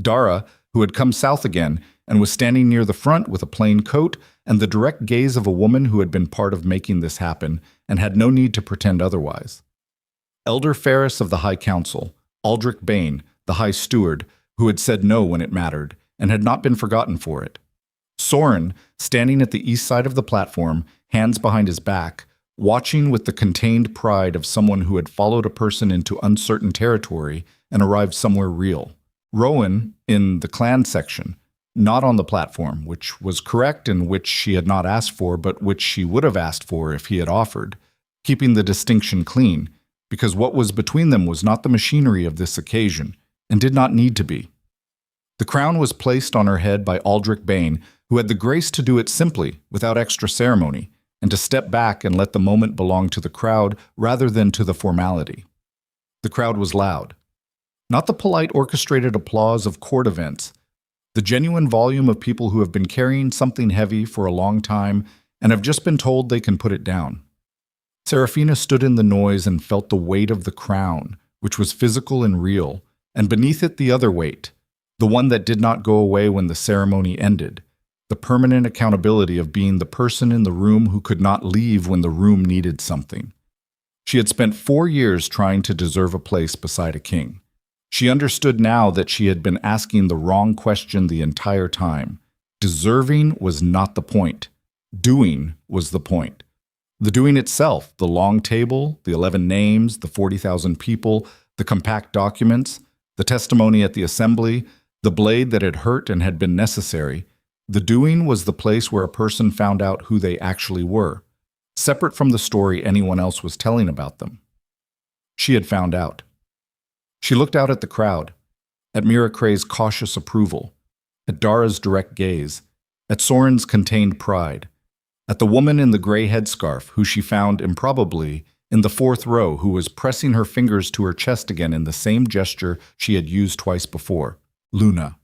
Dara, who had come south again and was standing near the front with a plain coat and the direct gaze of a woman who had been part of making this happen and had no need to pretend otherwise. Elder Ferris of the High Council, Aldrich Bain, the High Steward, who had said no when it mattered and had not been forgotten for it. Soren, standing at the east side of the platform, hands behind his back, watching with the contained pride of someone who had followed a person into uncertain territory and arrived somewhere real. Rowan, in the clan section, not on the platform, which was correct and which she had not asked for, but which she would have asked for if he had offered, keeping the distinction clean, because what was between them was not the machinery of this occasion, and did not need to be. The crown was placed on her head by Aldrich Bain, who had the grace to do it simply, without extra ceremony, and to step back and let the moment belong to the crowd rather than to the formality. The crowd was loud. Not the polite orchestrated applause of court events, the genuine volume of people who have been carrying something heavy for a long time and have just been told they can put it down. Seraphina stood in the noise and felt the weight of the crown, which was physical and real, and beneath it the other weight, the one that did not go away when the ceremony ended, the permanent accountability of being the person in the room who could not leave when the room needed something. She had spent 4 years trying to deserve a place beside a king. She understood now that she had been asking the wrong question the entire time. Deserving was not the point. Doing was the point. The doing itself, the long table, the 11 names, the 40,000 people, the compact documents, the testimony at the assembly, the blade that had hurt and had been necessary, the doing was the place where a person found out who they actually were, separate from the story anyone else was telling about them. She had found out. She looked out at the crowd, at Miracre's cautious approval, at Dara's direct gaze, at Soren's contained pride, at the woman in the gray headscarf who she found improbably in the 4th row who was pressing her fingers to her chest again in the same gesture she had used twice before. Luna.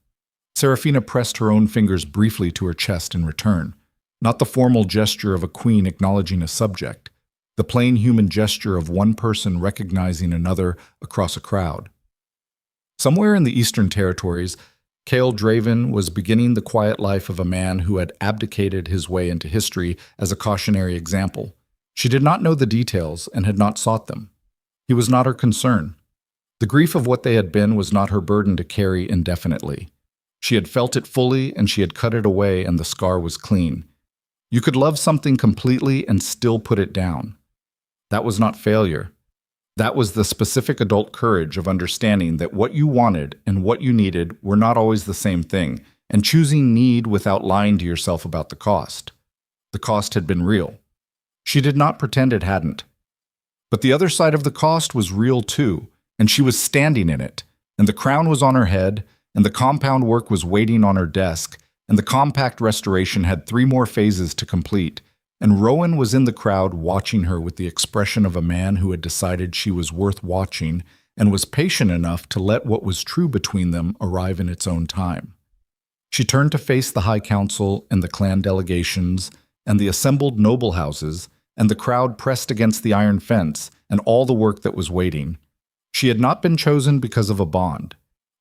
Seraphina pressed her own fingers briefly to her chest in return, not the formal gesture of a queen acknowledging a subject, the plain human gesture of one person recognizing another across a crowd. Somewhere in the Eastern Territories, Cale Draven was beginning the quiet life of a man who had abdicated his way into history as a cautionary example. She did not know the details and had not sought them. He was not her concern. The grief of what they had been was not her burden to carry indefinitely. She had felt it fully and she had cut it away and the scar was clean. You could love something completely and still put it down. That was not failure. That was the specific adult courage of understanding that what you wanted and what you needed were not always the same thing, and choosing need without lying to yourself about the cost. The cost had been real. She did not pretend it hadn't. But the other side of the cost was real too, and she was standing in it, and the crown was on her head, and the compound work was waiting on her desk, and the compact restoration had 3 more phases to complete, and Rowan was in the crowd watching her with the expression of a man who had decided she was worth watching and was patient enough to let what was true between them arrive in its own time. She turned to face the High Council and the clan delegations and the assembled noble houses and the crowd pressed against the iron fence and all the work that was waiting. She had not been chosen because of a bond.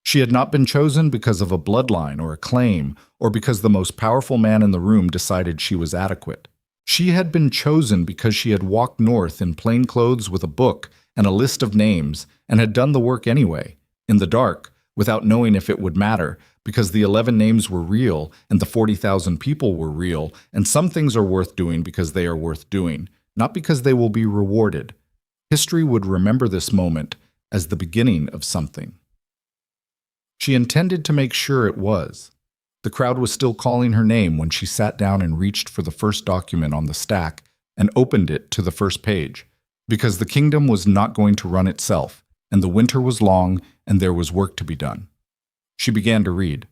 She had not been chosen because of a bloodline or a claim or because the most powerful man in the room decided she was adequate. She had been chosen because she had walked north in plain clothes with a book and a list of names and had done the work anyway, in the dark, without knowing if it would matter, because the 11 names were real and the 40,000 people were real, and some things are worth doing because they are worth doing, not because they will be rewarded. History would remember this moment as the beginning of something. She intended to make sure it was. The crowd was still calling her name when she sat down and reached for the first document on the stack and opened it to the first page, because the kingdom was not going to run itself, and the winter was long, and there was work to be done. She began to read.